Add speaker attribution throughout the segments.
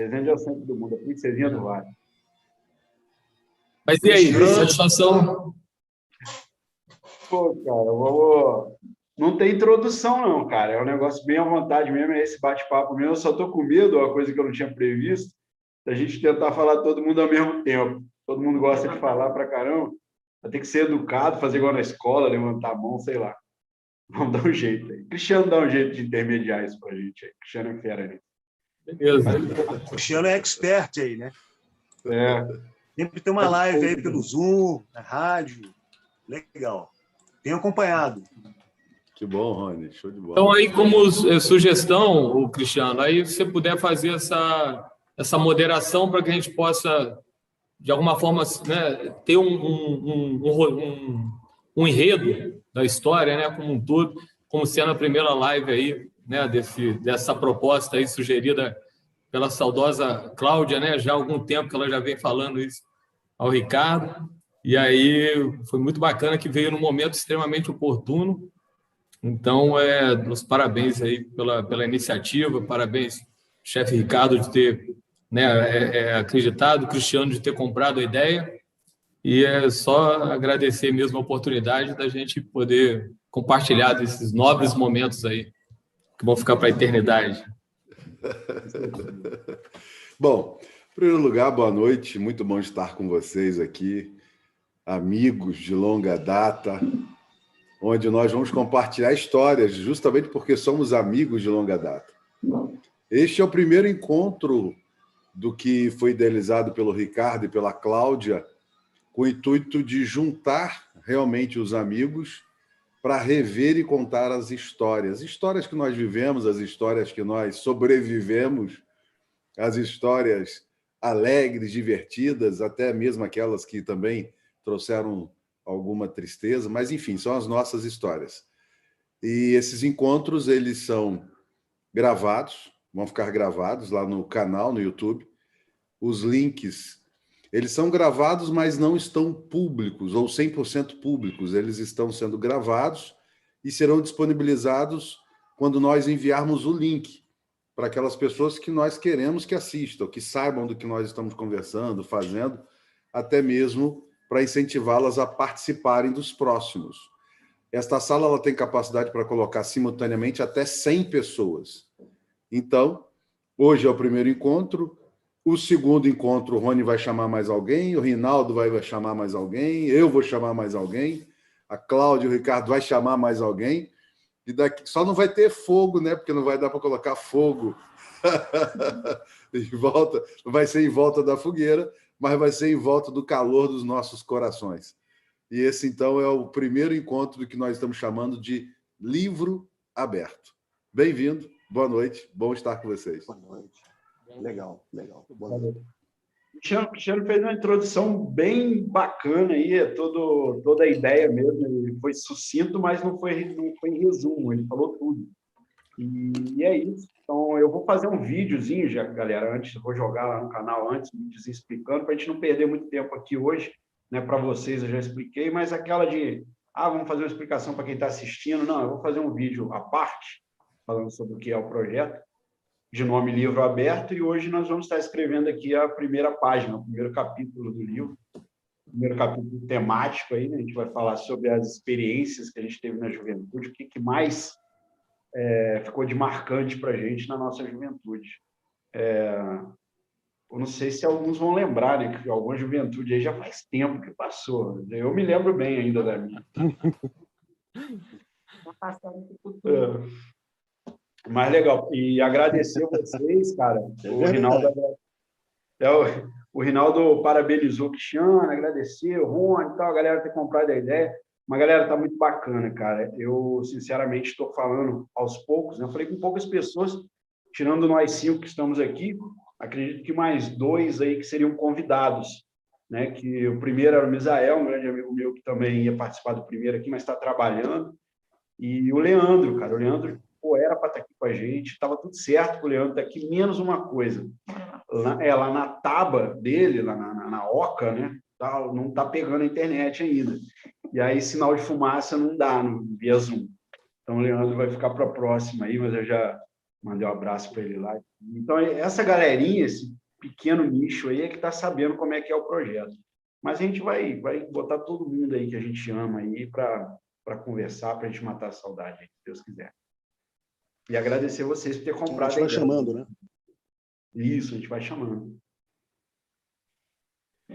Speaker 1: Resende é o centro do mundo, a princesinha do Vale.
Speaker 2: Mas e aí, satisfação?
Speaker 1: Pô, cara, não tem introdução, não, cara. É um negócio bem à vontade mesmo, é esse bate-papo mesmo. Eu só tô com medo, uma coisa que eu não tinha previsto, da gente tentar falar todo mundo ao mesmo tempo. Todo mundo gosta de falar pra caramba. Vai ter que ser educado, fazer igual na escola, levantar a mão, sei lá. Vamos dar um jeito aí. Cristiano dá um jeito de intermediar isso pra gente aí. Cristiano é fera aí.
Speaker 2: Beleza.
Speaker 3: O Cristiano é expert aí, né?
Speaker 1: É.
Speaker 3: Sempre tem uma live aí pelo Zoom, na rádio. Legal. Tenho acompanhado.
Speaker 4: Que bom, Rony. Show de bola.
Speaker 2: Então, aí, como sugestão, o Cristiano, aí se você puder fazer essa moderação para que a gente possa, de alguma forma, né, ter um enredo da história, né, como um todo, como sendo a primeira live aí, né, dessa proposta aí sugerida pela saudosa Cláudia, né, já há algum tempo que ela já vem falando isso ao Ricardo, e aí foi muito bacana que veio num momento extremamente oportuno. Então, os parabéns aí pela iniciativa, parabéns, chefe Ricardo, de ter, né, acreditado, Cristiano, de ter comprado a ideia, e é só agradecer mesmo a oportunidade da gente poder compartilhar desses nobres momentos aí, que vão ficar para a eternidade.
Speaker 4: Bom, em primeiro lugar, boa noite, muito bom estar com vocês aqui, amigos de longa data, onde nós vamos compartilhar histórias, justamente porque somos amigos de longa data. Este é o primeiro encontro do que foi idealizado pelo Ricardo e pela Cláudia, com o intuito de juntar realmente os amigos para rever e contar as histórias que nós vivemos, as histórias que nós sobrevivemos, as histórias alegres, divertidas, até mesmo aquelas que também trouxeram alguma tristeza, mas enfim, são as nossas histórias. E esses encontros, eles são gravados, vão ficar gravados lá no canal, no YouTube. Os links, eles são gravados, mas não estão públicos, ou 100% públicos. Eles estão sendo gravados e serão disponibilizados quando nós enviarmos o link para aquelas pessoas que nós queremos que assistam, que saibam do que nós estamos conversando, fazendo, até mesmo para incentivá-las a participarem dos próximos. Esta sala ela tem capacidade para colocar simultaneamente até 100 pessoas. Então, hoje é o primeiro encontro. O segundo encontro, o Rony vai chamar mais alguém, o Rinaldo vai chamar mais alguém, eu vou chamar mais alguém, a Cláudia e o Ricardo vai chamar mais alguém. E daqui, só não vai ter fogo, né? Porque não vai dar para colocar fogo em volta, não vai ser em volta da fogueira, mas vai ser em volta do calor dos nossos corações. E esse, então, é o primeiro encontro do que nós estamos chamando de livro aberto. Bem-vindo, boa noite, bom estar com vocês.
Speaker 3: Boa noite. Legal, legal.
Speaker 1: Boa noite. O Cristiano fez uma introdução bem bacana aí, toda a ideia mesmo. Ele foi sucinto, mas não foi em resumo, ele falou tudo. E é isso. Então, eu vou fazer um videozinho, já, galera, antes, eu vou jogar lá no canal antes, um videozinho explicando, para a gente não perder muito tempo aqui hoje, né? Para vocês eu já expliquei, mas aquela de, vamos fazer uma explicação para quem está assistindo, não, eu vou fazer um vídeo à parte, falando sobre o que é o projeto, de nome Livro Aberto, e hoje nós vamos estar escrevendo aqui a primeira página, o primeiro capítulo do livro, o primeiro capítulo temático aí, né? A gente vai falar sobre as experiências que a gente teve na juventude, o que mais ficou de marcante para a gente na nossa juventude. Eu não sei se alguns vão lembrar, né, que alguma juventude aí já faz tempo que passou. Eu me lembro bem ainda da minha. Mas legal. E agradecer a vocês, cara. O Rinaldo parabenizou o Cristiano, agradeceu, o Rony e tal, a galera ter comprado a ideia. Uma galera tá muito bacana, cara. Eu, sinceramente, estou falando aos poucos, né? Eu falei com poucas pessoas, tirando nós 5 que estamos aqui, acredito que mais 2 aí que seriam convidados, né? Que o primeiro era o Misael, um grande amigo meu que também ia participar do primeiro aqui, mas está trabalhando. E o Leandro, cara. O Leandro, era para estar aqui com a gente, estava tudo certo com o Leandro estar aqui, menos uma coisa. Lá na taba dele, lá na Oca, né? Não está pegando a internet ainda. E aí, sinal de fumaça não dá via Zoom. Então, o Leandro vai ficar para a próxima aí, mas eu já Mandei um abraço para ele lá. Então, essa galerinha, esse pequeno nicho aí, é que está sabendo como é que é o projeto. Mas a gente vai botar todo mundo aí que a gente ama aí para conversar, para a gente matar a saudade, se Deus quiser. E agradecer vocês por ter comprado.
Speaker 3: A gente vai chamando, né?
Speaker 1: Isso, a gente vai chamando.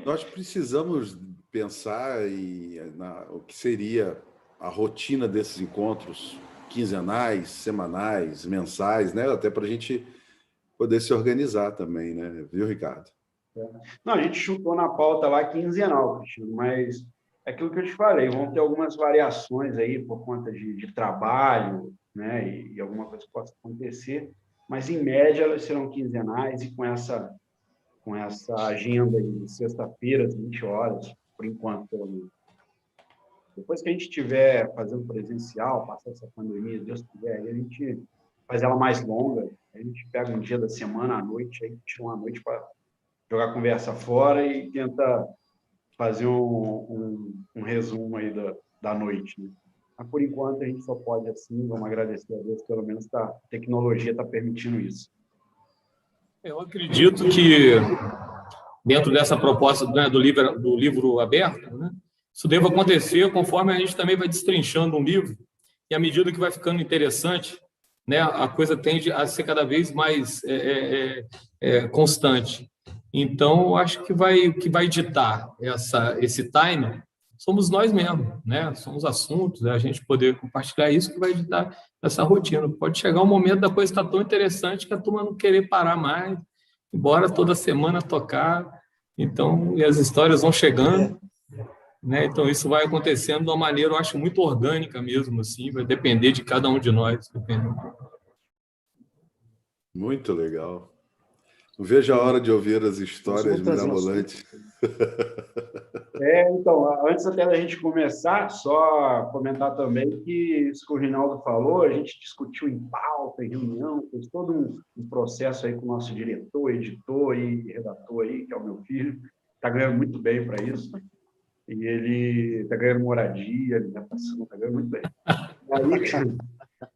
Speaker 4: Nós precisamos pensar o que seria a rotina desses encontros quinzenais, semanais, mensais, né? Até para a gente poder se organizar também, né? Viu, Ricardo?
Speaker 1: Não, a gente chutou na pauta lá quinzenal, Cristiano, mas é aquilo que eu te falei, vão ter algumas variações aí por conta de trabalho, né? E alguma coisa que possa acontecer, mas em média elas serão quinzenais e com essa agenda aí de sexta-feira, às 20 horas, por enquanto, pelo menos. Depois que a gente estiver fazendo presencial, passar essa pandemia, Deus quiser, aí a gente faz ela mais longa, a gente pega um dia da semana à noite, aí tira uma noite para jogar a conversa fora e tenta fazer um resumo aí da noite. Né? Mas, por enquanto, a gente só pode assim, vamos agradecer a Deus, pelo menos a tecnologia está permitindo isso.
Speaker 2: Eu acredito que, dentro dessa proposta, né, do livro aberto, né, isso deva acontecer conforme a gente também vai destrinchando um livro, e à medida que vai ficando interessante, né, a coisa tende a ser cada vez mais constante. Então, eu acho que vai ditar esse time somos nós mesmos, né? São os assuntos, a gente poder compartilhar isso que vai ditar essa rotina. Pode chegar um momento da coisa estar tão interessante que a turma não querer parar mais, embora toda semana tocar. Então, e as histórias vão chegando, né? Então, isso vai acontecendo de uma maneira, eu acho, muito orgânica mesmo, assim, vai depender de cada um de nós.
Speaker 4: Muito legal. Não vejo a hora de ouvir as histórias mirabolantes.
Speaker 1: Então, antes até da gente começar, só comentar também que isso que o Rinaldo falou, a gente discutiu em pauta, em reunião, fez todo um processo aí com o nosso diretor, editor e redator aí, que é o meu filho, está ganhando muito bem para isso, e ele está ganhando moradia, ele está ganhando muito bem.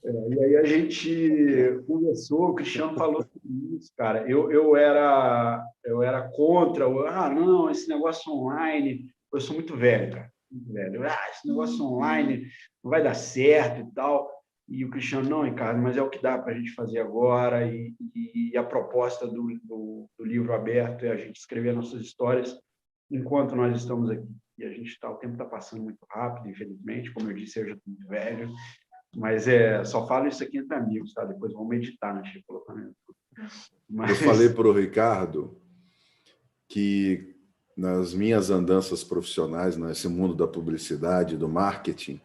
Speaker 1: E aí a gente conversou, o Cristiano falou sobre isso, cara. Eu era contra, não, esse negócio online, eu sou muito velho, cara, muito velho. Esse negócio online não vai dar certo e tal. E o Cristiano, não, Ricardo, mas é o que dá para a gente fazer agora. E a proposta do livro aberto é a gente escrever nossas histórias enquanto nós estamos aqui. E a gente o tempo está passando muito rápido, infelizmente. Como eu disse, eu já estou muito velho. Mas só falo isso aqui entre amigos, tá? Depois vamos meditar antes de colocar no YouTube.
Speaker 4: Eu falei para o Ricardo que nas minhas andanças profissionais, nesse mundo da publicidade, do marketing,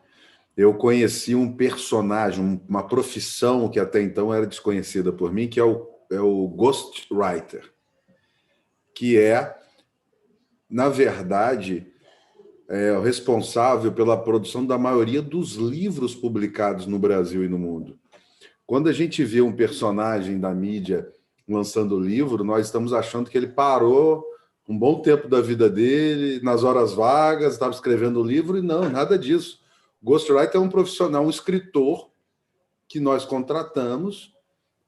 Speaker 4: eu conheci um personagem, uma profissão que até então era desconhecida por mim, que é o ghostwriter, que na verdade, o responsável pela produção da maioria dos livros publicados no Brasil e no mundo. Quando a gente vê um personagem da mídia lançando livro, nós estamos achando que ele parou um bom tempo da vida dele, nas horas vagas, estava escrevendo o livro, e não, nada disso. O ghostwriter é um profissional, um escritor que nós contratamos,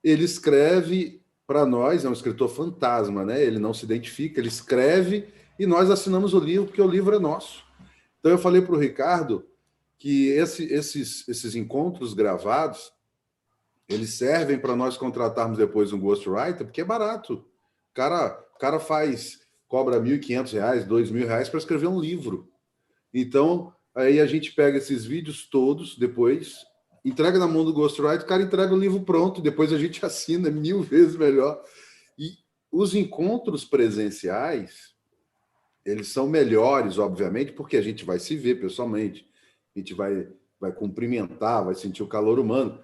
Speaker 4: ele escreve para nós, é um escritor fantasma, né? Ele não se identifica, ele escreve e nós assinamos o livro, porque o livro é nosso. Então, eu falei para o Ricardo que esses encontros gravados, eles servem para nós contratarmos depois um ghostwriter, porque é barato. O cara cobra R$1.500, R$2.000 para escrever um livro. Então, aí a gente pega esses vídeos todos, depois, entrega na mão do ghostwriter, o cara entrega o livro pronto, depois a gente assina, 1000 vezes melhor. E os encontros presenciais, eles são melhores, obviamente, porque a gente vai se ver pessoalmente, a gente vai cumprimentar, vai sentir o calor humano,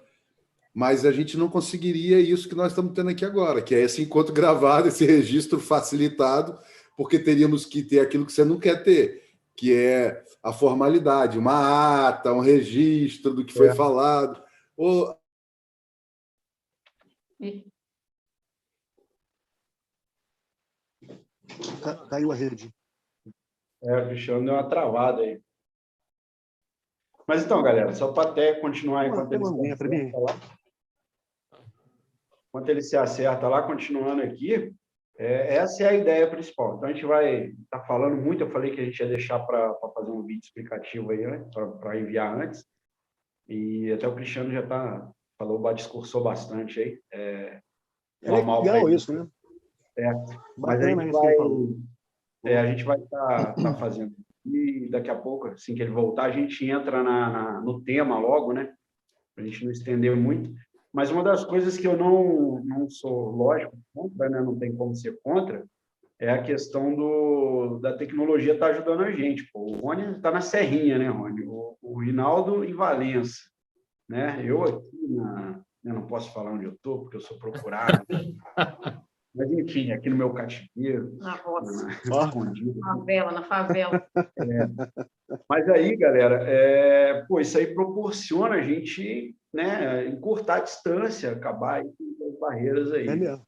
Speaker 4: mas a gente não conseguiria isso que nós estamos tendo aqui agora, que é esse encontro gravado, esse registro facilitado, porque teríamos que ter aquilo que você não quer ter, que é a formalidade, uma ata, um registro do que foi falado.
Speaker 3: Caiu a rede.
Speaker 1: O Cristiano deu uma travada aí. Mas então, galera, só para até continuar enquanto eles estão falar. enquanto ele se acerta lá, continuando aqui, essa é a ideia principal. Então, a gente vai estar falando muito, eu falei que a gente ia deixar para fazer um vídeo explicativo aí, né, para enviar antes, e até o Cristiano já discursou bastante aí.
Speaker 3: É legal isso, né?
Speaker 1: Mas
Speaker 3: Bacana isso que ele falou.
Speaker 1: a gente vai estar fazendo. E daqui a pouco, assim que ele voltar, a gente entra no tema logo, né? Para a gente não estender muito. Mas uma das coisas que eu não sou, lógico, contra, né? Não tem como ser contra, é a questão da tecnologia estar ajudando a gente. Pô. O Rony está na Serrinha, né, Rony? O Rinaldo em Valença. Né? Eu aqui eu não posso falar onde eu estou, porque eu sou procurado. Mas, enfim, aqui no meu cativeiro.
Speaker 5: Na roça.
Speaker 1: Escondido.
Speaker 5: Na favela.
Speaker 1: Mas aí, galera, isso aí proporciona a gente, né, encurtar a distância, acabar aí com as barreiras aí.
Speaker 3: É mesmo.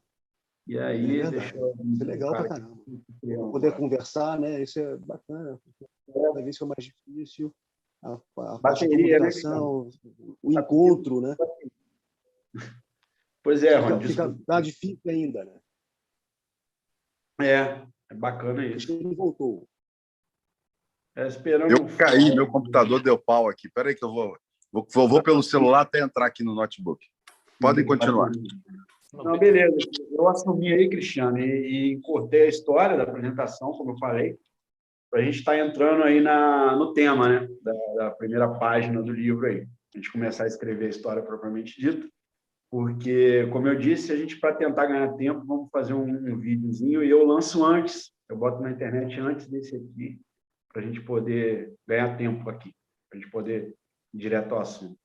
Speaker 1: E aí,
Speaker 3: Isso é legal pra caramba. Poder conversar, né? Isso é bacana. Cada vez fica mais difícil. A parte de comunicação, o encontro, né?
Speaker 1: Pois é, Rony.
Speaker 3: Fica mais difícil ainda, né?
Speaker 1: É bacana isso.
Speaker 3: Ele voltou.
Speaker 1: Esperando.
Speaker 4: Eu caí, meu computador deu pau aqui. Espera aí que eu vou pelo celular até entrar aqui no notebook. Podem continuar.
Speaker 1: Não, beleza. Eu assumi aí, Cristiano, e encurtei a história da apresentação, como eu falei, para a gente estar entrando aí no tema, né, da primeira página do livro aí. A gente começar a escrever a história propriamente dita, porque, como eu disse, a gente, para tentar ganhar tempo, vamos fazer um videozinho e eu lanço antes, eu boto na internet antes desse aqui, para a gente poder ganhar tempo aqui, para a gente poder ir direto ao assunto.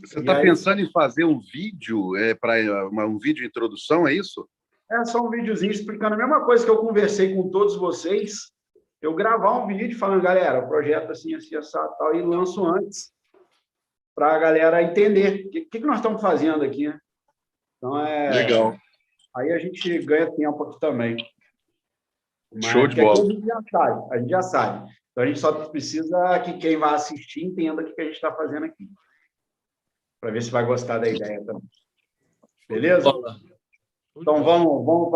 Speaker 4: Você está pensando em fazer um vídeo, um vídeo de introdução, é isso?
Speaker 1: É só um videozinho explicando a mesma coisa que eu conversei com todos vocês, eu gravar um vídeo falando, galera, o projeto assim, assado, tal, e lanço antes, para a galera entender o que nós estamos fazendo aqui, né? Então,
Speaker 4: legal.
Speaker 1: Aí a gente ganha tempo aqui também. Mas,
Speaker 4: show de bola.
Speaker 1: A gente já sabe. Então, a gente só precisa que quem vai assistir entenda o que a gente está fazendo aqui. Para ver se vai gostar da ideia também. Beleza? Então, vamos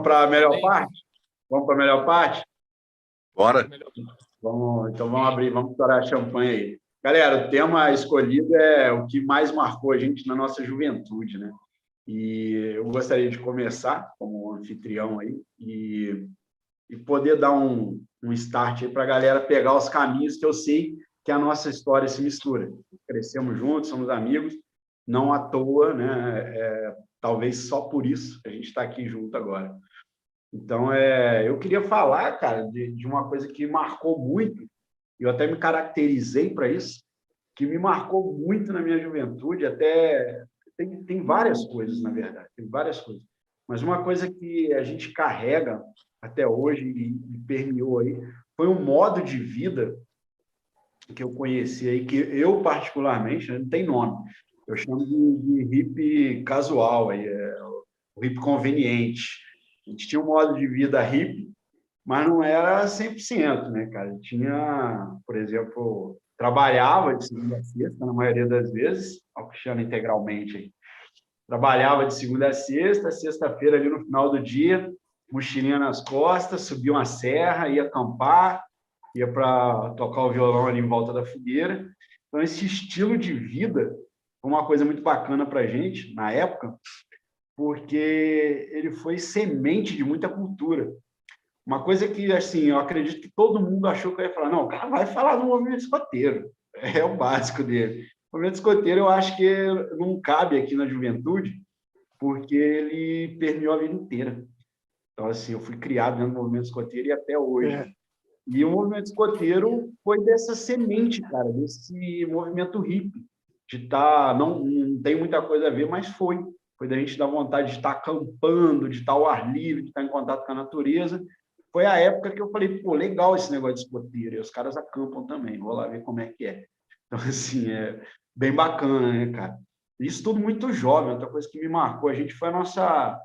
Speaker 1: para a melhor parte? Vamos para a melhor parte?
Speaker 4: Bora.
Speaker 1: Então, vamos abrir, vamos estourar a champanhe aí. Galera, o tema escolhido é o que mais marcou a gente na nossa juventude, né? E eu gostaria de começar como anfitrião aí e poder dar um start aí para a galera pegar os caminhos que eu sei que a nossa história se mistura. Crescemos juntos, somos amigos, não à toa, né? Talvez só por isso a gente está aqui junto agora. Então, eu queria falar, cara, de uma coisa que marcou muito, eu até me caracterizei para isso, que me marcou muito na minha juventude, até tem várias coisas, na verdade, tem várias coisas. Mas uma coisa que a gente carrega até hoje e permeou aí, foi um modo de vida que eu conheci aí, que eu particularmente, não tem nome, eu chamo de hippie casual, o hippie conveniente. A gente tinha um modo de vida hippie, mas não era 100%, né, cara? Tinha, por exemplo, trabalhava de segunda a sexta, na maioria das vezes, ao Cristiano integralmente aí. Trabalhava de segunda a sexta, sexta-feira ali no final do dia, mochilinha nas costas, subia uma serra, ia acampar, ia para tocar o violão ali em volta da fogueira. Então, esse estilo de vida foi uma coisa muito bacana para a gente, na época, porque ele foi semente de muita cultura. Uma coisa que, assim, eu acredito que todo mundo achou que eu ia falar, não, o cara vai falar do movimento escoteiro, é o básico dele. O movimento escoteiro, eu acho que não cabe aqui na juventude, porque ele permeou a vida inteira. Então, assim, eu fui criado dentro do movimento escoteiro e até hoje. E o movimento escoteiro foi dessa semente, cara, desse movimento hippie, de estar, não tem muita coisa a ver, mas foi da gente dar vontade de estar acampando, de estar ao ar livre, de estar em contato com a natureza. Foi a época que eu falei, pô, legal esse negócio de escoteiro, e os caras acampam também, vou lá ver como é que é. Então, assim, é bem bacana, né, cara? Isso tudo muito jovem, outra coisa que me marcou, a gente foi a nossa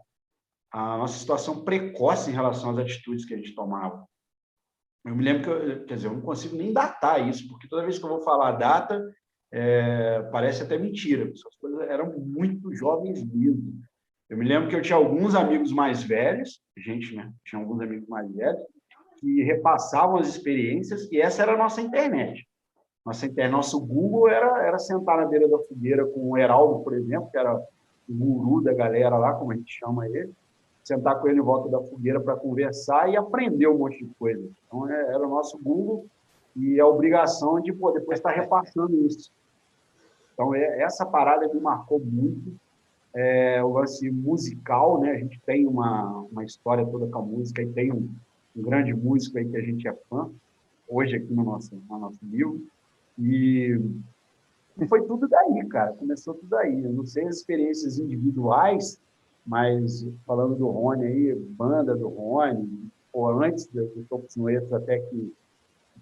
Speaker 1: situação precoce em relação às atitudes que a gente tomava. Eu me lembro que, quer dizer, eu não consigo nem datar isso, porque toda vez que eu vou falar a data, parece até mentira. Essas coisas eram muito jovens mesmo. Eu me lembro que eu tinha alguns amigos mais velhos, tinha alguns amigos mais velhos, que repassavam as experiências, e essa era a nossa internet. Nosso Google era sentar na beira da fogueira com o Heraldo, por exemplo, que era o guru da galera lá, como a gente chama ele, sentar com ele em volta da fogueira para conversar e aprender um monte de coisa. Então, era o nosso Google e a obrigação de depois estar repassando isso. Então, essa parada me marcou muito. O lance musical, né? A gente tem uma história toda com a música e tem um grande músico aí que a gente é fã, hoje aqui no nosso livro. E foi tudo daí, cara. Começou tudo daí. Eu não sei as experiências individuais, mas falando do Rony aí, banda do Rony, antes do Tocos Noetos, até que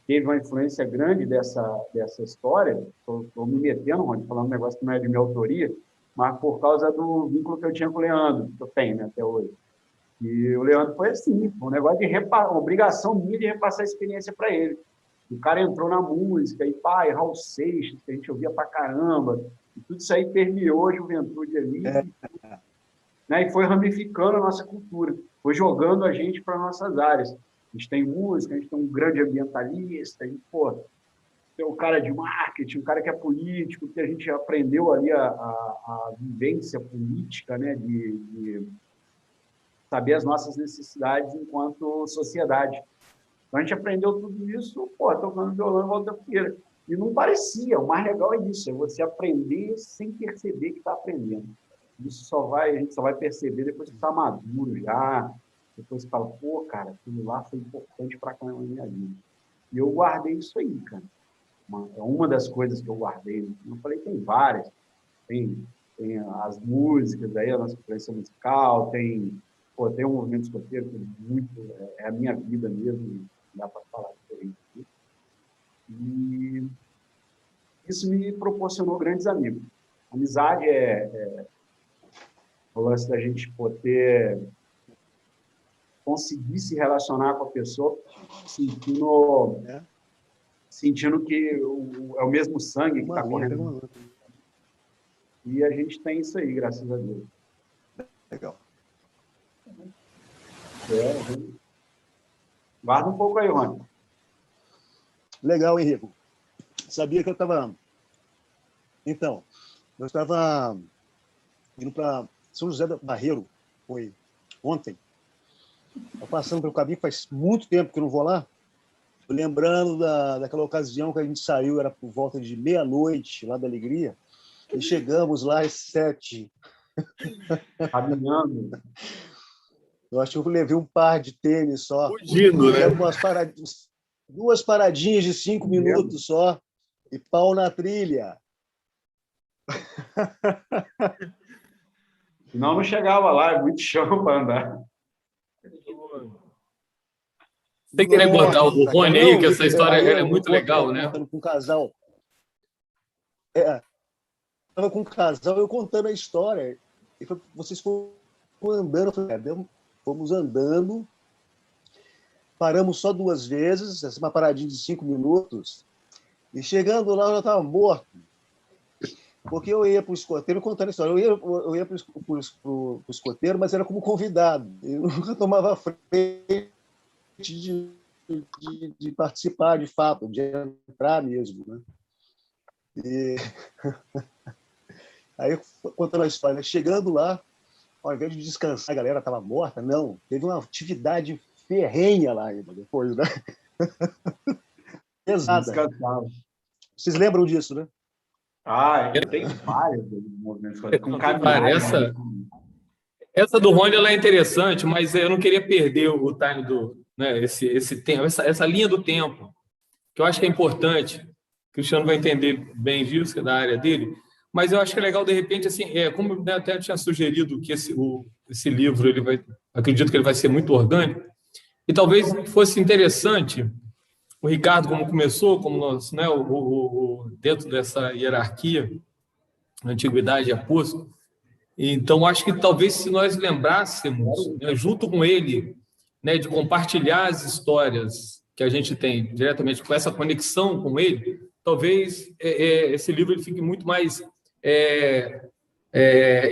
Speaker 1: teve uma influência grande dessa história. Estou me metendo, Rony, falando um negócio que não é de minha autoria, mas por causa do vínculo que eu tinha com o Leandro, que eu tenho, né, até hoje. E o Leandro foi assim, um negócio de uma obrigação minha de repassar a experiência para ele. O cara entrou na música, e Raul Seixas, que a gente ouvia pra caramba, e tudo isso aí permeou a juventude ali, né, e foi ramificando a nossa cultura, foi jogando a gente para nossas áreas. A gente tem música, a gente tem um grande ambientalista, a gente, tem um cara de marketing, um cara que é político, que a gente aprendeu ali a vivência política, né, de saber as nossas necessidades enquanto sociedade. Então, a gente aprendeu tudo isso, tocando violão em volta da fogueira. E não parecia, o mais legal é isso, é você aprender sem perceber que está aprendendo. Isso a gente só vai perceber depois que está maduro já, depois que fala, cara, aquilo lá foi importante para a minha vida. E eu guardei isso aí, cara. É uma das coisas que eu guardei. Eu falei, tem várias. Tem as músicas, aí, a nossa influência musical, tem um movimento escoteiro que é a minha vida mesmo, dá para falar diferente. E isso me proporcionou grandes amigos. Amizade é o lance da gente poder conseguir se relacionar com a pessoa sentindo que é o mesmo sangue que está correndo. E a gente tem isso aí, graças a Deus.
Speaker 3: Legal.
Speaker 1: Guarda um pouco aí, Rony.
Speaker 3: Legal, Henrico. Sabia que eu estava... Então, eu estava indo para São José do Barreiro, foi ontem. Eu passando pelo caminho, faz muito tempo que eu não vou lá. Tô lembrando daquela ocasião que a gente saiu, era por volta de meia-noite, lá da Alegria, e chegamos lá às 7.
Speaker 1: Caminhando.
Speaker 3: Eu acho que eu levei um par de tênis só.
Speaker 2: Fugindo, né?
Speaker 3: Duas paradinhas de 5 minutos só, e pau na trilha.
Speaker 1: Senão não chegava lá, é muito chão para andar.
Speaker 2: Tem que botar o Rony aí, que essa história é muito legal, né?
Speaker 3: Com um casal. Estava com um casal, eu contando a história. E vocês foram andando, fomos andando, paramos só 2 vezes, uma paradinha de 5 minutos, e chegando lá eu já estava morto. Porque eu ia para o escoteiro, contando a história, eu ia para o escoteiro, mas era como convidado. Eu nunca tomava frente de participar, de fato, de entrar mesmo, né? E aí, contando a história, chegando lá, ao invés de descansar, a galera estava morta, não, teve uma atividade ferrenha lá ainda, depois, né? Pesada.
Speaker 1: Descansava.
Speaker 3: Vocês lembram disso, né?
Speaker 1: Tem vários movimentos com caminhada.
Speaker 2: Essa do Rony ela é interessante, mas eu não queria perder o time esse tempo, essa linha do tempo, que eu acho que é importante. O Cristiano vai entender bem disso, que é da área dele, mas eu acho que é legal, de repente, assim, como eu até tinha sugerido que esse livro, acredito que ele vai ser muito orgânico, e talvez fosse interessante, o Ricardo, como começou, como nós, né, dentro dessa hierarquia, antiguidade e apóstolo, então acho que talvez se nós lembrássemos, né, junto com ele, né, de compartilhar as histórias que a gente tem diretamente com essa conexão com ele, talvez esse livro ele fique muito mais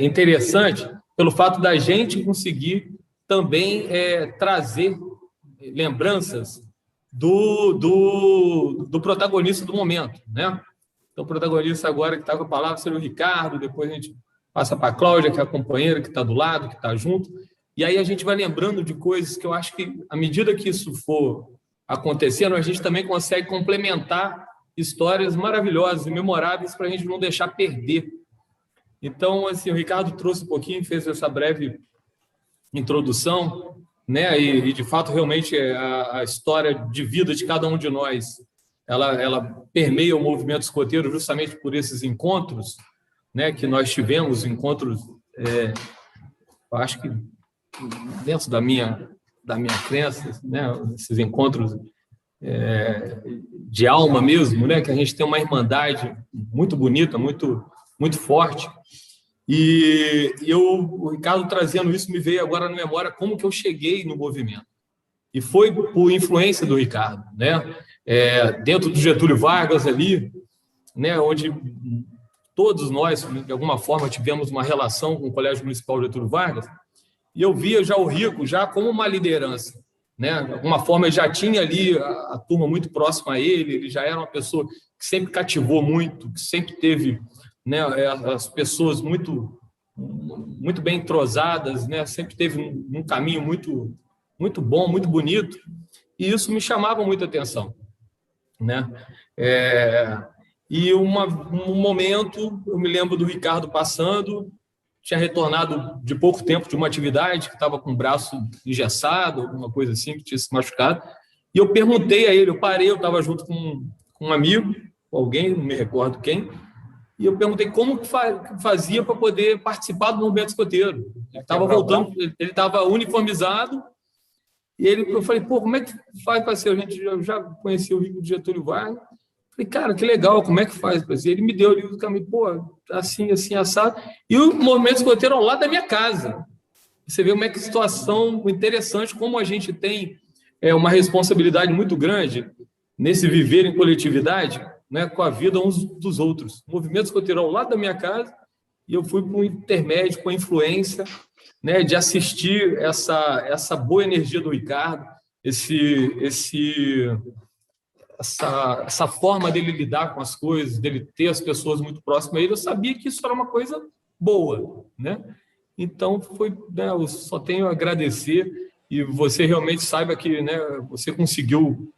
Speaker 2: interessante pelo fato da gente conseguir também trazer lembranças do protagonista do momento, né? Então, o protagonista agora que está com a palavra seria o Ricardo, depois a gente passa para a Cláudia, que é a companheira que está do lado, que está junto, e aí a gente vai lembrando de coisas que eu acho que, à medida que isso for acontecendo, a gente também consegue complementar histórias maravilhosas e memoráveis para a gente não deixar perder. Então, assim, o Ricardo trouxe um pouquinho, fez essa breve introdução, né? E de fato, realmente, a história de vida de cada um de nós, ela permeia o movimento escoteiro justamente por esses encontros, né? Que nós tivemos, encontros, eu acho que dentro da minha crença, né? Esses encontros de alma mesmo, né? Que a gente tem uma irmandade muito bonita, muito, muito forte. E o Ricardo trazendo isso me veio agora na memória como que eu cheguei no movimento. E foi por influência do Ricardo, né? Dentro do Getúlio Vargas ali, né? Onde todos nós, de alguma forma, tivemos uma relação com o Colégio Municipal Getúlio Vargas, e eu via já o Rico já como uma liderança, né? De alguma forma, ele já tinha ali a turma muito próxima a ele já era uma pessoa que sempre cativou muito, que sempre teve, né, as pessoas muito bem entrosadas, né? Sempre teve um caminho muito, muito bom, muito bonito, e isso me chamava muita atenção, né? E um momento, eu me lembro do Ricardo passando, tinha retornado de pouco tempo de uma atividade, que estava com o braço engessado, alguma coisa assim, que tinha se machucado, e eu perguntei a ele, eu parei, eu estava junto com um amigo, alguém, não me recordo quem, e eu perguntei como que fazia para poder participar do movimento escoteiro. Ele estava voltando, ele estava uniformizado, e eu falei, pô, como é que faz para ser? Eu já conhecia o Rico de Getúlio Vargas. Falei, cara, que legal, como é que faz para ser? Ele me deu ali o caminho, pô, assim, assim, assado. E o movimento escoteiro ao lado da minha casa. Você vê como é que situação interessante, como a gente tem uma responsabilidade muito grande nesse viver em coletividade, né, com a vida uns dos outros. O movimento escoteiro ao lado da minha casa, e eu fui para um intermédio, com a influência, né, de assistir essa boa energia do Ricardo, essa forma dele lidar com as coisas, dele ter as pessoas muito próximas a ele. Eu sabia que isso era uma coisa boa, né? Então, né, eu só tenho a agradecer, e você realmente saiba que, né, você conseguiu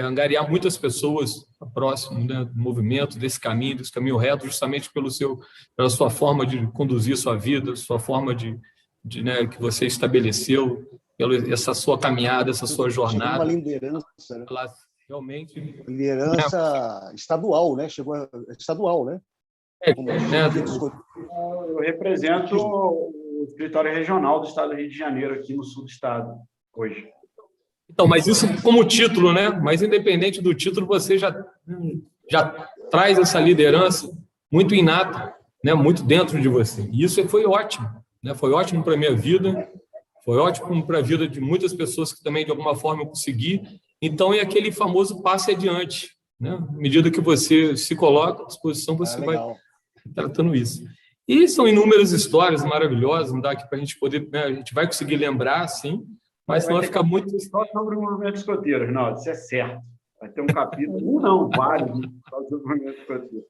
Speaker 2: angariar muitas pessoas próximo, né, do movimento, desse caminho reto, justamente pela sua forma de conduzir sua vida, sua forma né, que você estabeleceu, pela essa sua caminhada, essa sua jornada.
Speaker 3: Uma liderança, né?
Speaker 2: Ela realmente...
Speaker 3: Liderança estadual, né? Chegou estadual, né?
Speaker 1: Eu represento o escritório regional do Estado do Rio de Janeiro, aqui no sul do estado, hoje.
Speaker 2: Então, mas isso como título, né? Mas independente do título, você já traz essa liderança muito inata, né? Muito dentro de você. E isso foi ótimo, né? Foi ótimo para a minha vida, foi ótimo para a vida de muitas pessoas que também, de alguma forma, eu consegui. Então, é aquele famoso passe adiante, né? À medida que você se coloca à disposição, você vai tratando isso. E são inúmeras histórias maravilhosas, não dá aqui para a gente poder, né? A gente vai conseguir lembrar, sim, mas senão vai ficar muito...
Speaker 1: Só sobre o movimento escoteiro, Rinaldo, isso é certo. Vai ter um capítulo, vários, sobre o movimento escoteiro.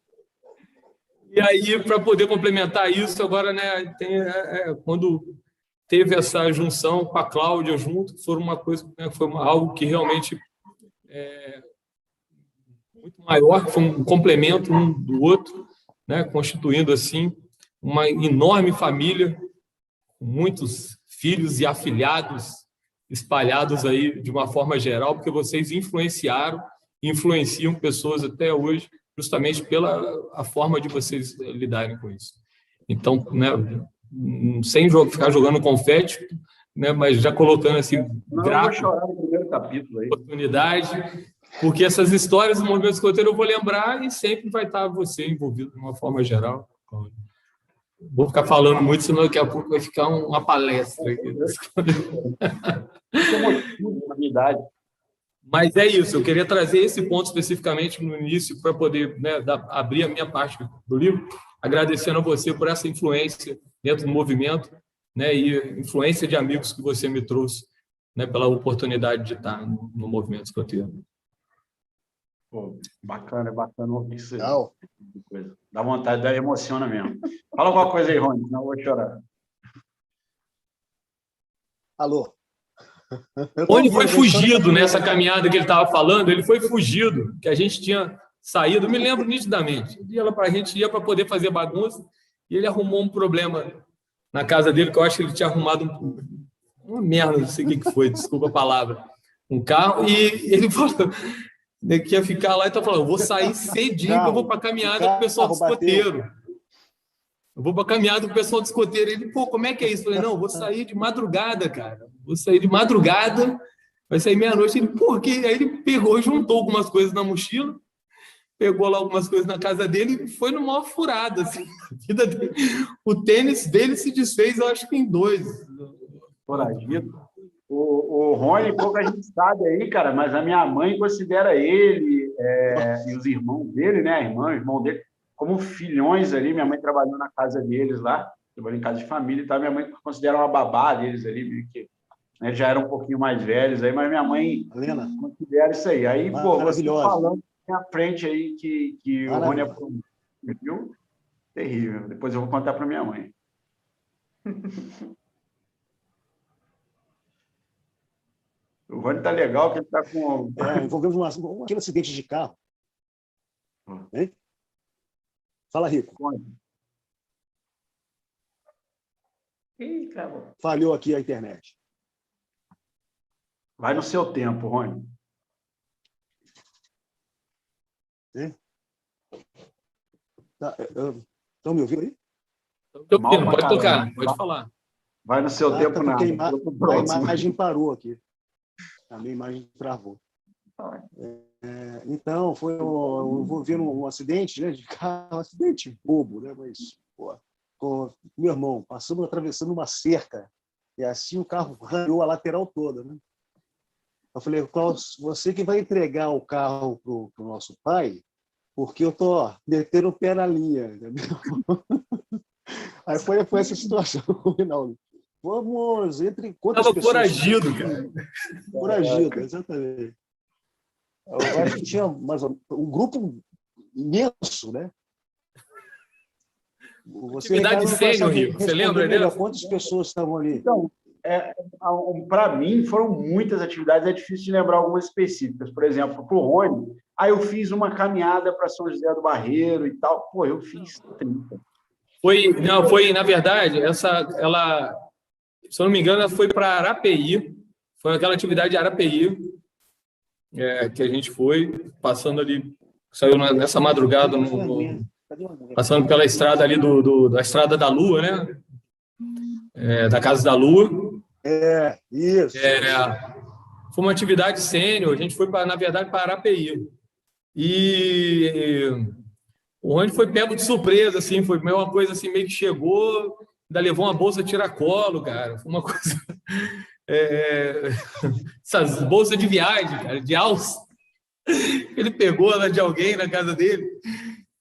Speaker 2: E aí, para poder complementar isso, agora, né, quando teve essa junção com a Cláudia junto, foi uma coisa, né, algo que realmente muito maior, que foi um complemento um do outro, né, constituindo, assim, uma enorme família, com muitos filhos e afilhados espalhados aí de uma forma geral, porque vocês influenciam pessoas até hoje, justamente pela forma de vocês lidarem com isso. Então, né, sem ficar jogando confete, né, mas já colocando assim,
Speaker 1: grato, chorar no primeiro capítulo aí.
Speaker 2: Oportunidade, porque essas histórias do movimento escoteiro eu vou lembrar e sempre vai estar você envolvido de uma forma geral. Vou ficar falando muito, senão daqui a pouco vai ficar uma palestra aqui.
Speaker 1: Isso é motivo, na verdade.
Speaker 2: Mas é isso, eu queria trazer esse ponto especificamente no início para poder, né, abrir a minha parte do livro, agradecendo a você por essa influência dentro do movimento, né, e influência de amigos que você me trouxe, né, pela oportunidade de estar no movimento escoteiro.
Speaker 1: Pô, bacana ouvir isso.
Speaker 3: Legal.
Speaker 1: Dá vontade, emociona mesmo. Fala alguma coisa aí, Rony, senão eu vou chorar.
Speaker 3: Alô?
Speaker 2: Rony foi fugido nessa caminhada que ele estava falando, ele foi fugido, que a gente tinha saído, me lembro nitidamente. A gente ia para poder fazer bagunça e ele arrumou um problema na casa dele, que eu acho que ele tinha arrumado uma merda, não sei o que foi, desculpa a palavra, um carro, e ele falou que ia ficar lá e tá falando, eu vou sair cedinho, que eu vou para a caminhada com o pessoal do escoteiro. Eu vou para a caminhada com o pessoal do escoteiro. Ele, pô, como é que é isso? Eu falei, não, eu vou sair de madrugada, cara. Vou sair de madrugada, vai sair meia-noite. Ele, por quê? Aí ele pegou e juntou algumas coisas na mochila, pegou lá algumas coisas na casa dele e foi numa maior furada, assim. A vida dele. O tênis dele se desfez, eu acho que em 2.
Speaker 1: Foragido. O Rony, pouca gente sabe aí, cara, mas a minha mãe considera ele e os irmãos dele, né? O irmão dele, como filhões ali. Minha mãe trabalhou na casa deles lá, trabalhou em casa de família e tal. Minha mãe considera uma babá deles ali, meio que, né, já eram um pouquinho mais velhos aí, mas minha mãe considera isso aí. Aí, pô, você falando na frente aí que o Rony viu, terrível. Depois eu vou contar para minha mãe. O Rony tá legal, que ele tá com...
Speaker 3: envolvemos aquele acidente de carro. Hein? Fala, Rico.
Speaker 1: Ih, cara.
Speaker 3: Falhou aqui a internet.
Speaker 1: Vai no seu tempo, Rony.
Speaker 3: Estão me ouvindo aí?
Speaker 2: Pode tocar, pode falar.
Speaker 1: Vai no seu tempo, nada.
Speaker 3: A imagem parou aqui. A minha imagem travou. Então, foi envolvendo um acidente, né, de carro, um acidente bobo, né, mas, pô, com meu irmão, atravessando uma cerca, e assim o carro arranhou a lateral toda, né? Eu falei, Klaus, você que vai entregar o carro pro nosso pai, porque eu tô metendo o pé na linha, entendeu? Aí foi essa situação no final. Vamos, entre quantas pessoas...
Speaker 2: Estava foragido, cara.
Speaker 3: Foragido, exatamente. Eu acho que tinha um grupo imenso, né?
Speaker 2: Atividade sênior, Rico. Você lembra dessa?
Speaker 3: Quantas pessoas estavam ali?
Speaker 1: Então, para mim, foram muitas atividades. É difícil de lembrar algumas específicas. Por exemplo, para o Rony, eu fiz uma caminhada para São José do Barreiro e tal. Pô, eu fiz 30.
Speaker 2: Foi, na verdade, ela, se eu não me engano, ela foi para Arapeí. Foi aquela atividade de Arapeí que a gente foi, passando ali, saiu nessa madrugada, passando pela estrada ali da Estrada da Lua, né? Da Casa da Lua.
Speaker 3: Isso.
Speaker 2: Foi uma atividade sênior, a gente foi, na verdade, para Arapeí. E o Rony foi pego de surpresa, assim, foi uma coisa assim, meio que chegou, ainda levou uma bolsa tiracolo, cara. Foi uma coisa... essas bolsas de viagem, cara, de alça. Ele pegou ela de alguém na casa dele.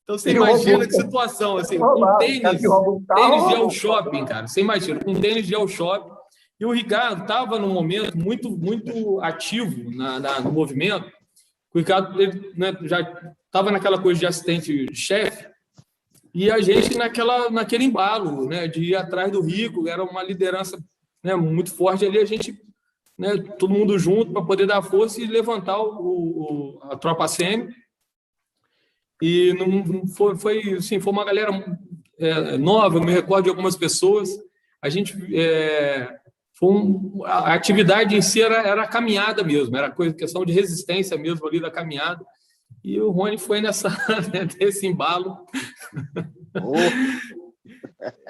Speaker 2: Então, você imagina que situação, assim, com tênis de ir ao shopping, cara. Você imagina, com tênis de ir ao shopping. E o Ricardo estava num momento muito, muito ativo no movimento. O Ricardo, ele, né, já estava naquela coisa de assistente-chefe, e a gente naquele embalo, né, de ir atrás do Rico, era uma liderança, né, muito forte ali, a gente, né, todo mundo junto para poder dar força e levantar a tropa sênior. E não foi assim, foi uma galera nova, eu me recordo de algumas pessoas. A gente a atividade em si era a caminhada mesmo, era questão de resistência mesmo ali da caminhada. E o Rony foi nesse embalo.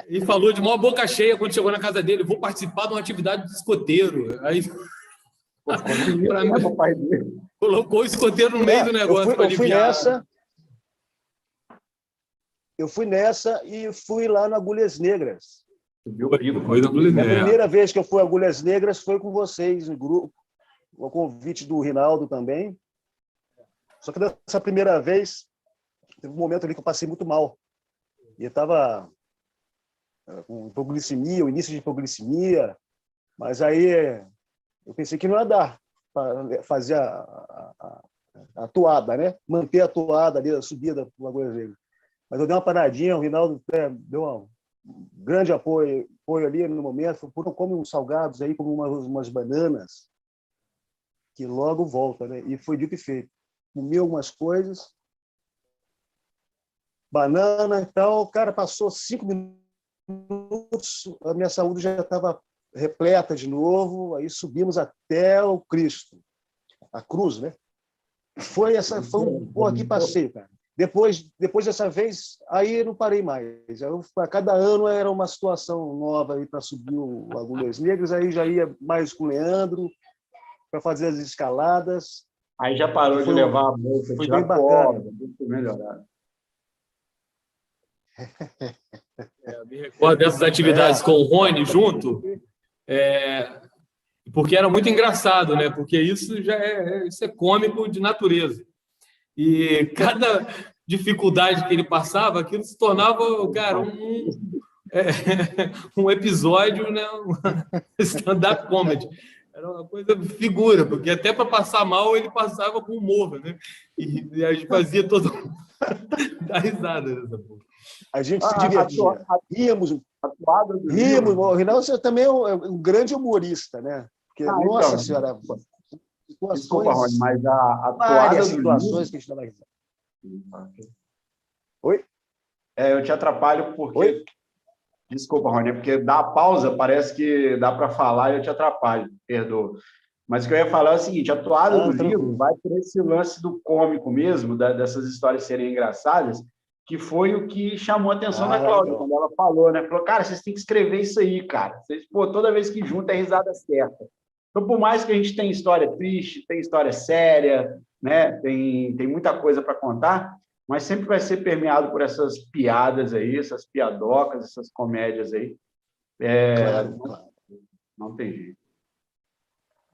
Speaker 2: E falou de maior boca cheia quando chegou na casa dele: vou participar de uma atividade de escoteiro. Aí colocou o escoteiro no meio do negócio para aliviar.
Speaker 3: Eu fui nessa e fui lá no Agulhas Negras.
Speaker 2: A primeira
Speaker 3: vez que eu fui a Agulhas Negras foi com vocês, no grupo. o convite do Rinaldo também. Só que dessa primeira vez, teve um momento ali que eu passei muito mal. E eu estava com hipoglicemia, o início de hipoglicemia, mas aí eu pensei que não ia dar para fazer a toada, né? Manter a toada ali, a subida para o Lagoa Verde. Mas eu dei uma paradinha, o Rinaldo deu um grande apoio ali no momento. Falou, come uns salgados aí, como umas bananas, que logo volta, né? E foi dito e feito. Comi algumas coisas, banana e tal. Cara, passou 5 minutos, a minha saúde já estava repleta de novo. Aí subimos até o Cristo, a cruz, né? Foi que passeio, cara. Depois dessa vez, aí não parei mais. A cada ano era uma situação nova aí para subir o Agulhas Negras. Aí já ia mais com o Leandro para fazer as escaladas.
Speaker 1: Aí já parou de levar a bolsa,
Speaker 3: foi
Speaker 1: tirar
Speaker 3: bem bacana.
Speaker 1: Muito melhorado.
Speaker 2: Me recordo dessas atividades com o Rony junto, porque era muito engraçado, né? Porque isso isso é cômico de natureza. E cada dificuldade que ele passava, aquilo se tornava, cara, um episódio, né? Stand-up comedy. Era uma coisa figura, porque até para passar mal ele passava com humor, né? E a gente fazia todo dar risada nessa porra.
Speaker 3: A gente se divertia. Ríamos. O Rinaldo também é um grande humorista, né? Porque, nossa senhora,
Speaker 1: desculpa, Rony, mas
Speaker 3: várias situações que a gente estava risando. Oi?
Speaker 1: Eu te atrapalho porque... Oi? Desculpa, Rony, porque dá a pausa, parece que dá para falar e eu te atrapalho, perdoa. Mas o que eu ia falar é o seguinte, a toada do livro vai por esse lance do cômico mesmo, dessas histórias serem engraçadas, que foi o que chamou a atenção da Cláudia, quando ela falou, né? Falou, cara, vocês têm que escrever isso aí, cara. Vocês, toda vez que junta é risada certa. Então, por mais que a gente tenha história triste, tem história séria, né? Tem muita coisa para contar, mas sempre vai ser permeado por essas piadas aí, essas piadocas, essas comédias aí.
Speaker 3: Claro.
Speaker 1: Não tem jeito.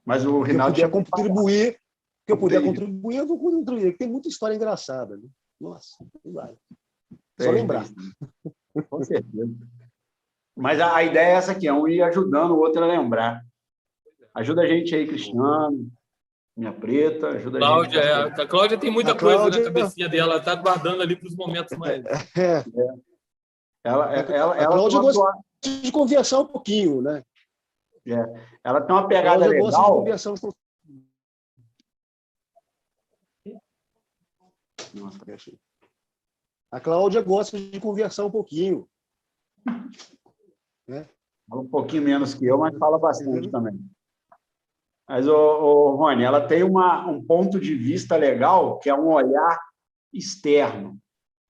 Speaker 1: Mas o Rinaldo...
Speaker 3: eu puder contribuir, eu vou contribuir. Tem muita história engraçada. Né? Nossa, vai. Só lembrar.
Speaker 1: Com certeza. Mas a ideia é essa aqui, é um ir ajudando o outro a lembrar. Ajuda a gente aí, Cristiano, minha preta, ajuda
Speaker 2: Cláudia,
Speaker 1: a gente.
Speaker 2: A Cláudia tem muita coisa na cabecinha dela, ela está guardando ali para os momentos mais...
Speaker 3: A Cláudia gosta de conversar um pouquinho, né?
Speaker 1: Ela tem uma pegada legal.
Speaker 3: Gosta de conversar um pouquinho. Nossa, a Cláudia gosta de conversar um pouquinho. Né?
Speaker 1: Fala um pouquinho menos que eu, mas fala bastante também. Mas, Rony, ela tem um ponto de vista legal, que é um olhar externo,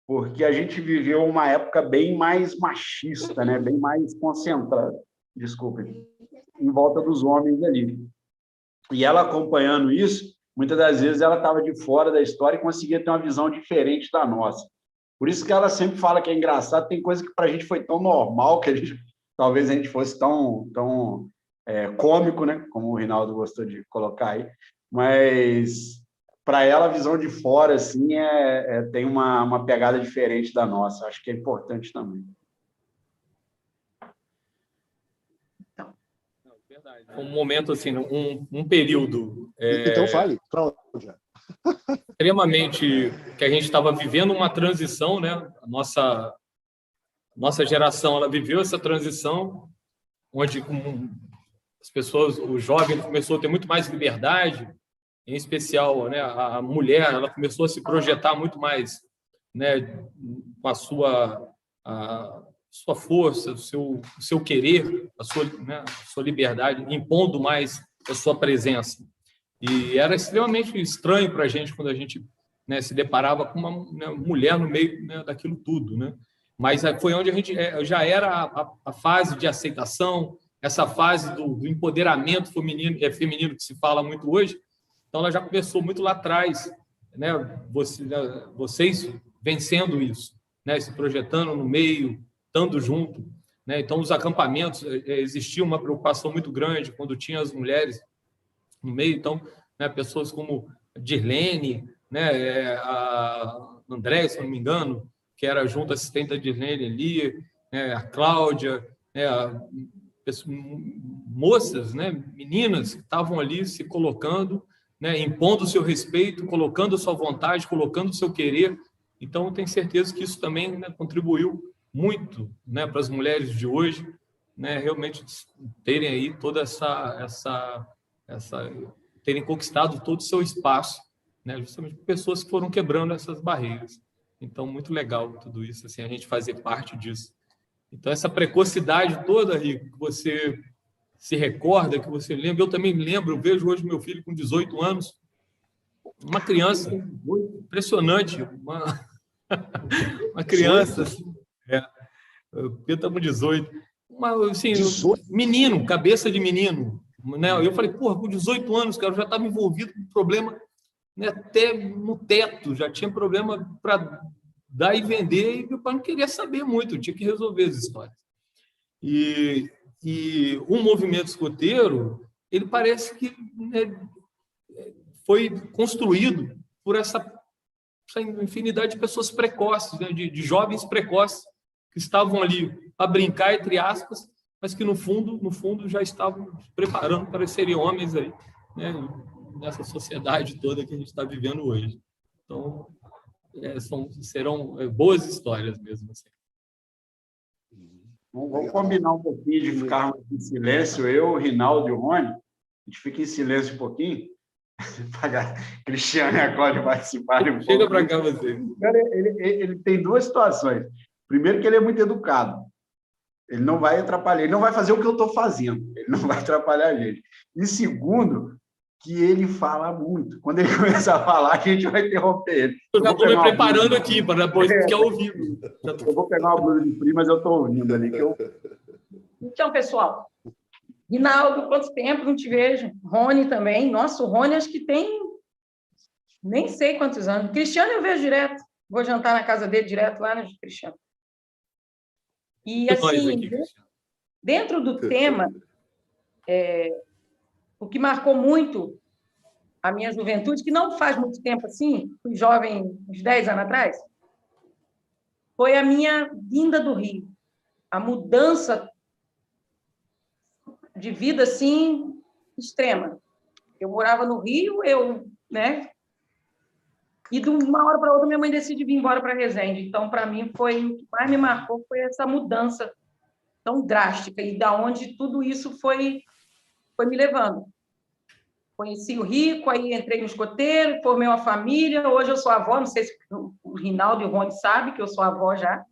Speaker 1: porque a gente viveu uma época bem mais machista, né? Bem mais concentrada, em volta dos homens ali. E ela acompanhando isso, muitas das vezes ela estava de fora da história e conseguia ter uma visão diferente da nossa. Por isso que ela sempre fala que é engraçado, tem coisa que para a gente foi tão normal, que talvez a gente fosse tão cômico, né? Como o Rinaldo gostou de colocar aí, mas para ela a visão de fora assim, tem uma pegada diferente da nossa, acho que é importante também.
Speaker 2: Um momento, assim, um período...
Speaker 3: Então fale, Cláudia.
Speaker 2: Extremamente... que a gente estava vivendo uma transição, né? A nossa geração, ela viveu essa transição, onde as pessoas, o jovem começou a ter muito mais liberdade, em especial, né, a mulher, ela começou a se projetar muito mais, né, com a sua força, o seu querer, a sua liberdade, impondo mais a sua presença. E era extremamente estranho para a gente quando a gente, né, se deparava com uma mulher no meio, né, daquilo tudo, né? Mas foi onde a gente já era a fase de aceitação, essa fase do empoderamento feminino que se fala muito hoje. Então, ela já começou muito lá atrás, né? Vocês vencendo isso, né? Se projetando no meio, estando junto, né? Então, os acampamentos, existia uma preocupação muito grande quando tinha as mulheres no meio. Então, né, pessoas como a Dirlene, né, a André, se não me engano, que era junto assistente da Dirlene ali, né, a Cláudia, né, moças, né, meninas que estavam ali se colocando, né, impondo o seu respeito, colocando a sua vontade, colocando o seu querer. Então, eu tenho certeza que isso também, né, contribuiu muito, né, para as mulheres de hoje, né, realmente terem aí toda essa terem conquistado todo o seu espaço, né, justamente por pessoas que foram quebrando essas barreiras. Então, muito legal tudo isso, assim, a gente fazer parte disso. Então, essa precocidade toda, Rico, que você se recorda, que você lembra, eu também lembro, eu vejo hoje meu filho com 18 anos, uma criança impressionante, uma criança, assim, eu estou com 18, assim,
Speaker 3: 18?
Speaker 2: menino, cabeça de menino, né? Eu falei, porra, com 18 anos, cara, eu já estava envolvido com problema, né, até no teto, já tinha problema para dar e vender, e meu pai não queria saber muito, tinha que resolver as histórias. E o movimento escoteiro, ele parece que, né, foi construído por essa infinidade de pessoas precoces, né, de jovens precoces, que estavam ali a brincar, entre aspas, mas que, no fundo já estavam se preparando para serem homens aí, né, nessa sociedade toda que a gente está vivendo hoje. Então, serão boas histórias mesmo. Assim.
Speaker 1: Vamos combinar um pouquinho de ficarmos em silêncio, eu, o Rinaldo e o Rony. A gente fica em silêncio um pouquinho, para a Cristiane e a Cláudia participarem.
Speaker 2: Chega para cá, você.
Speaker 1: Ele tem duas situações. Primeiro, que ele é muito educado. Ele não vai atrapalhar, ele não vai fazer o que eu estou fazendo, ele não vai atrapalhar a gente. E segundo, que ele fala muito. Quando ele começar a falar, a gente vai interromper ele.
Speaker 2: Eu já estou me preparando aqui para depois que é ouvido.
Speaker 1: Eu vou pegar uma blusa de frio, mas eu estou ouvindo ali.
Speaker 5: Então, pessoal, Rinaldo, quanto tempo não te vejo? Rony também. Nossa, o Rony acho que tem nem sei quantos anos. Cristiano eu vejo direto. Vou jantar na casa dele direto lá, né, Cristiano? E, assim, dentro do tema, o que marcou muito a minha juventude, que não faz muito tempo assim, fui jovem uns 10 anos atrás, foi a minha vinda do Rio. A mudança de vida, assim, extrema. Eu morava no Rio, né? E de uma hora para outra, minha mãe decide vir embora para Resende. Então, para mim, o que mais me marcou foi essa mudança tão drástica e da onde tudo isso foi me levando. Conheci o Rico, aí entrei no escoteiro, formei uma família. Hoje eu sou avó, não sei se o Rinaldo e o Rony sabem que eu sou avó já.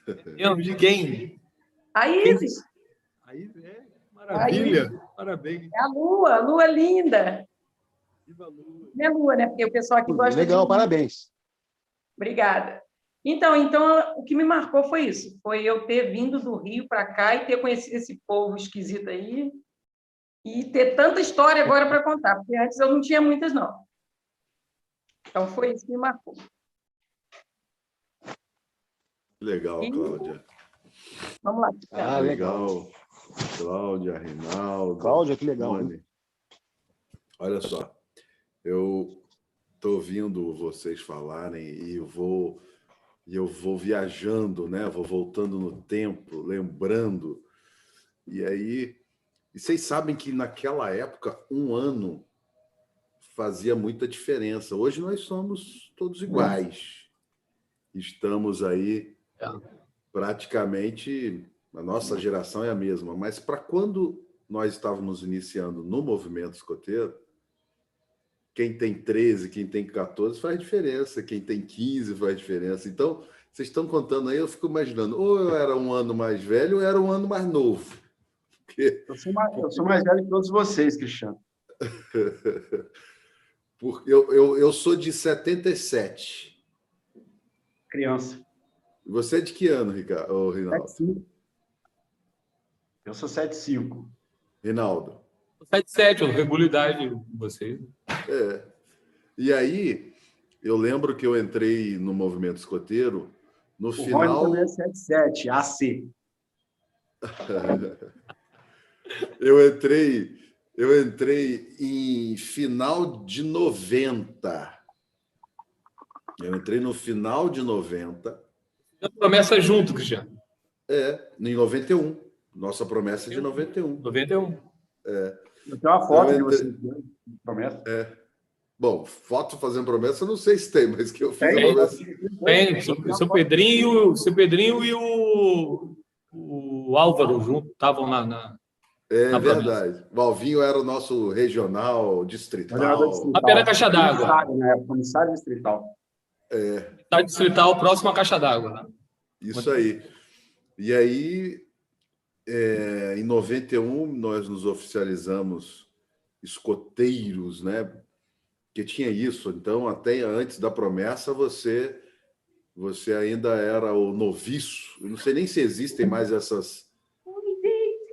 Speaker 2: De quem?
Speaker 5: A Isis.
Speaker 2: Aí, maravilha, parabéns.
Speaker 5: É a Lua linda.
Speaker 2: Viva a Lua.
Speaker 5: Não é Lua, né? Porque o pessoal aqui gosta
Speaker 3: legal, parabéns.
Speaker 5: Obrigada. Então, o que me marcou foi isso. Foi eu ter vindo do Rio para cá e ter conhecido esse povo esquisito aí e ter tanta história agora para contar, porque antes eu não tinha muitas, não. Então, foi isso que me marcou.
Speaker 4: Legal, Cláudia.
Speaker 5: Vamos lá.
Speaker 4: Legal. Cláudia, Rinaldo.
Speaker 3: Cláudia, que legal.
Speaker 4: Olha só, eu estou ouvindo vocês falarem e eu vou viajando, né? Vou voltando no tempo, lembrando. E aí, vocês sabem que naquela época, um ano fazia muita diferença. Hoje nós somos todos iguais. Estamos aí praticamente, a nossa geração é a mesma, mas para quando nós estávamos iniciando no movimento escoteiro, quem tem 13, quem tem 14 faz diferença, quem tem 15 faz diferença. Então, vocês estão contando aí, eu fico imaginando, ou eu era um ano mais velho ou era um ano mais novo. Porque...
Speaker 1: Eu sou mais velho que todos vocês, Cristiano.
Speaker 4: Porque eu sou de 77.
Speaker 1: Criança.
Speaker 4: Você é de que ano, Rinaldo?
Speaker 1: 75. Eu sou 75.
Speaker 4: Rinaldo?
Speaker 2: 77, eu regulo idade de vocês.
Speaker 4: E aí, eu lembro que eu entrei no movimento escoteiro no final...
Speaker 1: O Rony também é 77, AC.
Speaker 4: Eu entrei Eu entrei em final de 90. Eu entrei no final de 90.
Speaker 2: A promessa junto, Cristiano.
Speaker 4: Em 91. Nossa promessa é de 91.
Speaker 2: 91.
Speaker 1: Eu tenho uma foto de vocês, promessa.
Speaker 4: Bom, foto fazendo promessa, eu não sei se tem, mas que eu fiz a
Speaker 2: Tem.
Speaker 4: promessa.
Speaker 2: Tem. Seu Pedrinho e o Álvaro junto estavam na
Speaker 4: Verdade. O Alvinho era o nosso regional distrital.
Speaker 2: A pena Caixa d'Água.
Speaker 1: Comissário distrital.
Speaker 2: Tá distrital, próximo à Caixa d'Água. Né?
Speaker 4: Isso aí. E aí, em 91, nós nos oficializamos escoteiros, né? Porque tinha isso. Então, até antes da promessa, você ainda era o noviço. Eu não sei nem se existem mais essas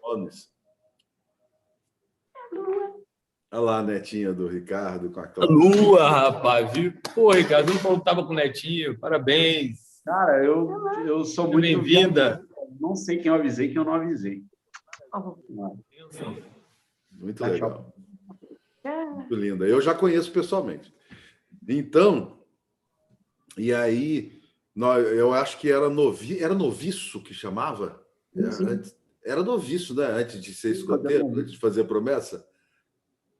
Speaker 4: nomes. Olha lá a netinha do Ricardo com a Cláudia.
Speaker 2: Lua, rapaz. Viu? Pô, Ricardo, não faltava com o netinho. Parabéns.
Speaker 1: Cara, eu sou muito
Speaker 2: bem-vinda.
Speaker 1: Não sei quem eu avisei, quem eu não avisei.
Speaker 4: Muito legal. Muito linda. Eu já conheço pessoalmente. Então, e aí, eu acho que era noviço que chamava? Era noviço, né? Antes de ser escoteiro, antes de fazer promessa.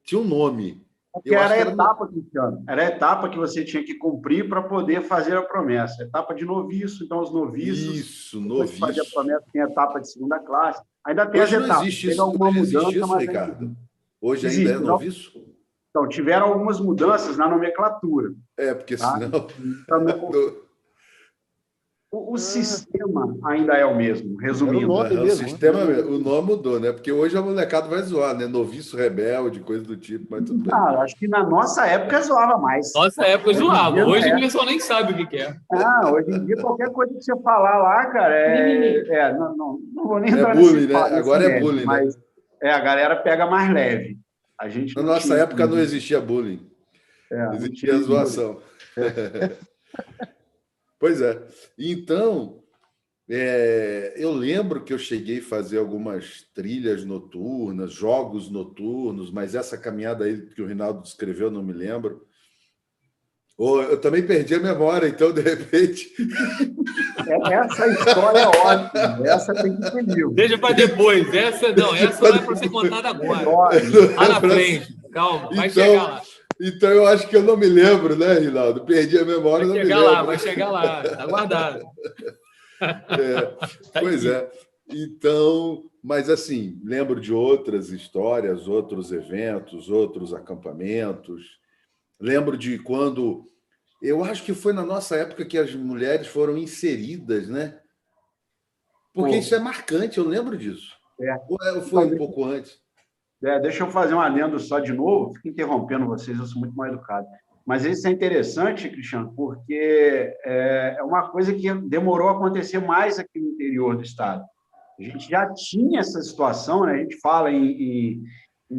Speaker 4: Tinha um nome.
Speaker 1: Porque era a etapa, Cristiano. Era a etapa que você tinha que cumprir para poder fazer a promessa. Etapa de noviço, então os noviços.
Speaker 4: Isso, noviço.
Speaker 1: Fazer a promessa, tem a etapa de segunda classe. Ainda tem
Speaker 4: hoje
Speaker 1: as etapas.
Speaker 4: Não existe isso, hoje existe isso, Ricardo. Hoje ainda é noviço?
Speaker 1: Então, tiveram algumas mudanças na nomenclatura.
Speaker 4: Porque senão...
Speaker 1: O sistema ainda é o mesmo, resumindo.
Speaker 4: O nome mudou, né? Porque hoje a molecada vai zoar, né? Noviço rebelde, coisa do tipo, mas tudo bem.
Speaker 1: Acho que na nossa época zoava mais.
Speaker 2: Nossa época zoava. Hoje o pessoal nem sabe o que é.
Speaker 1: Hoje em dia, qualquer coisa que você falar lá, cara, não vou nem entrar
Speaker 4: bullying, né? Agora é bullying,
Speaker 1: mas,
Speaker 4: né?
Speaker 1: A galera pega mais leve.
Speaker 4: Na nossa época não existia bullying. Existia zoação. Pois é. Então, eu lembro que eu cheguei a fazer algumas trilhas noturnas, jogos noturnos, mas essa caminhada aí que o Rinaldo descreveu, eu não me lembro. Eu também perdi a memória, então, de repente...
Speaker 1: Essa história é ótima. Essa tem que ser livro.
Speaker 2: Deixa para depois. Essa não é para ser contada agora. Lá na frente. Calma, vai chegar lá.
Speaker 4: Então, eu acho que eu não me lembro, né, Rinaldo? Perdi a memória, não me lembro.
Speaker 2: Vai chegar lá. Está guardado.
Speaker 4: Pois é. Então, mas assim, lembro de outras histórias, outros eventos, outros acampamentos. Lembro de quando... Eu acho que foi na nossa época que as mulheres foram inseridas, né? Porque isso é marcante, eu lembro disso. Ou foi um pouco antes?
Speaker 1: Deixa eu fazer um adendo só de novo. Fico interrompendo vocês, eu sou muito mal educado. Mas isso é interessante, Cristiano, porque é uma coisa que demorou a acontecer mais aqui no interior do estado. A gente já tinha essa situação, né? A gente fala em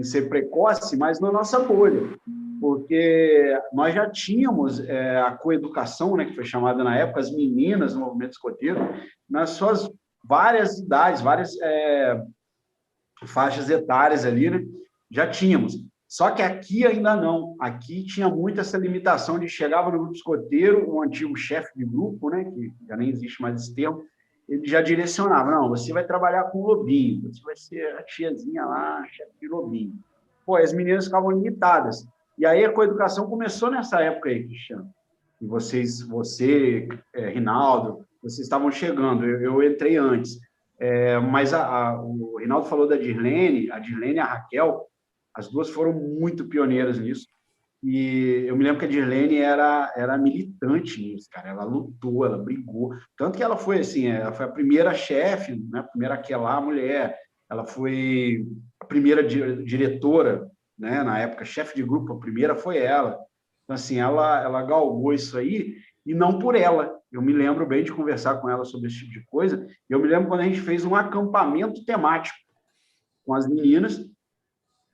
Speaker 1: ser precoce, mas na nossa bolha. Porque nós já tínhamos a coeducação, né, que foi chamada na época, as meninas no movimento escoteiro, nas suas várias idades, várias faixas etárias ali, né, já tínhamos. Só que aqui ainda não. Aqui tinha muito essa limitação de chegava no grupo escoteiro, o antigo chefe de grupo, né, que já nem existe mais esse termo, ele já direcionava, não, você vai trabalhar com o lobinho, você vai ser a tiazinha lá, chefe de lobinho. As meninas ficavam limitadas. E aí a coeducação começou nessa época aí, Cristiano. E você, Rinaldo, vocês estavam chegando. Eu entrei antes. Mas o Rinaldo falou da Dirlene, a Dirlene e a Raquel, as duas foram muito pioneiras nisso. E eu me lembro que a Dirlene era militante nisso, cara. Ela lutou, ela brigou. Tanto que ela foi assim, ela foi a primeira chefe, né? A primeira aquela mulher. Ela foi a primeira diretora, né? Na época, chefe de grupo, a primeira foi ela. Então, assim, ela galgou isso aí, e não por ela. Eu me lembro bem de conversar com ela sobre esse tipo de coisa. Eu me lembro quando a gente fez um acampamento temático com as meninas.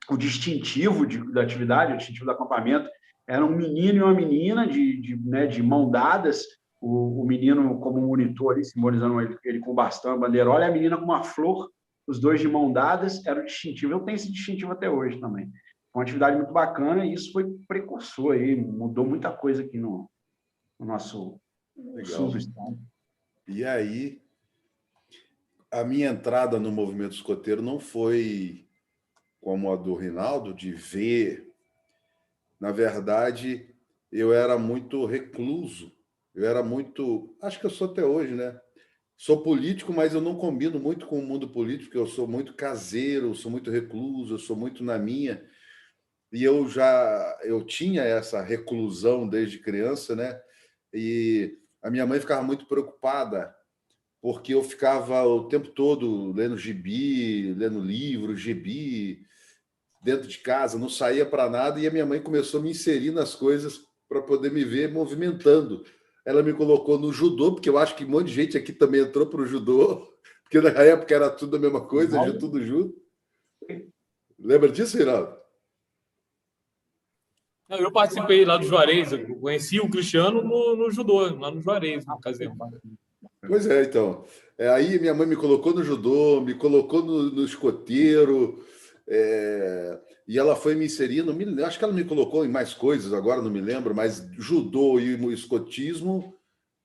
Speaker 1: O distintivo da atividade, o distintivo do acampamento, era um menino e uma menina de mão dadas, o menino como monitor, ali, simbolizando ele com o bastão, a bandeirola, e a menina com uma flor os dois de mão dadas, era o distintivo. Eu tenho esse distintivo até hoje também. Foi uma atividade muito bacana e isso foi precursor aí, mudou muita coisa aqui no nosso sul do estado.
Speaker 4: E aí, a minha entrada no movimento escoteiro não foi como a do Rinaldo, de ver. Na verdade, eu era muito recluso. Eu era muito... Acho que eu sou até hoje, né? Sou político, mas eu não combino muito com o mundo político, porque eu sou muito caseiro, eu sou muito recluso, eu sou muito na minha. E eu tinha essa reclusão desde criança, né? E a minha mãe ficava muito preocupada, porque eu ficava o tempo todo lendo gibi, lendo livro, gibi, dentro de casa, não saía para nada, e a minha mãe começou a me inserir nas coisas para poder me ver movimentando. Ela me colocou no judô, porque eu acho que um monte de gente aqui também entrou para o judô, porque na época era tudo a mesma coisa, tudo junto. Lembra disso, Reinaldo?
Speaker 2: Eu participei lá do Juarez, eu conheci o Cristiano no judô, lá no Juarez, no ocasião.
Speaker 4: Pois é, então. Aí minha mãe me colocou no judô, me colocou no escoteiro, e ela foi me inserindo. Acho que ela me colocou em mais coisas, agora não me lembro, mas judô e o escotismo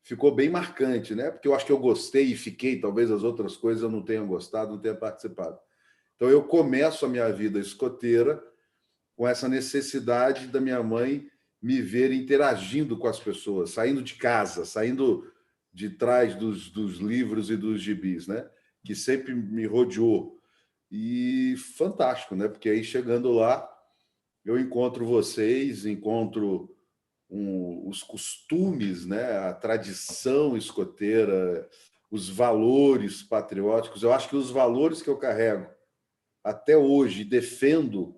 Speaker 4: ficou bem marcante, né? Porque eu acho que eu gostei e fiquei, talvez as outras coisas eu não tenha gostado, não tenha participado. Então eu começo a minha vida escoteira com essa necessidade da minha mãe me ver interagindo com as pessoas, saindo de casa, saindo de trás dos livros e dos gibis, né? Que sempre me rodeou. E fantástico, né? Porque aí, chegando lá, eu encontro vocês, encontro os costumes, né? A tradição escoteira, os valores patrióticos. Eu acho que os valores que eu carrego até hoje, defendo,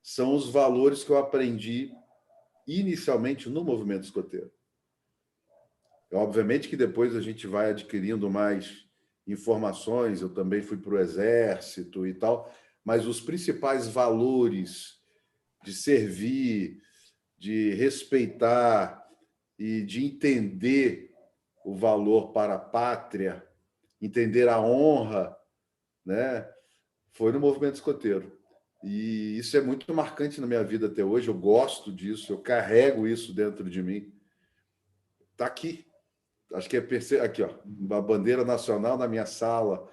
Speaker 4: são os valores que eu aprendi inicialmente no movimento escoteiro. Obviamente que depois a gente vai adquirindo mais informações, eu também fui para o Exército e tal, mas os principais valores de servir, de respeitar e de entender o valor para a pátria, entender a honra, né, foi no movimento escoteiro. E isso é muito marcante na minha vida até hoje, eu gosto disso, eu carrego isso dentro de mim. Está aqui. Acho que aqui, ó, a bandeira nacional na minha sala.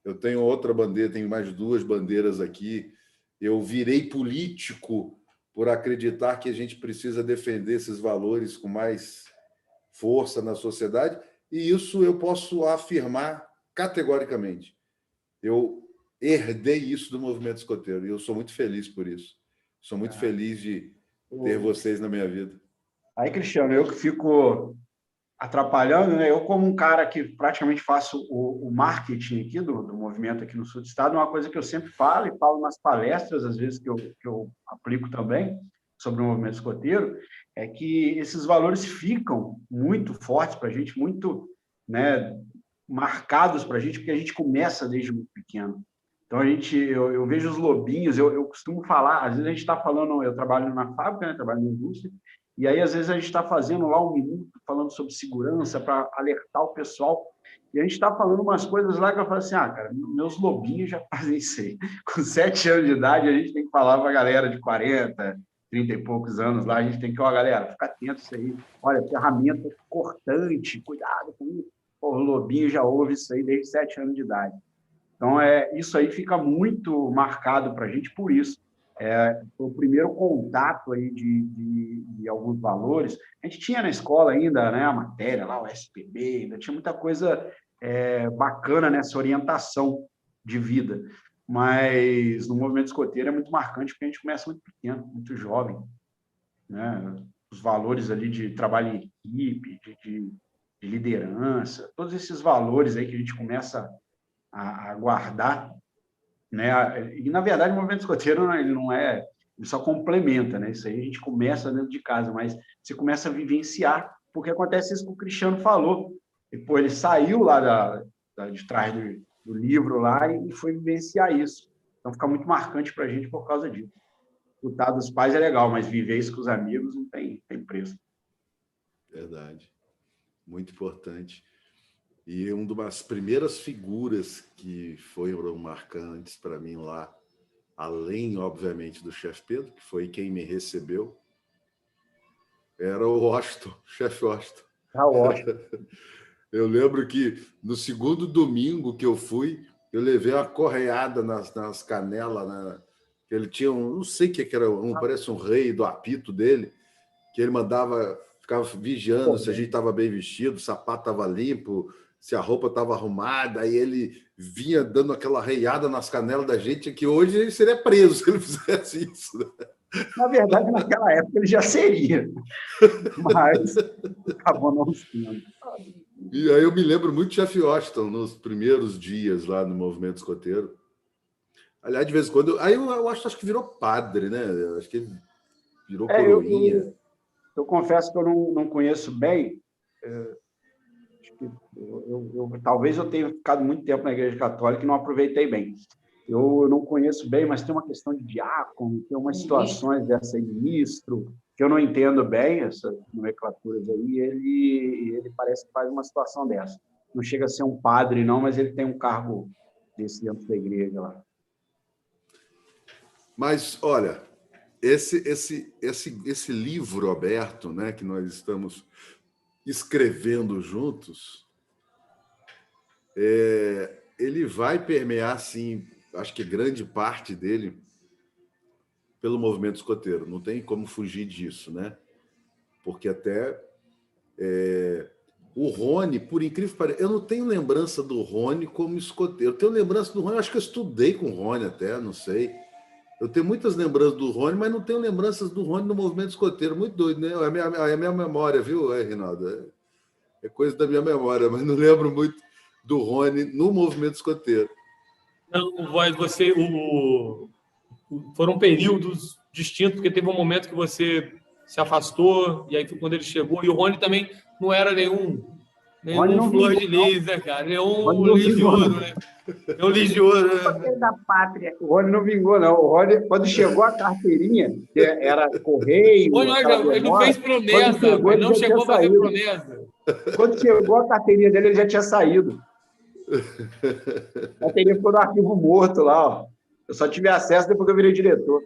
Speaker 4: Eu tenho outra bandeira, tenho mais 2 bandeiras aqui. Eu virei político por acreditar que a gente precisa defender esses valores com mais força na sociedade, e isso eu posso afirmar categoricamente. Eu herdei isso do movimento escoteiro e eu sou muito feliz por isso. Sou muito feliz de ter vocês na minha vida.
Speaker 1: Aí, Cristiano, eu que fico atrapalhando, né? Eu, como um cara que praticamente faço o marketing aqui do movimento aqui no sul do estado, uma coisa que eu sempre falo e falo nas palestras, às vezes que eu aplico também sobre o movimento escoteiro, é que esses valores ficam muito fortes para a gente, muito, né, marcados para a gente, porque a gente começa desde muito pequeno. Então, eu vejo os lobinhos, eu costumo falar, às vezes a gente está falando, eu trabalho na fábrica, né, trabalho na indústria, e aí, às vezes, a gente está fazendo lá 1 minuto, falando sobre segurança, para alertar o pessoal, e a gente está falando umas coisas lá que eu falo assim, cara, meus lobinhos já fazem isso aí. Com 7 anos de idade, a gente tem que falar para a galera de 40, 30 e poucos anos lá, a gente tem que, galera, fica atento isso aí, olha, ferramenta cortante, cuidado com isso. Pô, o lobinho já ouve isso aí desde 7 anos de idade. Então, isso aí fica muito marcado para a gente por isso. O primeiro contato aí de alguns valores. A gente tinha na escola ainda, né, a matéria lá, o SPB, ainda tinha muita coisa bacana nessa orientação de vida. Mas no movimento escoteiro é muito marcante porque a gente começa muito pequeno, muito jovem, né? Os valores ali de trabalho em equipe, de liderança, todos esses valores aí que a gente começa a guardar, né? E, na verdade, o movimento escoteiro ele só complementa, né? Isso aí a gente começa dentro de casa, mas você começa a vivenciar, porque acontece isso que o Cristiano falou. Depois ele saiu lá de trás do livro lá e foi vivenciar isso. Então, fica muito marcante para a gente por causa disso. Escutar dos pais é legal, mas viver isso com os amigos não tem preço.
Speaker 4: Verdade. Muito importante. E uma das primeiras figuras que foram marcantes para mim lá, além, obviamente, do chefe Pedro, que foi quem me recebeu, era o Washington, o chefe Washington.
Speaker 1: Ah, ótimo.
Speaker 4: Eu lembro que no segundo domingo que eu fui, eu levei uma correada nas canelas, né? Que ele tinha não sei o que era, parece um rei do apito dele, que ele mandava, ficava vigiando se a gente estava bem vestido, o sapato estava limpo, se a roupa estava arrumada, aí ele vinha dando aquela reiada nas canelas da gente, que hoje ele seria preso se ele fizesse isso. Né?
Speaker 1: Na verdade, naquela época ele já seria, mas acabou não sendo.
Speaker 4: E aí eu me lembro muito de chefe Washington nos primeiros dias lá no movimento escoteiro. Aliás, de vez em quando... Aí eu acho que virou padre, né? Eu acho que ele virou coroinha.
Speaker 1: Eu confesso que eu não conheço bem. Acho que talvez eu tenha ficado muito tempo na Igreja Católica e não aproveitei bem. Eu não conheço bem, mas tem uma questão de diácono, tem umas situações dessa aí, ministro, que eu não entendo bem, essas nomenclaturas aí, ele parece que faz uma situação dessa. Não chega a ser um padre, não, mas ele tem um cargo desse dentro da igreja lá.
Speaker 4: Mas, olha, esse livro aberto, né, que nós estamos escrevendo juntos, ele vai permear, sim, acho que grande parte dele pelo movimento escoteiro. Não tem como fugir disso, né? Porque até o Rony, por incrível que pareça, eu não tenho lembrança do Rony como escoteiro. Eu tenho lembrança do Rony, acho que eu estudei com o Rony até, não sei. Eu tenho muitas lembranças do Rony, mas não tenho lembranças do Rony no movimento escoteiro. Muito doido, né? É a minha memória, viu, Rinaldo? É coisa da minha memória, mas não lembro muito do Rony no movimento escoteiro.
Speaker 2: Não, foram períodos distintos, porque teve um momento que você se afastou, e aí foi quando ele chegou, e o Rony também não era nenhum flor de lis, né, cara? Nenhum ligioso, né? É um ligioso, né?
Speaker 5: Da pátria.
Speaker 1: O Rony não vingou, não. O Rony, quando chegou a carteirinha, que era correio...
Speaker 2: Ele não fez promessa, ele não chegou a fazer promessa.
Speaker 1: Quando chegou a carteirinha dele, ele já tinha saído. A carteirinha ficou no arquivo morto lá, ó. Eu só tive acesso depois que eu virei diretor.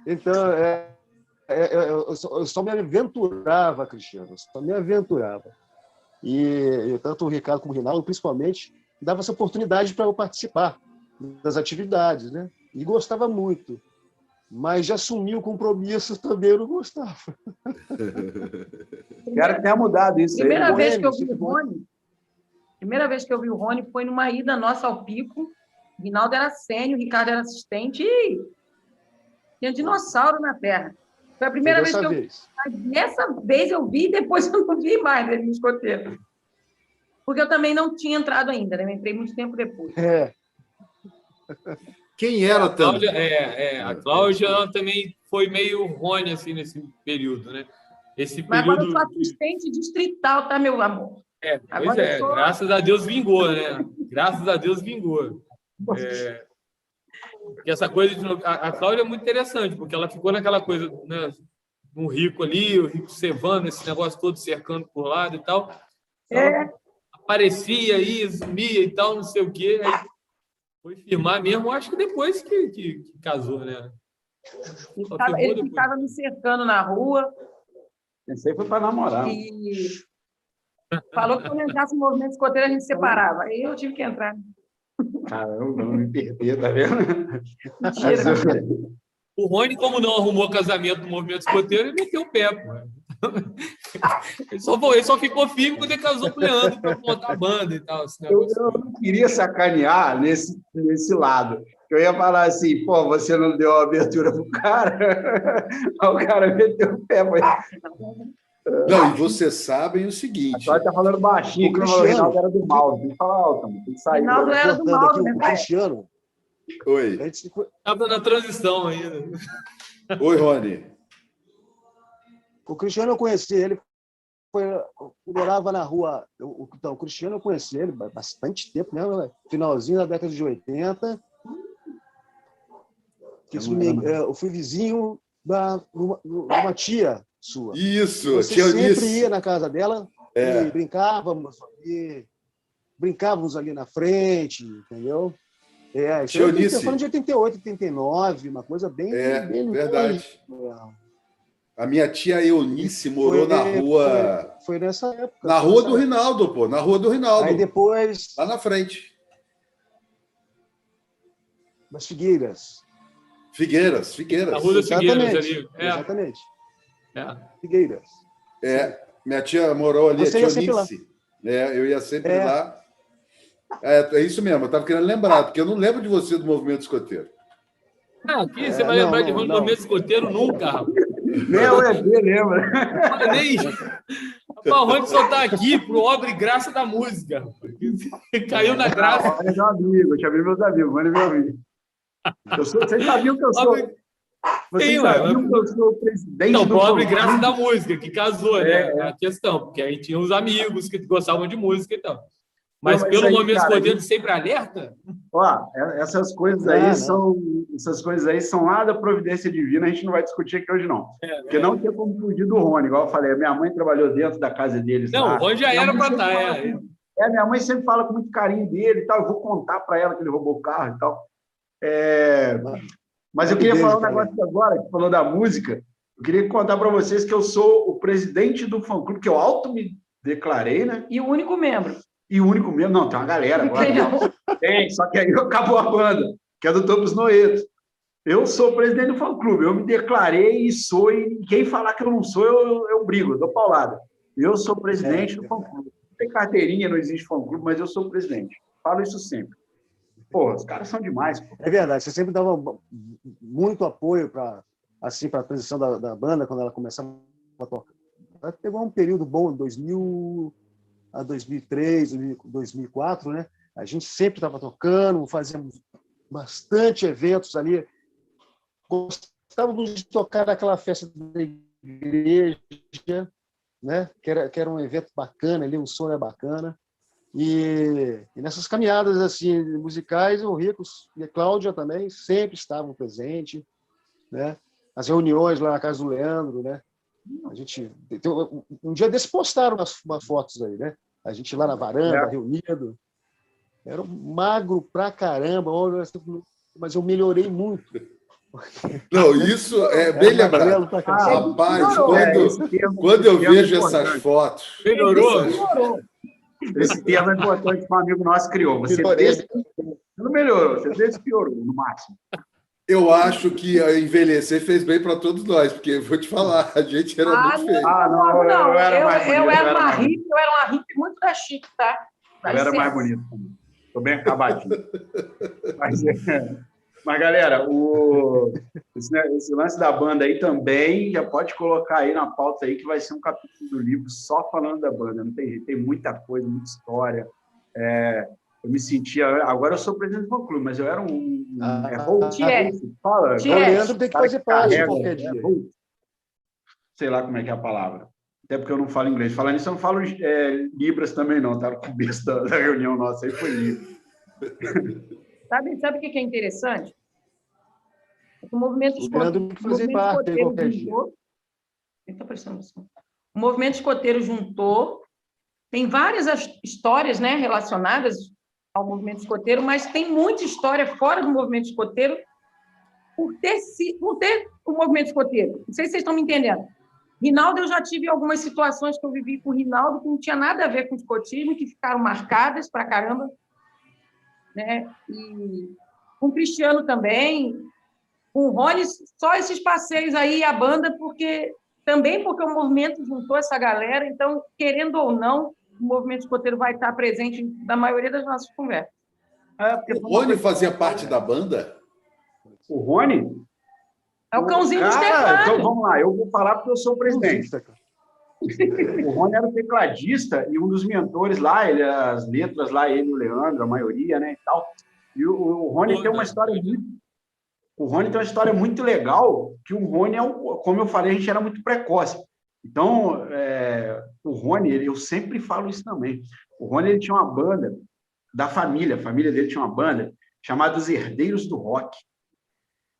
Speaker 3: Então, eu só me aventurava, Cristiano, só me aventurava. E tanto o Ricardo como o Rinaldo, principalmente, dava essa oportunidade para eu participar das atividades, né? E gostava muito. Mas já assumiu o compromisso também, eu não gostava.
Speaker 1: Quero que tenha mudado isso.
Speaker 5: Primeira vez que eu vi o Rony foi numa ida nossa ao Pico. O Rinaldo era sênior, o Ricardo era assistente e tinha dinossauro na Terra. Foi a primeira vez que eu vi. Dessa vez eu vi, depois eu não vi mais ele no escoteiro. Porque eu também não tinha entrado ainda, né? Eu entrei muito tempo depois.
Speaker 4: Quem era também?
Speaker 2: A Cláudia ela também foi meio Rony assim, nesse período, né?
Speaker 5: Mas agora eu sou assistente distrital, tá, meu amor?
Speaker 2: Graças a Deus vingou, né? Graças a Deus vingou. Porque essa coisa a Cláudia é muito interessante, porque ela ficou naquela coisa, né? Um rico ali, o rico cevando, esse negócio todo cercando por lado e tal. Aparecia aí, sumia e tal, não sei o quê. Aí foi firmar mesmo, acho que depois que casou, né?
Speaker 5: Ele ficava me cercando na rua.
Speaker 1: Pensei que foi para namorar.
Speaker 5: E falou que quando entrasse no movimento escoteiro a gente separava. Aí eu tive que entrar.
Speaker 1: Caramba, não me perder, tá vendo?
Speaker 5: Mentira.
Speaker 2: O Rony, como não arrumou casamento no movimento escoteiro, ele meteu o pé, pô. Ele só ficou firme quando ele casou com o Leandro para montar a banda e tal.
Speaker 1: Eu não queria sacanear nesse lado. Eu ia falar assim, pô, você não deu a abertura pro cara? O cara meteu o pé. Mas...
Speaker 4: Não, e vocês sabem o seguinte...
Speaker 1: A está falando baixinho, que o Rinaldo era do mal. Tem que falar alto, tem que sair.
Speaker 5: O Rinaldo era do mal, né?
Speaker 3: O Cristiano...
Speaker 4: Oi.
Speaker 2: Estava na transição ainda.
Speaker 4: Oi, Rony.
Speaker 3: O Cristiano eu conheci ele, morava na rua. Então, o Cristiano eu conheci ele há bastante tempo, né? Finalzinho da década de 80. Eu fui vizinho de uma tia sua.
Speaker 4: Isso,
Speaker 3: Você sempre ia na casa dela. E brincávamos ali na frente, entendeu? Isso eu estou falando de 88, 89, uma coisa bem
Speaker 4: verdade. A minha tia Eunice morou na rua...
Speaker 3: Foi nessa época.
Speaker 4: Na rua do Rinaldo, pô. Na rua do Rinaldo.
Speaker 3: Aí depois...
Speaker 4: Lá na frente.
Speaker 3: Das Figueiras.
Speaker 4: Figueiras.
Speaker 2: Na rua das Figueiras ali.
Speaker 3: Exatamente. Figueiras.
Speaker 4: Minha tia morou ali,
Speaker 3: Você
Speaker 4: a
Speaker 3: ia
Speaker 4: tia
Speaker 3: sempre lá.
Speaker 4: Eunice. Eu ia sempre lá. É isso mesmo, eu estava querendo lembrar, porque eu não lembro de você do movimento escoteiro.
Speaker 2: Aqui você vai lembrar de movimento escoteiro nunca, rapaz.
Speaker 1: Nem o EB lembra.
Speaker 2: Nem. O Rony só está aqui pro obra e graça da música. Caiu na graça.
Speaker 1: Olha, meu amigo, eu chamei meus amigos, olha meu amigo. Vocês sabiam que eu sou. Vocês sabiam que eu sou o presidente
Speaker 2: do
Speaker 1: do
Speaker 2: obra e graça da música, que casou, né? É a questão, porque aí tinha uns amigos que gostavam de música e tal. Mas pelo movimento escoteiro sempre alerta?
Speaker 1: Ó, essas coisas aí são lá da providência divina, a gente não vai discutir aqui hoje, não. Porque não tem como fugir do Rony, igual eu falei, minha mãe trabalhou dentro da casa deles.
Speaker 2: Não,
Speaker 1: lá.
Speaker 2: O Rony já era para estar.
Speaker 1: Minha mãe sempre fala com muito carinho dele e tal, eu vou contar para ela que ele roubou o carro e tal. Mas eu queria falar um negócio agora, que falou da música, eu queria contar para vocês que eu sou o presidente do fã-clube, que eu auto me declarei, né?
Speaker 5: E o único membro.
Speaker 1: E o único mesmo, não, tem uma galera agora. Tem, só que aí acabou a banda, que é do Topos Noetos. Eu sou presidente do fã-clube, eu me declarei e sou, e quem falar que eu não sou, eu brigo, eu dou paulada. Eu sou presidente do fã-clube. Não tem carteirinha, não existe fã-clube, mas eu sou presidente. Falo isso sempre. Pô, os caras são demais. Pô.
Speaker 3: É verdade, você sempre dava muito apoio para a transição da banda, quando ela começava a tocar. Ela pegou um período bom, em 2000... a 2003, 2004, né? A gente sempre estava tocando, fazíamos bastante eventos ali. Gostávamos de tocar naquela festa da igreja, né? Que era um evento bacana ali, o som era bacana. E nessas caminhadas assim musicais, o Ricos e a Cláudia também sempre estavam presentes, né? As reuniões lá na casa do Leandro, né? A gente um dia desses postaram umas fotos aí, né? A gente lá na varanda, reunido. Era magro pra caramba, mas eu melhorei muito.
Speaker 4: Não, isso é bem lembrado. Rapaz, quando eu vejo essas fotos...
Speaker 2: Melhorou?
Speaker 1: Esse termo é importante que um amigo nosso criou. Você não melhorou, você piorou, no máximo.
Speaker 4: Eu acho que envelhecer fez bem para todos nós, porque vou te falar, a gente era muito feio.
Speaker 5: Não. Eu era uma hippie muito da chique, tá?
Speaker 1: Eu era mais bonito. Estou bem acabadinho. Mas, galera, esse lance da banda aí também já pode colocar aí na pauta aí que vai ser um capítulo do livro só falando da banda. Não tem jeito, tem muita coisa, muita história. Eu me sentia... Agora eu sou presidente do fã-clube, mas eu era um...
Speaker 3: O Leandro tem que fazer parte qualquer dia.
Speaker 1: Sei lá como é que é a palavra. Até porque eu não falo inglês. Falando nisso, eu não falo Libras também, não. Tá no começo da reunião nossa aí, foi Libras.
Speaker 5: Sabe o que é interessante? O movimento O movimento escoteiro juntou. Tem várias histórias, né, relacionadas ao movimento escoteiro, mas tem muita história fora do movimento escoteiro por ter o movimento escoteiro. Não sei se vocês estão me entendendo. Rinaldo, eu já tive algumas situações que eu vivi com o Rinaldo que não tinha nada a ver com escotismo, que ficaram marcadas pra caramba, né? E com o Cristiano também, com o Rony, só esses passeios aí, a banda, porque o movimento juntou essa galera, então, querendo ou não, o movimento escoteiro vai estar presente na maioria das nossas conversas.
Speaker 4: O Rony fazia parte da banda?
Speaker 1: O Rony?
Speaker 5: É o cãozinho dos teclados.
Speaker 1: Então, vamos lá. Eu vou falar porque eu sou o presidente. O Rony era o tecladista e um dos mentores lá, as letras lá, ele e o Leandro, a maioria, né, e tal. E o Rony tem uma história muito legal, que o Rony, como eu falei, a gente era muito precoce. Então, o Rony, eu sempre falo isso também. O Rony, ele tinha uma banda da família, a família dele tinha uma banda chamada Os Herdeiros do Rock.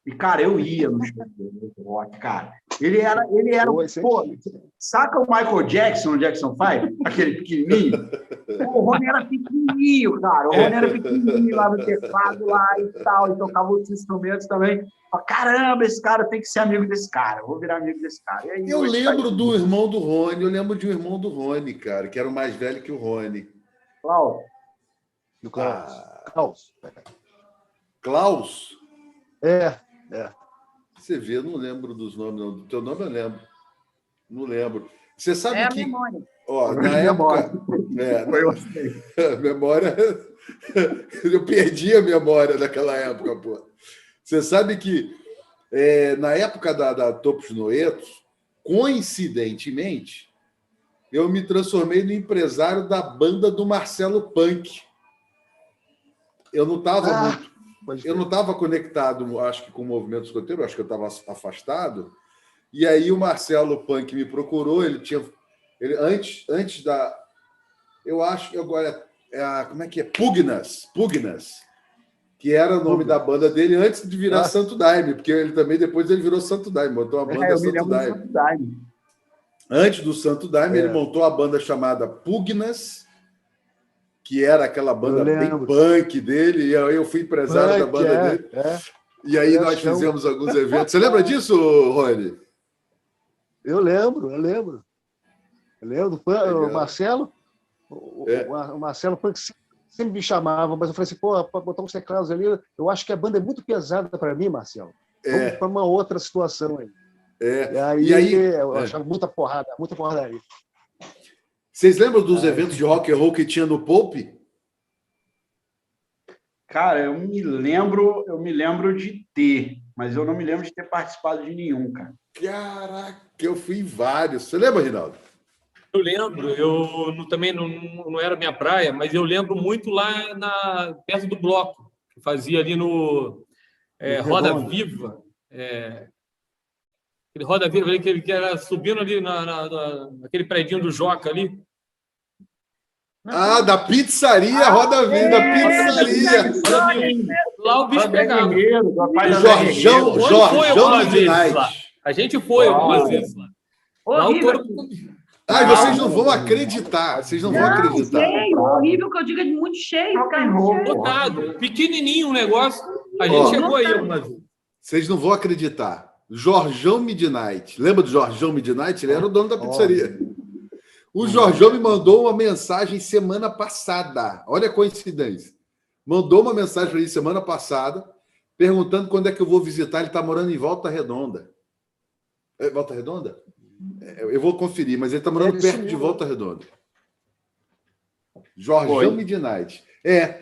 Speaker 1: E, cara, eu ia no show do rock, cara. Ele era
Speaker 3: Pô,
Speaker 1: pô, saca o Michael Jackson, o Jackson 5? Aquele pequenininho? Pô, o Rony era pequenininho, cara. O Rony era pequenininho lá no teclado lá e tal, e tocava outros instrumentos também. Falei, caramba, esse cara tem que ser amigo desse cara. Eu vou virar amigo desse cara. E aí,
Speaker 4: Eu
Speaker 1: hoje
Speaker 4: lembro
Speaker 1: tá
Speaker 4: do irmão do Rony, eu lembro de um irmão do Rony, cara, que era o mais velho que o Rony.
Speaker 1: Cláudio.
Speaker 3: Do Klaus.
Speaker 4: Ah.
Speaker 3: Klaus.
Speaker 4: Klaus?
Speaker 3: É.
Speaker 4: Você vê, eu não lembro dos nomes, não. Do teu nome eu lembro. Não lembro. Você sabe
Speaker 5: É a
Speaker 4: que.
Speaker 5: memória.
Speaker 4: Ó, na época. A memória. Eu perdi a memória daquela época, pô. Você sabe que na época da Topos Noetos, coincidentemente, eu me transformei no empresário da banda do Marcelo Punk. Eu não estava eu não estava conectado, acho que com o movimento escoteiro, acho que eu estava afastado. E aí o Marcelo Punk me procurou, ele antes da, eu acho que agora como é que é? Pugnas, que era o nome da banda dele antes de virar Santo Daime, porque ele também depois ele virou Santo Daime, montou a banda Santo Daime. Antes do Santo Daime, ele montou a banda chamada Pugnas, que era aquela banda bem punk dele, e aí eu fui empresário da banda dele. E aí nós fizemos alguns eventos. Você lembra disso, Rony?
Speaker 3: Eu lembro. O Marcelo, o Marcelo Punk sempre me chamava, mas eu falei assim, pô, para botar uns teclados ali, eu acho que a banda é muito pesada para mim, Marcelo. Vamos para uma outra situação aí. E aí eu achava muita porrada aí.
Speaker 4: Vocês lembram dos eventos de rock and roll que tinha no Pope?
Speaker 1: Cara, eu me lembro de ter, mas eu não me lembro de ter participado de nenhum, cara.
Speaker 4: Caraca, eu fui em vários. Você lembra, Rinaldo?
Speaker 2: Eu lembro, também não era minha praia, mas eu lembro muito lá perto do bloco, que fazia ali no Roda Viva. Aquele Roda Viva ali que era subindo ali naquele predinho do Joca ali.
Speaker 4: Da pizzaria, Roda Viva, da pizzaria.
Speaker 2: Lá o bicho pegava.
Speaker 4: Jorjão Midnight.
Speaker 2: A gente foi algumas vezes lá.
Speaker 5: Horrível.
Speaker 4: Vocês não vão acreditar. Vocês não vão acreditar.
Speaker 5: Cheio, horrível que eu diga de muito cheio, cara.
Speaker 2: Lotado, pequenininho o negócio. A gente chegou aí algumas vezes.
Speaker 4: Vocês não vão acreditar. Jorjão Midnight. Lembra do Jorjão Midnight? Ele era o dono da pizzaria. O Jorjão me mandou uma mensagem semana passada. Olha a coincidência. Mandou uma mensagem para ele semana passada, perguntando quando é que eu vou visitar. Ele está morando em Volta Redonda. Volta Redonda? Eu vou conferir, mas ele está morando perto de Volta Redonda. Jorjão Midnight.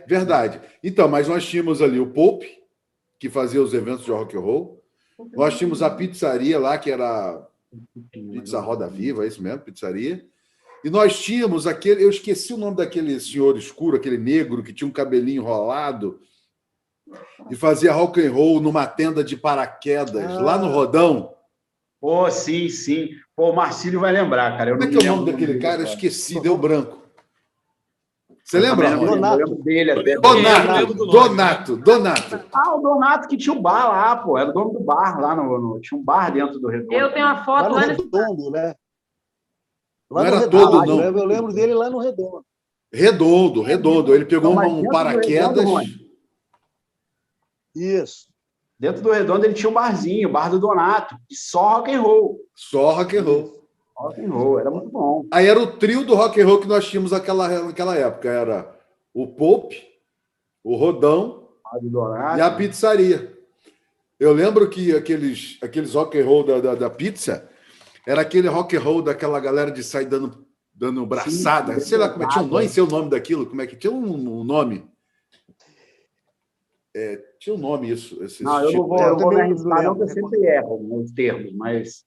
Speaker 4: Verdade. Então, mas nós tínhamos ali o Pope, que fazia os eventos de rock and roll. Nós tínhamos a pizzaria lá, que era Pizza Roda Viva, é isso mesmo, pizzaria. E nós tínhamos eu esqueci o nome daquele senhor escuro, aquele negro que tinha um cabelinho enrolado e fazia rock and roll numa tenda de paraquedas, lá no Rodão.
Speaker 1: Sim. O Marcílio vai lembrar, cara.
Speaker 4: Como é que é o nome daquele cara? Eu esqueci, deu branco. Você lembra?
Speaker 1: Donato.
Speaker 4: Donato.
Speaker 1: O Donato que tinha o bar lá, pô. Era o dono do bar lá. Tinha um bar dentro do Redondo.
Speaker 5: Eu tenho uma foto
Speaker 3: lá no Redondo, né?
Speaker 4: Não era todo, não.
Speaker 3: Eu lembro dele lá no Redondo.
Speaker 4: Redondo. Ele pegou um paraquedas.
Speaker 3: Isso.
Speaker 1: Dentro do Redondo ele tinha um barzinho, o bar do Donato. Só rock and roll.
Speaker 4: Rock and roll,
Speaker 1: era muito bom.
Speaker 4: Aí era o trio do rock and roll que nós tínhamos naquela época. Era o Pope, o Rodão e a pizzaria. Eu lembro que aqueles rock and roll da pizza era aquele rock and roll daquela galera de sair dando braçada. Sei lá como é que tinha nem sei o nome daquilo. Como é que tinha um nome? Tinha um nome isso.
Speaker 1: Eu não vou me arriscar, não, que eu sempre erro os termos, mas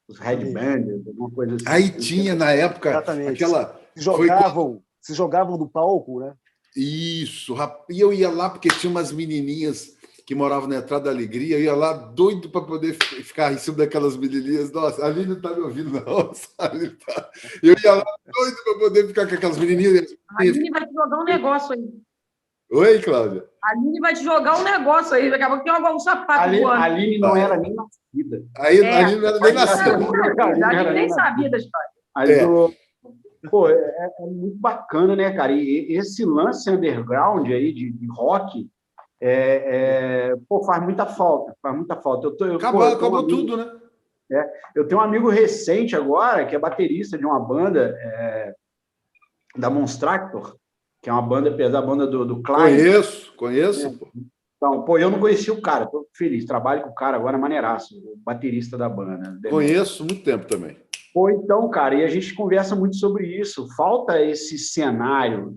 Speaker 1: os headbangers, alguma coisa assim.
Speaker 4: Aí tinha, na época, aquela...
Speaker 3: Se jogavam do palco, né?
Speaker 4: Isso. E eu ia lá porque tinha umas menininhas que moravam na Entrada da Alegria, eu ia lá doido para poder ficar em cima daquelas menininhas. Nossa, a Aline não está me ouvindo, não. Eu ia lá doido para poder ficar com aquelas menininhas.
Speaker 5: A Aline vai te jogar um negócio aí.
Speaker 4: Oi, Cláudia.
Speaker 5: A Aline vai te jogar um negócio aí, daqui a pouco tem um sapato voando.
Speaker 1: A Aline não era nem nascida.
Speaker 4: Aí a gente não era nem nasceu.
Speaker 5: A Aline nem sabia da história.
Speaker 1: Mas, pô, é muito bacana, né, cara? E esse lance underground aí de rock, pô, faz muita falta, faz muita falta.
Speaker 4: Acabou tudo, né?
Speaker 1: Eu tenho um amigo recente agora, que é baterista de uma banda da Monstractor, que é uma banda, da banda do Klein.
Speaker 4: Conheço. Pô.
Speaker 1: Então, pô, eu não conheci o cara, tô feliz, trabalho com o cara agora, maneiraço, o baterista da banda.
Speaker 4: Conheço muito tempo também.
Speaker 1: Pô, então, cara, e a gente conversa muito sobre isso, falta esse cenário,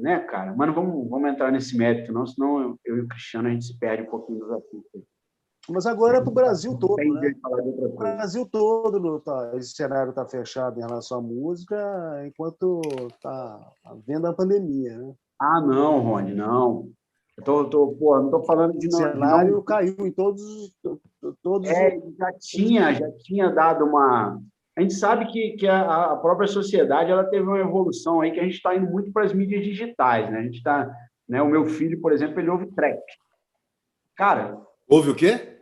Speaker 1: né, cara, mas não vamos entrar nesse mérito, não, senão eu e o Cristiano, a gente se perde um pouquinho dos assuntos.
Speaker 3: Mas agora é para o Brasil todo, né?
Speaker 1: O
Speaker 3: Brasil todo, esse cenário está fechado em relação à música, enquanto está havendo a pandemia, né?
Speaker 1: Ah, não, Rony, não. Não estou falando de...
Speaker 3: O cenário caiu em todos
Speaker 1: já tinha dado uma... A gente sabe que a própria sociedade ela teve uma evolução aí, que a gente está indo muito para as mídias digitais, né? A gente está... Né, o meu filho, por exemplo, ele ouve trap. Cara...
Speaker 4: Ouve o quê?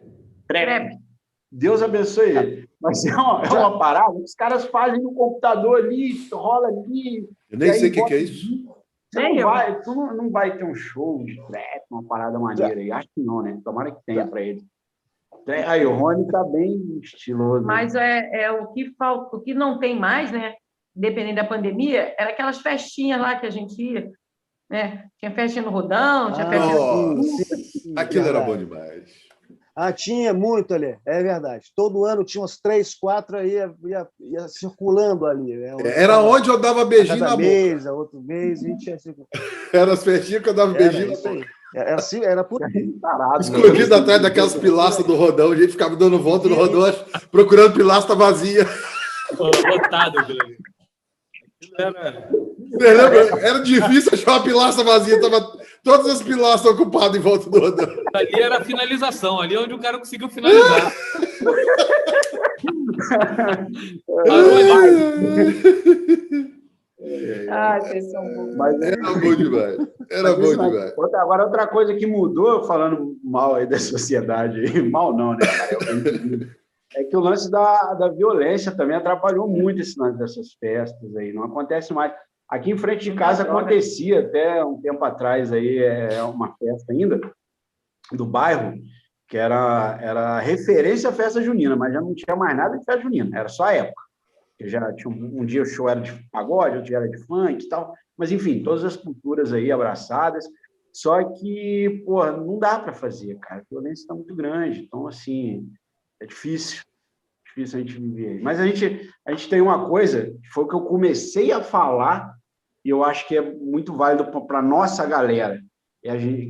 Speaker 1: Trap. Deus abençoe ele. Mas é uma parada que os caras fazem no computador ali, rola ali.
Speaker 4: Eu nem sei o que é isso.
Speaker 1: Tu não vai ter um show de trap, uma parada maneira aí. Acho que não, né? Tomara que tenha para ele. Aí, o Rony tá bem estiloso.
Speaker 5: Mas o que falta, o que não tem mais, né? Dependendo da pandemia, era aquelas festinhas lá que a gente ia, né? Tinha festinha no Rodão, tinha festinha...
Speaker 4: Aquilo era bom demais.
Speaker 3: Tinha muito ali, é verdade. Todo ano tinha uns 3, 4 aí, ia circulando ali. Né?
Speaker 4: Era onde eu dava beijinho na
Speaker 3: boca. Outro mês, a gente ia circulando.
Speaker 4: Era as festinhas que eu dava beijinho na boca.
Speaker 3: Era assim, era por aí.
Speaker 4: Escondido atrás daquelas pilastras do Rodão, a gente ficava dando volta no Rodão, procurando pilastra vazia.
Speaker 2: Lotado, Guilherme.
Speaker 4: Era difícil achar uma pilastra vazia, tava todas as pilastras ocupadas em volta do Rodão.
Speaker 2: Ali era a finalização, ali é onde o cara conseguiu finalizar.
Speaker 5: Vocês são bons.
Speaker 1: Mas
Speaker 4: era bom demais. Era bom demais.
Speaker 1: Agora, outra coisa que mudou, falando mal aí da sociedade, mal não, né, cara? É que o lance da violência também atrapalhou muito esse lance dessas festas aí. Não acontece mais. Aqui em frente de casa acontecia até um tempo atrás aí, uma festa ainda do bairro, que era referência à festa junina, mas já não tinha mais nada de festa junina, era só a época. Já tinha um dia o show era de pagode, outro dia era de funk e tal, mas enfim, todas as culturas aí abraçadas, só que, pô, não dá para fazer, cara, a violência está muito grande, então, assim, é difícil a gente viver. Mas a gente tem uma coisa, que foi o que eu comecei a falar, e eu acho que é muito válido para a nossa galera,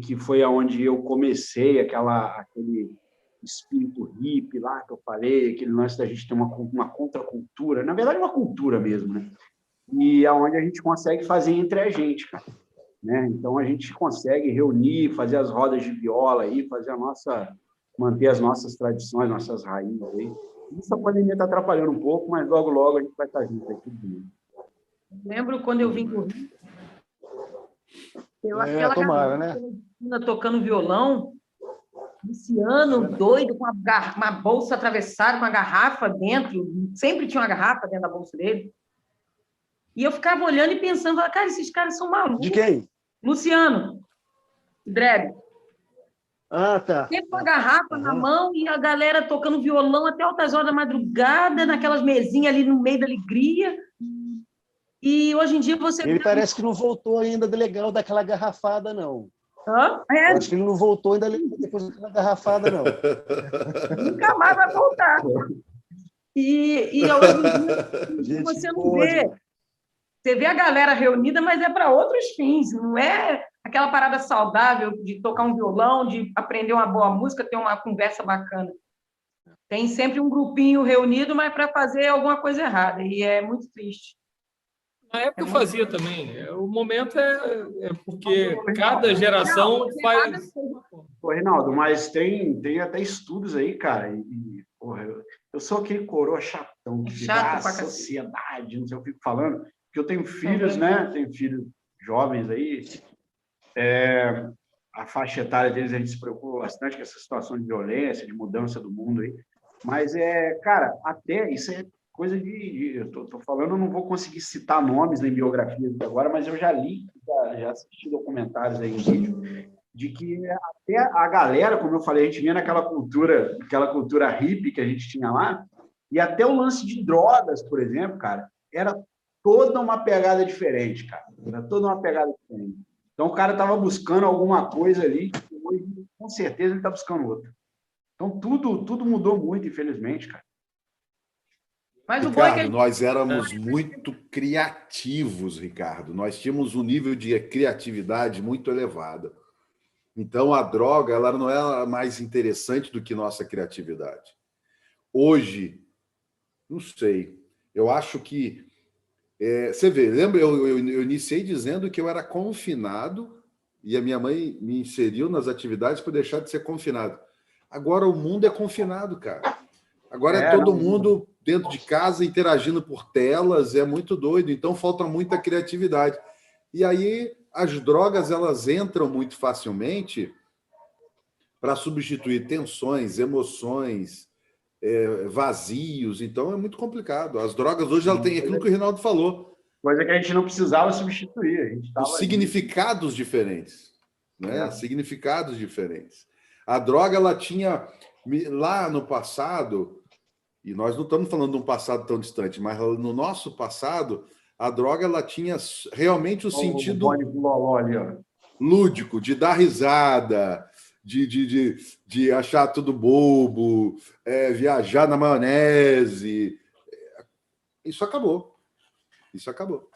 Speaker 1: que foi aonde eu comecei, aquele espírito hippie lá que eu falei, aquele lance da gente ter uma contracultura, na verdade uma cultura mesmo, né? E aonde a gente consegue fazer entre a gente, cara, né? Então a gente consegue reunir, fazer as rodas de viola aí, manter as nossas tradições, nossas raízes aí. Isso a pandemia está atrapalhando um pouco, mas logo a gente vai estar junto aqui.
Speaker 5: Lembro quando eu vim do Rio,
Speaker 3: tomara, né?
Speaker 5: Tocando violão, Luciano, doido, com uma bolsa atravessada, com uma garrafa dentro, sempre tinha uma garrafa dentro da bolsa dele. E eu ficava olhando e pensando, cara, esses caras são malucos.
Speaker 3: De quem?
Speaker 5: Luciano, Dreb.
Speaker 3: Tá.
Speaker 5: Sempre com a garrafa na mão e a galera tocando violão até altas horas da madrugada, naquelas mesinhas ali no meio da alegria. E hoje em dia você...
Speaker 3: Ele parece que não voltou ainda legal daquela garrafada, não.
Speaker 5: Eu
Speaker 3: acho que ele não voltou ainda depois daquela garrafada, não.
Speaker 5: Nunca mais vai voltar. E hoje em dia você não vê. Você vê a galera reunida, mas é para outros fins. Não é aquela parada saudável de tocar um violão, de aprender uma boa música, ter uma conversa bacana. Tem sempre um grupinho reunido, mas para fazer alguma coisa errada. E é muito triste.
Speaker 2: Na época eu fazia também. O momento é porque cada geração faz...
Speaker 1: Pô, Reinaldo, mas tem até estudos aí, cara. Porra, eu sou aquele coroa chatão que fica sociedade, não sei o que eu fico falando, porque eu tenho filhos, né? Tenho filhos jovens aí. A faixa etária deles, a gente se preocupa bastante com essa situação de violência, de mudança do mundo aí. Mas, cara, até isso é coisa eu tô falando, eu não vou conseguir citar nomes nem biografias agora, mas eu já li, já assisti documentários aí em vídeo, de que até a galera, como eu falei, a gente vinha aquela cultura hippie que a gente tinha lá, e até o lance de drogas, por exemplo, cara, era toda uma pegada diferente, cara. Era toda uma pegada diferente. Então, o cara estava buscando alguma coisa ali, que hoje, com certeza, ele está buscando outra. Então, tudo mudou muito, infelizmente, cara.
Speaker 5: Mas
Speaker 4: Ricardo,
Speaker 5: o bom é que
Speaker 4: nós éramos muito criativos, Ricardo. Nós tínhamos um nível de criatividade muito elevado. Então, a droga ela não é mais interessante do que nossa criatividade. Hoje, não sei, eu acho que... você vê, lembra, eu iniciei dizendo que eu era confinado e a minha mãe me inseriu nas atividades para deixar de ser confinado. Agora o mundo é confinado, cara. Agora é todo mundo dentro de casa interagindo por telas, é muito doido, então falta muita criatividade. E aí as drogas elas entram muito facilmente para substituir tensões, emoções, vazios, então é muito complicado. As drogas hoje ela tem aquilo que o Rinaldo falou.
Speaker 1: Coisa que a gente não precisava substituir. A gente
Speaker 4: os significados diferentes, né? Significados diferentes. A droga ela tinha lá no passado, e nós não estamos falando de um passado tão distante, mas no nosso passado a droga ela tinha realmente o sentido lúdico, de dar risada, de achar tudo bobo, viajar na maionese. Isso acabou. Isso acabou.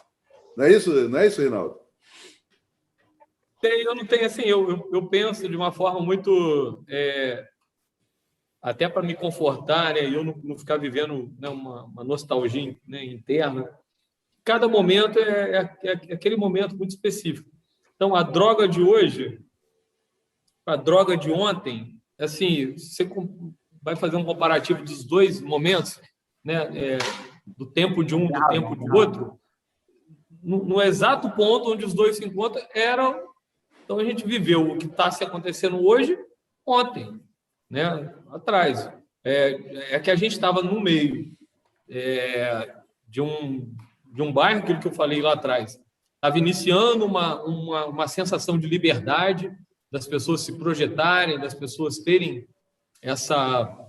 Speaker 4: Não é isso, Rinaldo?
Speaker 2: Eu não tenho assim, eu penso de uma forma muito até para me confortar, né, e eu não ficar vivendo, né, uma nostalgia, né, interna. Cada momento é aquele momento muito específico. Então, a droga de hoje, a droga de ontem, assim, você vai fazer um comparativo dos dois momentos, né, do tempo de um, do tempo do outro, no exato ponto onde os dois se encontram, então a gente viveu o que está se acontecendo hoje, ontem, né, atrás. É que a gente estava no meio de um bairro, aquilo que eu falei lá atrás, estava iniciando uma sensação de liberdade, das pessoas se projetarem, das pessoas terem essa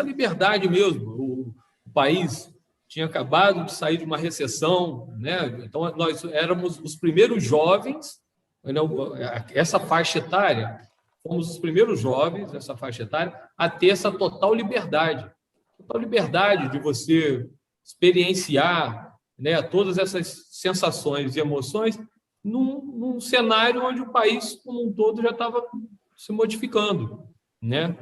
Speaker 2: liberdade mesmo. O país tinha acabado de sair de uma recessão, né? Então nós éramos os primeiros jovens, essa faixa etária, fomos os primeiros jovens dessa faixa etária a ter essa total liberdade de você experienciar, né, todas essas sensações e emoções num cenário onde o país como um todo já estava se modificando, né?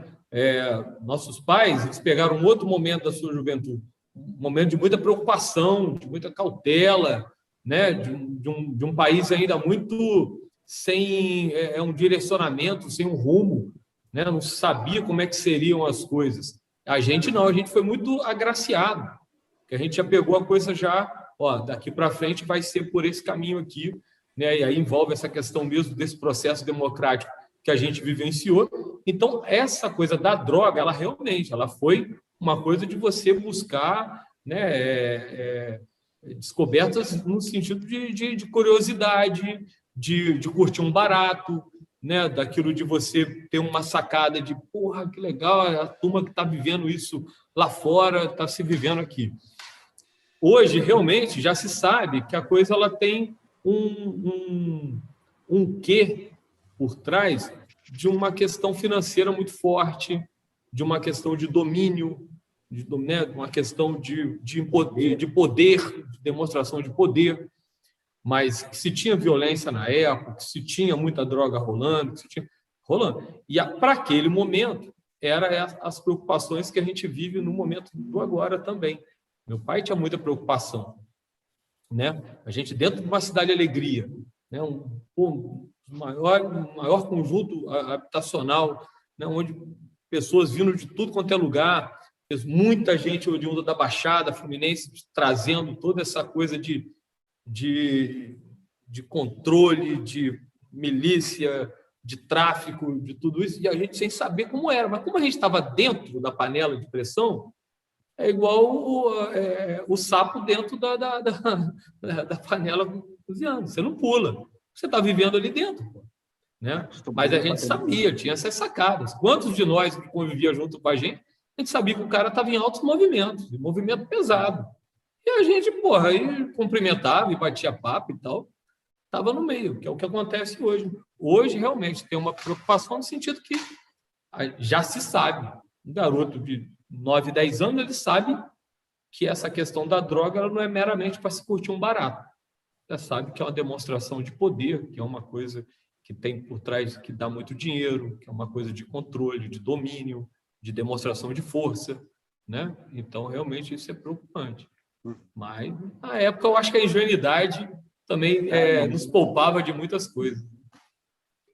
Speaker 2: Nossos pais, eles pegaram um outro momento da sua juventude, um momento de muita preocupação, de muita cautela, né? de um país ainda muito sem um direcionamento, sem um rumo, né? Não sabia como é que seriam as coisas. A gente não, a gente foi muito agraciado, que a gente já pegou a coisa daqui para frente vai ser por esse caminho aqui, né? E aí envolve essa questão mesmo desse processo democrático que a gente vivenciou. Então, essa coisa da droga, ela realmente foi uma coisa de você buscar, né, descobertas no sentido de curiosidade, de curtir um barato, né, daquilo de você ter uma sacada de, porra, que legal, a turma que está vivendo isso lá fora está se vivendo aqui. Hoje, realmente, já se sabe que a coisa ela tem um quê por trás de uma questão financeira muito forte, de uma questão de domínio, né, uma questão de poder, de demonstração de poder, mas que se tinha violência na época, que se tinha muita droga rolando, e para aquele momento eram as preocupações que a gente vive no momento do agora também. Meu pai tinha muita preocupação, né? A gente dentro de uma cidade alegria, né? um maior conjunto habitacional, né? Onde pessoas vindo de tudo quanto é lugar, muita gente oriunda da Baixada Fluminense trazendo toda essa coisa de de controle, de milícia, de tráfico, de tudo isso, e a gente sem saber como era. Mas como a gente estava dentro da panela de pressão, é igual o sapo dentro da panela cozinhando. Você não pula. Você está vivendo ali dentro. Né? Mas a gente sabia, tinha essas sacadas. Quantos de nós que convivia junto com a gente sabia que o cara estava em altos movimentos, movimento pesado. E a gente, aí cumprimentava e batia papo e tal. Estava no meio, que é o que acontece hoje. Hoje, realmente, tem uma preocupação no sentido que já se sabe. Um garoto de 9, 10 anos, ele sabe que essa questão da droga ela não é meramente para se curtir um barato. Já sabe que é uma demonstração de poder, que é uma coisa que tem por trás, que dá muito dinheiro, que é uma coisa de controle, de domínio, de demonstração de força. Né? Então, realmente, isso é preocupante. Mas, na época, eu acho que a ingenuidade também nos poupava de muitas coisas.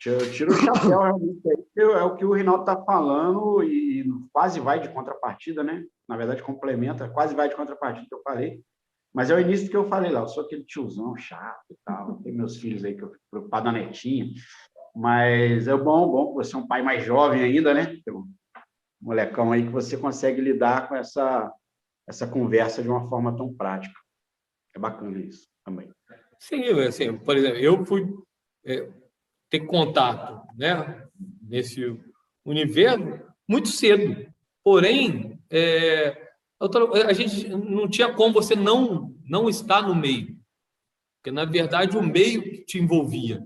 Speaker 1: Eu tiro o chapéu, realmente. É o que o Rinaldo está falando e quase vai de contrapartida, né? Na verdade, complementa, quase vai de contrapartida que eu falei. Mas é o início do que eu falei lá. Eu sou aquele tiozão chato e tal. Tem meus filhos aí que eu fico preocupado na netinha. Mas é bom que você é um pai mais jovem ainda, né? Tem um molecão aí que você consegue lidar com essa conversa de uma forma tão prática. É bacana isso também.
Speaker 2: Sim, assim, por exemplo, eu fui ter contato, né, nesse universo muito cedo. Porém, a gente não tinha como você não estar no meio. Porque, na verdade, o meio te envolvia.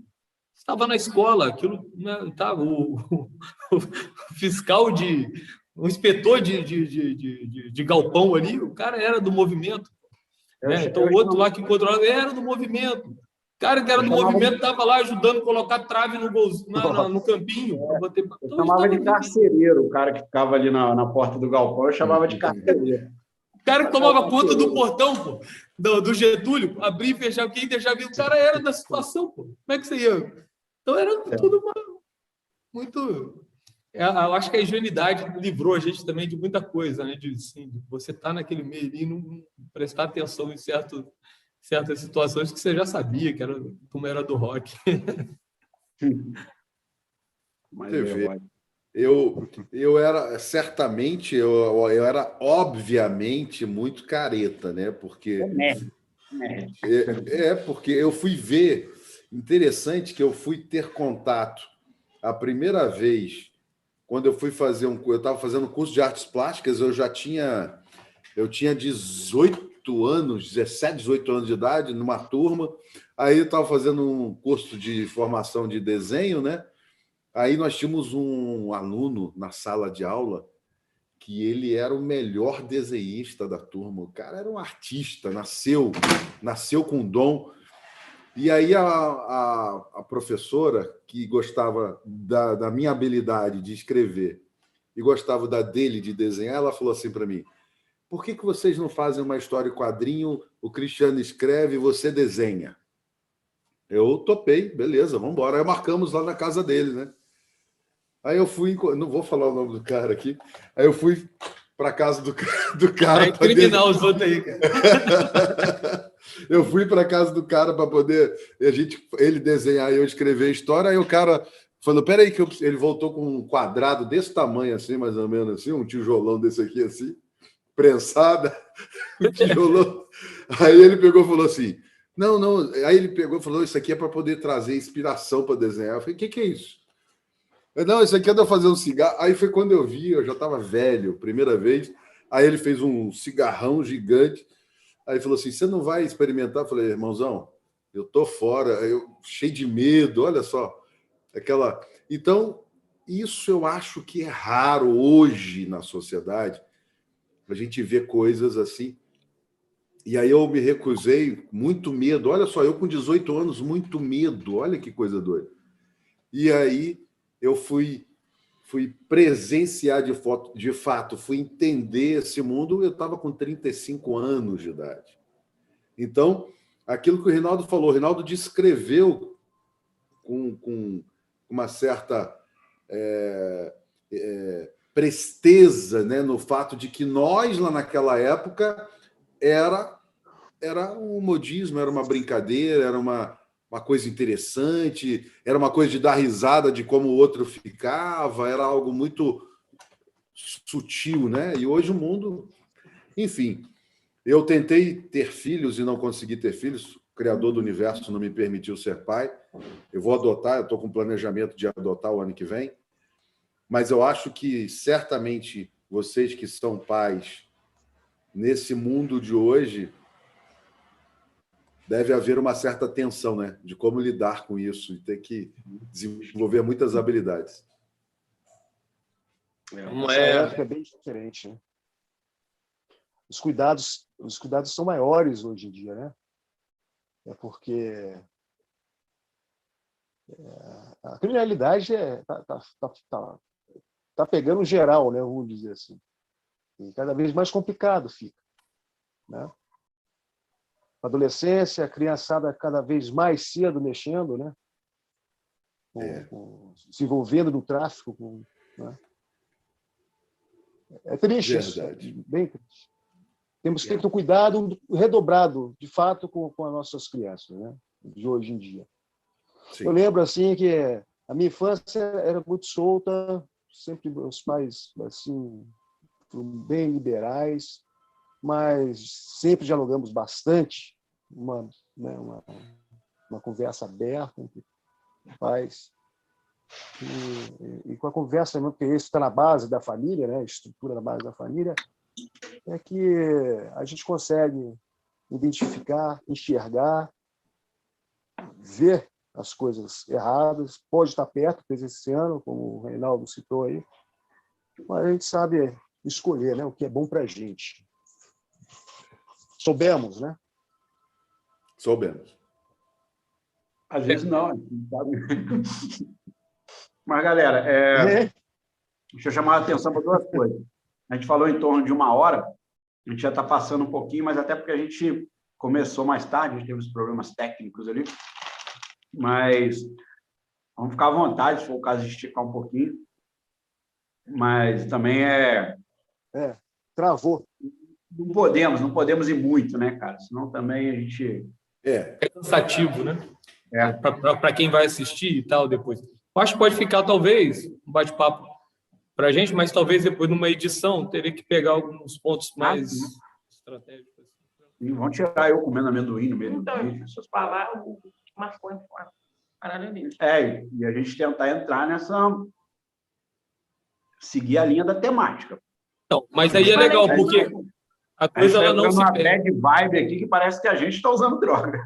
Speaker 2: Você estava na escola, aquilo, né, tá, o fiscal o inspetor de galpão ali, o cara era do movimento. Né? Então, o outro lá que controlava era do movimento. O cara que era do movimento estava lá ajudando a colocar trave no campinho.
Speaker 1: Eu chamava de carcereiro, o cara que ficava ali na porta do galpão, eu chamava de carcereiro.
Speaker 2: O cara que tomava conta do portão, pô, do Getúlio, abrir e fechar, quem deixava, o cara era da situação, pô. Como é que você ia? Então era tudo muito... Eu acho que a ingenuidade livrou a gente também de muita coisa, né? De você estar naquele meio e não prestar atenção em certas situações que você já sabia que como era do rock.
Speaker 4: Mas eu era certamente, eu era obviamente muito careta, né? Porque porque eu fui ver, interessante que eu fui ter contato a primeira vez quando eu fui fazer eu estava fazendo um curso de artes plásticas, eu tinha 18 anos, 17, 18 anos de idade, numa turma. Aí eu estava fazendo um curso de formação de desenho, né? Aí nós tínhamos um aluno na sala de aula que ele era o melhor desenhista da turma. O cara era um artista, nasceu com dom. E aí a professora, que gostava da minha habilidade de escrever e gostava da dele de desenhar, ela falou assim para mim: por que vocês não fazem uma história em quadrinho, o Cristiano escreve e você desenha? Eu topei, beleza, vamos embora. Aí marcamos lá na casa dele, né? Aí eu fui, não vou falar o nome do cara aqui, aí eu fui para casa do cara.
Speaker 2: É criminal os outros aí, cara.
Speaker 4: Eu fui para casa do cara para poder ele desenhar e eu escrever a história. Aí o cara falou: peraí, que ele voltou com um quadrado desse tamanho, assim, mais ou menos assim, um tijolão desse aqui, assim, prensada, um tijolão. Aí ele pegou e falou assim: não. Aí ele pegou e falou: isso aqui é para poder trazer inspiração para desenhar. Eu falei: o que é isso? Não, isso aqui é de eu fazer um cigarro. Aí foi quando eu vi, eu já estava velho, primeira vez. Aí ele fez um cigarrão gigante. Aí falou assim: você não vai experimentar? Eu falei: irmãozão, eu tô fora, cheio de medo, olha só. Então, isso eu acho que é raro hoje na sociedade, a gente vê coisas assim. E aí eu me recusei, muito medo. Olha só, eu com 18 anos, muito medo. Olha que coisa doida. E aí eu fui presenciar de fato, fui entender esse mundo. Eu estava com 35 anos de idade. Então, aquilo que o Rinaldo falou, o Rinaldo descreveu com uma certa presteza, né, no fato de que nós, lá naquela época, era um modismo, era uma brincadeira, uma coisa interessante, era uma coisa de dar risada de como o outro ficava, era algo muito sutil, né? E hoje o mundo... Enfim, eu tentei ter filhos e não consegui ter filhos, o Criador do Universo não me permitiu ser pai. Eu vou adotar, eu estou com planejamento de adotar o ano que vem, mas eu acho que certamente vocês que são pais nesse mundo de hoje, deve haver uma certa tensão, né? De como lidar com isso e ter que desenvolver muitas habilidades.
Speaker 3: Essa época é bem diferente, né? Os cuidados são maiores hoje em dia, né? É porque a criminalidade tá pegando geral, né? Vamos dizer assim. E cada vez mais complicado fica, né? A adolescência, a criançada cada vez mais cedo mexendo, né? Se envolvendo no tráfico. Né? É triste isso, bem triste. Temos que ter um cuidado redobrado, de fato, com as nossas crianças, né? De hoje em dia. Sim. Eu lembro assim que a minha infância era muito solta, sempre meus pais assim bem liberais, mas sempre dialogamos bastante, uma conversa aberta entre pais. E com a conversa, porque isso está na base da família, né? A estrutura da base da família, é que a gente consegue identificar, enxergar, ver as coisas erradas, pode estar perto, presenciando, como o Reinaldo citou aí, mas a gente sabe escolher, né, o que é bom para a gente. Soubemos, né?
Speaker 4: Soubemos.
Speaker 1: Às vezes não, sabe? Mas, galera, deixa eu chamar a atenção para duas coisas. A gente falou em torno de 1 hora, a gente já está passando um pouquinho, mas até porque a gente começou mais tarde, a gente teve os problemas técnicos ali, mas vamos ficar à vontade, se for o caso de esticar um pouquinho, mas também
Speaker 3: travou.
Speaker 1: Não podemos ir muito, né, cara? Senão também a gente...
Speaker 2: É cansativo, né? Para quem vai assistir e tal depois. Eu acho que pode ficar, talvez, um bate-papo para a gente, mas talvez depois, numa edição, teria que pegar alguns pontos mais estratégicos.
Speaker 1: E vão tirar eu comendo amendoim no meio do vídeo.
Speaker 5: Essas palavras, uma coisa paralelismo.
Speaker 1: E a gente tentar entrar nessa... seguir a linha da temática.
Speaker 2: Não, mas aí é legal, porque a coisa ela não se
Speaker 1: perde. Uma bad vibe aqui que parece que a gente está usando droga.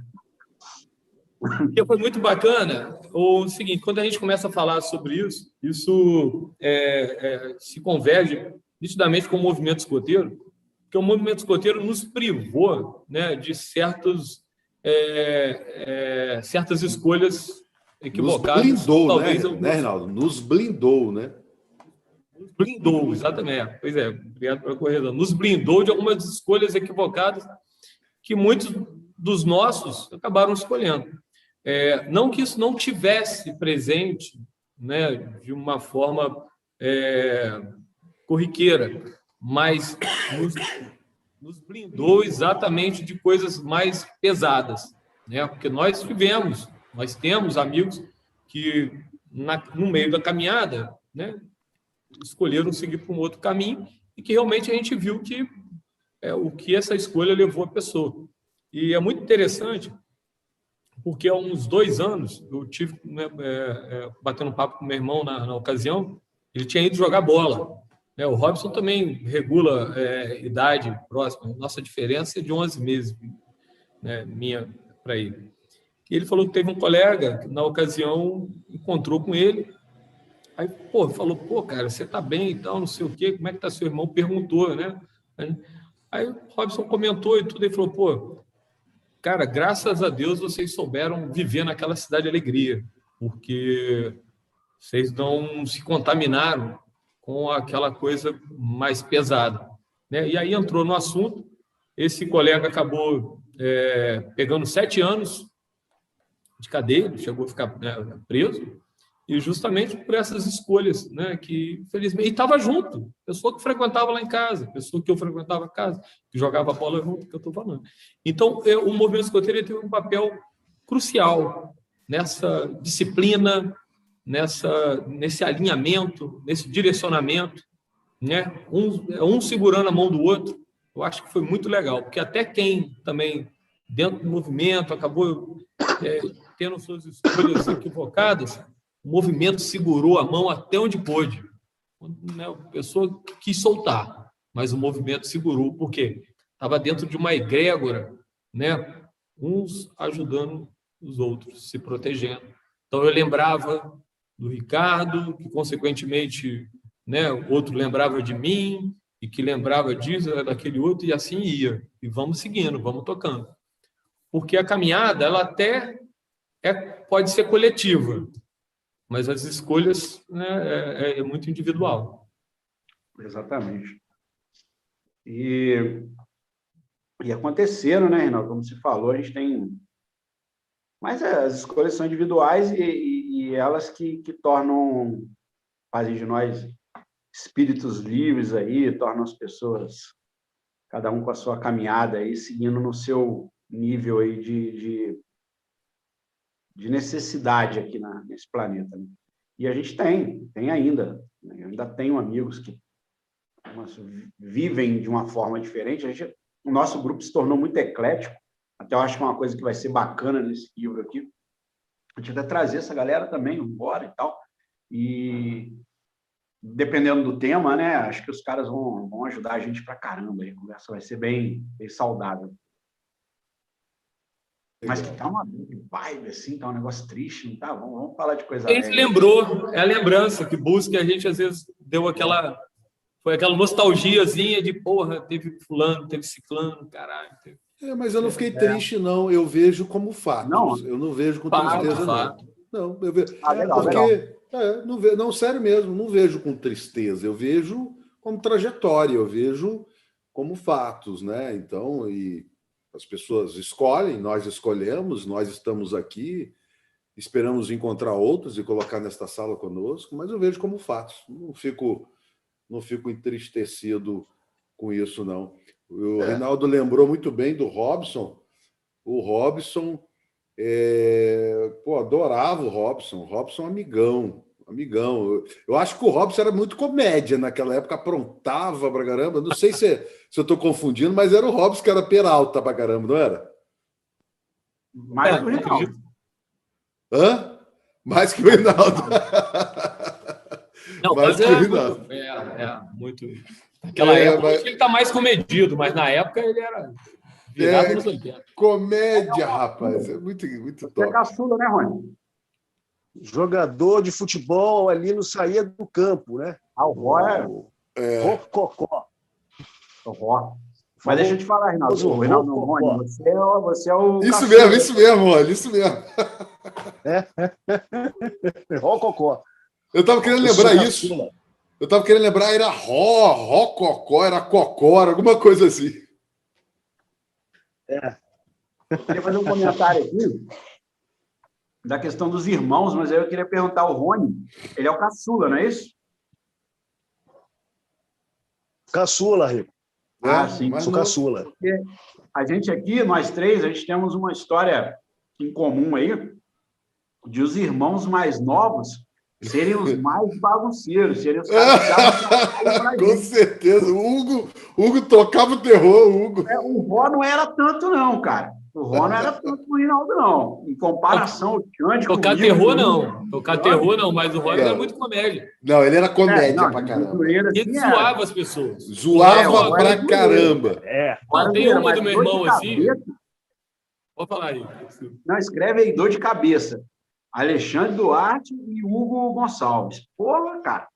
Speaker 2: Porque foi muito bacana o seguinte, quando a gente começa a falar sobre isso, se converge nitidamente com o movimento escoteiro, porque o movimento escoteiro nos privou, né, de certas escolhas equivocadas.
Speaker 4: Nos blindou,
Speaker 2: talvez,
Speaker 4: né, Reinaldo? Nos blindou, né?
Speaker 2: Nos blindou, exatamente. Pois é, obrigado pela correção. Nos blindou de algumas escolhas equivocadas que muitos dos nossos acabaram escolhendo. Não que isso não tivesse presente, né, de uma forma corriqueira, mas nos blindou exatamente de coisas mais pesadas, né? Porque nós temos amigos que, no meio da caminhada, né, escolheram seguir por um outro caminho e que realmente a gente viu que o que essa escolha levou a pessoa. E é muito interessante, porque há uns 2 anos eu tive batendo um papo com meu irmão na ocasião, ele tinha ido jogar bola. O Robson também regula idade próxima, nossa diferença é de 11 meses, né, minha para ele. E ele falou que teve um colega que, na ocasião, encontrou com ele, aí falou, cara, você está bem e tal, não sei o quê, como é que está seu irmão? Perguntou, né? Aí o Robson comentou e tudo, e falou, cara, graças a Deus vocês souberam viver naquela cidade de alegria, porque vocês não se contaminaram com aquela coisa mais pesada, né? E aí entrou no assunto, esse colega acabou pegando 7 anos de cadeia, chegou a ficar preso, e justamente por essas escolhas, né, que, infelizmente, e estava junto, pessoa que frequentava lá em casa, pessoa que eu frequentava a casa, que jogava bola junto, que eu estou falando. Então, o movimento escoteiro teve um papel crucial nessa disciplina, nesse alinhamento, nesse direcionamento, né? Um segurando a mão do outro. Eu acho que foi muito legal, porque até quem também, dentro do movimento, acabou tendo suas escolhas equivocadas, o movimento segurou a mão até onde pôde. Né? A pessoa quis soltar, mas o movimento segurou, porque estava dentro de uma egrégora, né? Uns ajudando os outros, se protegendo. Então, eu lembrava do Ricardo, que, consequentemente, né, o outro lembrava de mim, e que lembrava disso, daquele outro, e assim ia. E vamos seguindo, vamos tocando. Porque a caminhada, ela até pode ser coletiva, mas as escolhas, né, é muito individual.
Speaker 1: Exatamente. E aconteceram, né, Reinaldo? Como se falou, a gente tem... Mas as escolhas são individuais e elas que fazem de nós espíritos livres aí, tornam as pessoas, cada um com a sua caminhada aí, seguindo no seu nível aí de necessidade aqui nesse planeta, né? E a gente tem ainda, né? Eu ainda tenho amigos que vivem de uma forma diferente. O nosso grupo se tornou muito eclético, até eu acho que é uma coisa que vai ser bacana nesse livro aqui, a gente vai trazer essa galera também embora e tal, e dependendo do tema, né, acho que os caras vão ajudar a gente pra caramba, a conversa vai ser bem saudável. Mas que tá uma vibe, assim, tá um negócio triste, não tá? Vamos falar de coisa
Speaker 2: A gente
Speaker 1: alegre.
Speaker 2: lembrou, é a lembrança que busca, a gente às vezes deu foi aquela nostalgiazinha de, porra, teve fulano, teve ciclano, caralho.
Speaker 4: Mas eu não fiquei triste, não. Eu vejo como fatos.
Speaker 1: Não.
Speaker 4: Eu não vejo com
Speaker 2: Fato,
Speaker 4: tristeza,
Speaker 2: fato.
Speaker 4: não. Eu vejo...
Speaker 1: Legal,
Speaker 4: porque, não, sério mesmo, não vejo com tristeza. Eu vejo como trajetória, eu vejo como fatos, né? Então, e as pessoas escolhem, nós escolhemos, nós estamos aqui, esperamos encontrar outros e colocar nesta sala conosco, mas eu vejo como fatos. Não fico entristecido com isso, não. O Reinaldo lembrou muito bem do Robson. O Robson, adorava o Robson. O Robson, amigão. Eu acho que o Robson era muito comédia naquela época, aprontava pra caramba. Não sei se eu estou confundindo, mas era o Robson que era peralta pra caramba, não era?
Speaker 1: Mais que o Reinaldo.
Speaker 4: Hã? Mais que o Reinaldo.
Speaker 2: Não,
Speaker 4: mais
Speaker 2: mas
Speaker 4: que o Reinaldo.
Speaker 2: Muito. Naquela época, acho que ele está mais comedido, mas na época ele era virado nos 80.
Speaker 4: Comédia, rapaz. É muito, muito top.
Speaker 1: É caçula, né, Rony?
Speaker 3: Jogador de futebol ali não saía do campo, né?
Speaker 1: O Ró
Speaker 3: Rococó.
Speaker 1: O Ró. Mas deixa eu te falar, Reinaldo. O Reinaldo Rony, você é o...
Speaker 4: Isso mesmo, Rony, isso mesmo.
Speaker 3: Rococó.
Speaker 4: Eu estava querendo lembrar isso. Eu estava querendo lembrar, era Rococó, era Cocó, alguma coisa assim.
Speaker 1: Eu queria fazer um comentário aqui da questão dos irmãos, mas aí eu queria perguntar ao Rony, ele é o caçula, não é isso?
Speaker 3: Caçula, Rico.
Speaker 1: Sim.
Speaker 3: Sou caçula.
Speaker 1: Porque a gente aqui, nós três, a gente temos uma história em comum aí, de os irmãos mais novos serem os mais bagunceiros, serem os caras que davam
Speaker 4: com certeza. O Hugo tocava o terror, o Hugo.
Speaker 1: O Ró não era tanto, não, cara. O Ró não era tanto com o Reinaldo, não. Em comparação, o Xande...
Speaker 2: Tocar terror, não. Tocar terror, não, mas o Ró era muito comédia.
Speaker 4: Não, ele era comédia pra caramba.
Speaker 2: Ele zoava as pessoas.
Speaker 4: Zoava pra caramba.
Speaker 2: Tem uma do meu irmão assim... Pode falar aí.
Speaker 1: Não, escreve aí, dor de cabeça. Alexandre Duarte e Hugo Gonçalves. Porra, cara.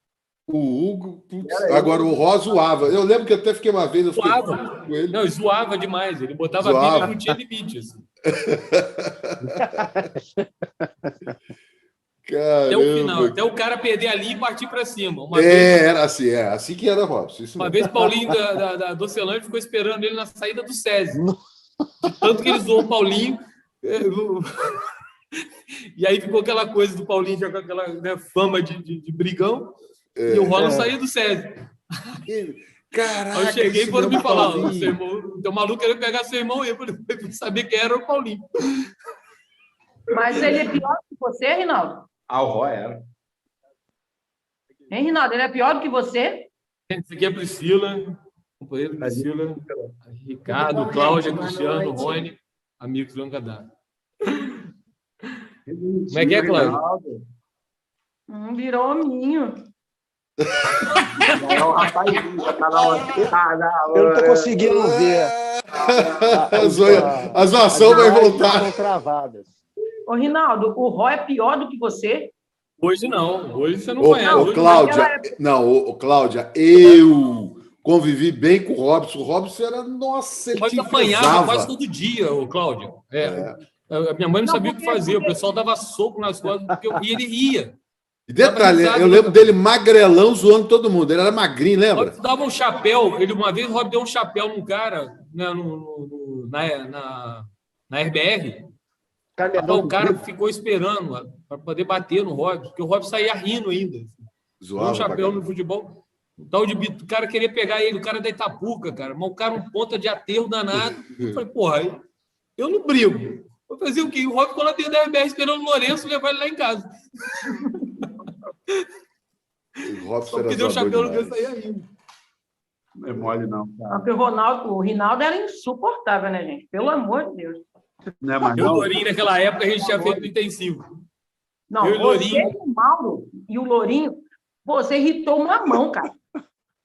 Speaker 4: O Hugo... Agora, o Ró zoava. Eu lembro que até fiquei uma vez...
Speaker 2: Zoava. Com ele. Não, zoava demais. Ele botava a Bíblia, não tinha limite. Assim. Até o final. Até o cara perder ali e partir para cima.
Speaker 4: Era assim. É assim que era, Robson.
Speaker 2: Uma vez, Paulinho da Docelândia ficou esperando ele na saída do SESI. De tanto que ele zoou o Paulinho... E aí ficou aquela coisa do Paulinho já com aquela, né, fama de brigão, e o Ró não saía do SESI.
Speaker 4: Caraca,
Speaker 2: eu cheguei e foram me falar: o teu maluco querendo pegar seu irmão aí, para saber quem era o Paulinho.
Speaker 5: Mas ele é pior que você, Rinaldo?
Speaker 1: Ah, o Roy era.
Speaker 5: Hein, Rinaldo? Ele é pior do que você?
Speaker 2: Gente, isso aqui é Priscila, companheiro Priscila, Ricardo, Cláudia, Cristiano, Rony, amigos do Longa Data. Como é que é, Cláudia?
Speaker 5: Virou hominho.
Speaker 1: É o rapazinho, já tá na hora.
Speaker 3: Eu não tô conseguindo ver.
Speaker 4: A zoação vai voltar.
Speaker 3: Estão travadas.
Speaker 5: Ô, Rinaldo, o Roy é pior do que você?
Speaker 2: Hoje não, hoje você não
Speaker 4: Ô,
Speaker 2: conhece.
Speaker 4: ô, Cláudia, não, ô, Cláudia, eu convivi bem com o Robson. O Robson era, nossa, ele
Speaker 2: Mas
Speaker 4: te
Speaker 2: apanhava
Speaker 4: enfesava.
Speaker 2: quase todo dia, ô, Cláudio. A minha mãe não sabia o que fazia, o pessoal dava soco nas costas e ele ria.
Speaker 4: E detalhe, eu lembro dele magrelão zoando todo mundo. Ele era magrinho, lembra?
Speaker 2: Dava um chapéu, uma vez o Rob deu um chapéu num cara, né, na RBR. Então, o cara ficou esperando para poder bater no Rob, porque o Rob saía rindo ainda.
Speaker 4: Zoava
Speaker 2: um chapéu no futebol. O tal de Bito, o cara queria pegar ele, o cara da Itapuca, cara. Mas o cara um ponta de aterro danado. Eu falei, porra, eu não brigo. Vou fazer o quê? O Rob ficou lá dentro da RBR esperando o Lourenço levar ele lá em casa.
Speaker 4: O Robson era
Speaker 2: porque deu um chapéu no
Speaker 4: demais.
Speaker 2: canto e saía rindo.
Speaker 1: Não é mole, não.
Speaker 5: Porque o Rinaldo era insuportável, né, gente? Pelo amor de Deus.
Speaker 1: Não é mais,
Speaker 2: Eu e o
Speaker 1: não?
Speaker 2: Lourinho, naquela época, a gente tinha feito intensivo.
Speaker 5: Não,
Speaker 2: Eu e o
Speaker 5: você
Speaker 2: Lourinho.
Speaker 5: e o Mauro e o Lourinho, você irritou uma mão, cara.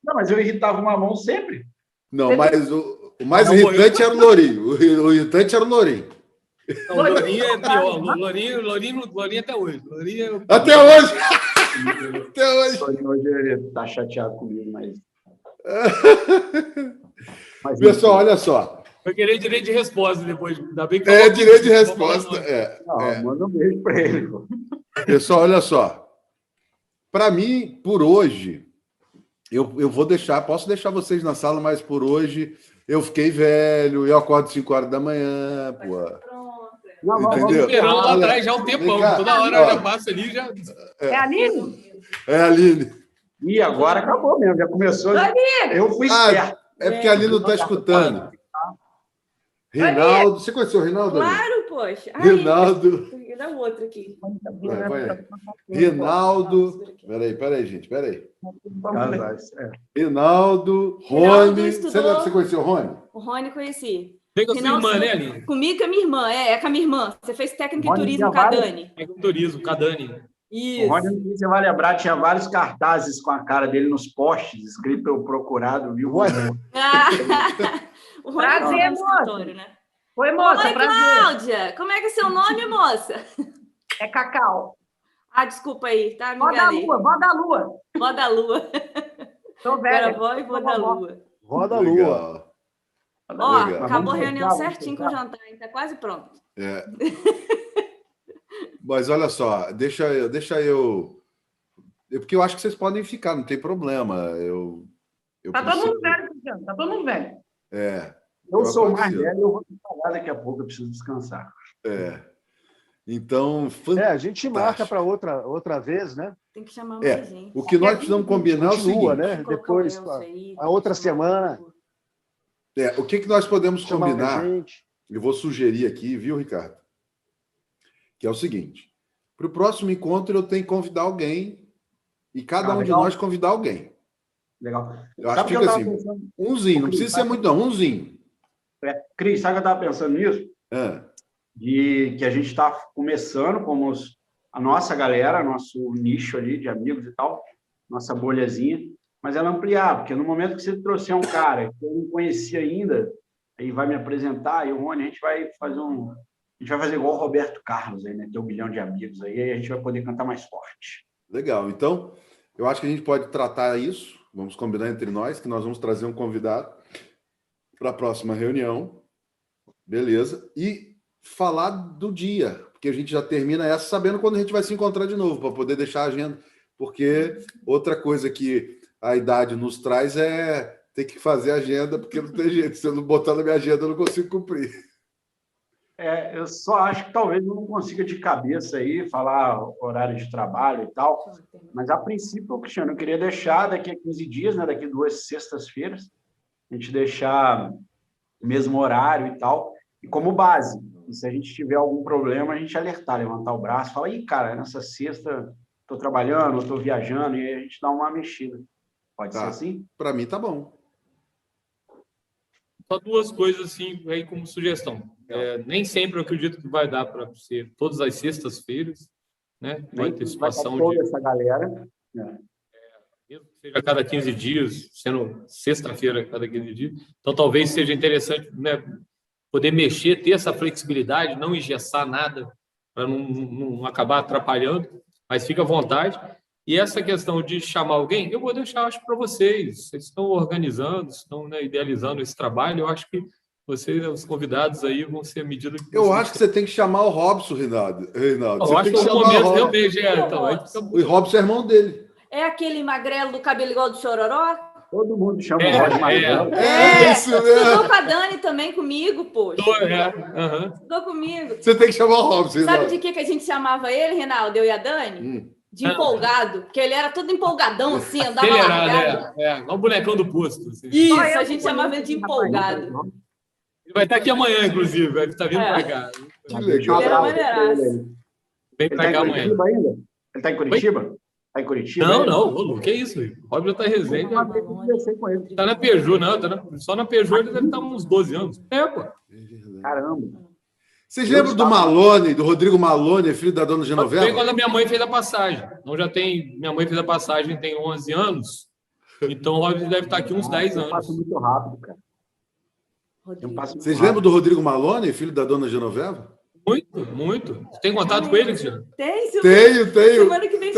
Speaker 1: Não, mas eu irritava uma mão sempre.
Speaker 4: Não, mas o mais
Speaker 2: Não,
Speaker 4: irritante era o Lourinho. O irritante era o Lourinho.
Speaker 2: Não, o Lourinho é pior. Lourinho até hoje. Lourinho é...
Speaker 4: Até hoje! Até hoje!
Speaker 1: Hoje ele tá chateado comigo, mas
Speaker 4: Pessoal, olha só.
Speaker 2: Vai querer direito de resposta depois. Ainda bem que
Speaker 4: Direito de resposta.
Speaker 1: Manda um beijo para ele. Pô.
Speaker 4: Pessoal, olha só. Para mim, por hoje, eu vou deixar, posso deixar vocês na sala, mas por hoje eu fiquei velho, eu acordo 5 horas da manhã, pô.
Speaker 1: Não,
Speaker 4: Entendeu?
Speaker 2: esperando lá atrás já há um tempão. Toda hora já passa ali, já...
Speaker 5: É a Aline?
Speaker 4: É a Aline.
Speaker 1: E agora acabou mesmo, já começou. Eu fui esperto.
Speaker 4: É porque a Aline não está escutando. Reinaldo, você conheceu o Reinaldo?
Speaker 6: Claro, poxa.
Speaker 4: Reinaldo.
Speaker 6: Dá o outro aqui.
Speaker 4: Vai aí. Reinaldo. Peraí, gente, peraí. Reinaldo, Rony. Você conheceu o Rony?
Speaker 6: O Rony conheci.
Speaker 2: Tem com a sua irmã, né, Aline?
Speaker 6: Comigo com a minha irmã, é com a minha irmã. Você fez técnica em
Speaker 1: Rony
Speaker 6: turismo com
Speaker 1: tinha
Speaker 6: a
Speaker 1: vários-
Speaker 6: Dani.
Speaker 2: Técnico em turismo, Cadani.
Speaker 6: Isso.
Speaker 1: O Rony, não sei se você vai lembrar, tinha vários cartazes com a cara dele nos postes, escrito pelo procurado, viu?
Speaker 6: Ah, o Rony
Speaker 5: Prazer,
Speaker 6: é um
Speaker 5: moça.
Speaker 6: escritório, né?
Speaker 5: Oi, moça,
Speaker 6: Oi,
Speaker 5: prazer.
Speaker 6: Cláudia. Como é que é seu nome, moça?
Speaker 5: É Cacau.
Speaker 6: Ah, desculpa aí, tá? Me
Speaker 5: Vó da
Speaker 6: enganei.
Speaker 5: Lua, vó da Lua.
Speaker 6: Vó da Lua.
Speaker 5: Tô
Speaker 6: Era
Speaker 5: velha.
Speaker 6: vó e vó da Lua.
Speaker 3: Roda a lua.
Speaker 4: Legal.
Speaker 6: Ó,
Speaker 4: Legal.
Speaker 6: acabou a
Speaker 1: Vamos
Speaker 6: reunião
Speaker 1: fechar,
Speaker 6: certinho com o jantar, hein? Tá quase pronto.
Speaker 4: Mas olha só, deixa eu. Porque eu acho que vocês podem ficar, não tem problema. Eu
Speaker 5: Tá todo mundo velho, Cristiano. Tá todo mundo velho.
Speaker 1: Eu sou mais
Speaker 4: aconteceu.
Speaker 1: velho, eu vou te falar daqui a pouco, eu preciso descansar.
Speaker 4: Então,
Speaker 3: A gente marca para outra vez, né?
Speaker 6: Tem que chamar mais gente.
Speaker 4: o que nós precisamos combinar é o
Speaker 3: Continua,
Speaker 4: seguinte.
Speaker 3: né?
Speaker 6: Colocar o
Speaker 3: Depois,
Speaker 6: Elcio aí,
Speaker 3: a outra semana,
Speaker 4: O que nós podemos
Speaker 3: chamar
Speaker 4: combinar?
Speaker 3: mais gente.
Speaker 4: Eu vou sugerir aqui, viu, Ricardo? Que é o seguinte: para o próximo encontro eu tenho que convidar alguém e cada um de
Speaker 1: legal.
Speaker 4: nós convidar alguém.
Speaker 1: Legal.
Speaker 4: Eu acho que
Speaker 1: eu
Speaker 4: fica
Speaker 1: tava
Speaker 4: assim,
Speaker 1: pensando?
Speaker 4: umzinho, não precisa ser muito, não, umzinho.
Speaker 1: Cris, sabe o que eu estava pensando nisso?
Speaker 4: Ah,
Speaker 1: De que a gente está começando como a nossa galera, nosso nicho ali de amigos e tal, nossa bolhazinha, mas ela ampliar, porque no momento que você trouxer um cara que eu não conhecia ainda, aí vai me apresentar, e o Rony, a gente vai fazer igual o Roberto Carlos aí, né? Ter 1 bilhão de amigos aí a gente vai poder cantar mais forte.
Speaker 4: legal. Então, eu acho que a gente pode tratar isso, vamos combinar entre nós, que nós vamos trazer um convidado para a próxima reunião, beleza? E falar do dia, porque a gente já termina essa sabendo quando a gente vai se encontrar de novo, para poder deixar a agenda, porque outra coisa que a idade nos traz é ter que fazer agenda, porque não tem jeito, se eu não botar na minha agenda, eu não consigo cumprir.
Speaker 1: Eu só acho que talvez eu não consiga de cabeça aí falar horário de trabalho e tal, mas a princípio, Cristiano, eu queria deixar daqui a 15 dias, né, daqui a 2 sextas-feiras, a gente deixar o mesmo horário e tal, e como base. E se a gente tiver algum problema, a gente alertar, levantar o braço, falar, ih, cara, nessa sexta estou trabalhando, estou viajando, e aí a gente dá uma mexida. Pode ser assim?
Speaker 4: Para mim tá bom.
Speaker 2: Só duas coisas assim aí como sugestão. Nem sempre eu acredito que vai dar para ser todas as sextas-feiras, né? Vai ter situação
Speaker 1: toda essa galera.
Speaker 2: mesmo que seja a cada 15 dias, sendo sexta-feira a cada 15 dias. Então, talvez seja interessante, né, poder mexer, ter essa flexibilidade, não engessar nada para não acabar atrapalhando, mas fica à vontade. E essa questão de chamar alguém, eu vou deixar, acho, para vocês. Vocês estão organizando, estão, né, idealizando esse trabalho. Eu acho que vocês, os convidados aí, vão ser a medida que
Speaker 4: eu acho que você tem que chamar o Robson, Reinaldo.
Speaker 2: Eu acho que no momento realmente
Speaker 4: o Robson é irmão dele.
Speaker 6: É aquele magrelo do cabelo igual do Chororó?
Speaker 1: Todo mundo chama o Rod Magrelo.
Speaker 4: Isso mesmo.
Speaker 6: Estudou com a Dani também, comigo, poxa. Estudou comigo.
Speaker 4: Você tem que chamar o Robson,
Speaker 6: Sabe de que a gente chamava ele, Reinaldo, eu e a Dani? De empolgado, porque ele era todo empolgadão, assim, andava largado.
Speaker 2: Igual o bonecão do posto. Assim.
Speaker 6: Isso, a gente chamava ele de empolgado.
Speaker 2: Ele vai estar aqui amanhã, inclusive. Ele está vindo para cá.
Speaker 4: Que legal.
Speaker 6: Ele era maneiraço.
Speaker 2: Vem para cá amanhã.
Speaker 1: Ele está em Curitiba? Está em Curitiba?
Speaker 2: Não, que isso? O Robson está em Resende. Está na Peugeot, não. Só na Peugeot ele deve estar uns 12 anos. Pô.
Speaker 1: Caramba.
Speaker 4: Vocês lembram do Malone, do Rodrigo Malone, filho da dona Genoveva?
Speaker 2: Foi quando a minha mãe fez a passagem. Então minha mãe fez a passagem tem 11 anos. Então o Robson deve estar aqui uns 10 anos.
Speaker 1: Passa muito rápido, cara.
Speaker 4: Vocês lembram do Rodrigo Malone, filho da dona Genoveva?
Speaker 2: Muito. Você tem contato com ele, Cristiano?
Speaker 4: Tenho.
Speaker 6: Semana que vem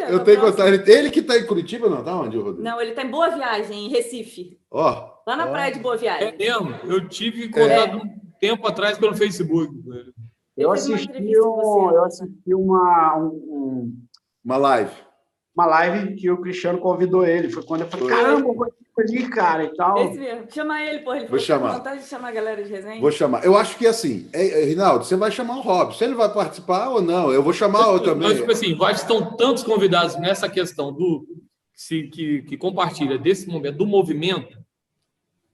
Speaker 4: eu tenho contato. Ele que está em Curitiba, não? Tá onde, Rodrigo?
Speaker 6: Não, ele está em Boa Viagem, em Recife. Lá na praia de Boa Viagem.
Speaker 2: É mesmo. Eu tive contato um tempo atrás pelo Facebook.
Speaker 1: Eu assisti uma
Speaker 4: live.
Speaker 1: Uma live que o Cristiano convidou ele. Foi quando eu falei, caramba, eu vou ali, cara, e tal.
Speaker 6: Esse mesmo. Chama ele, pô. Ele
Speaker 4: vou chamar.
Speaker 6: Vontade de chamar a galera de resenha.
Speaker 4: Vou chamar. Eu acho que assim, Reinaldo, você vai chamar o Robson. Se ele vai participar ou não, eu vou chamar eu também.
Speaker 2: Mas, tipo assim, estão tantos convidados nessa questão que compartilha desse momento, do movimento,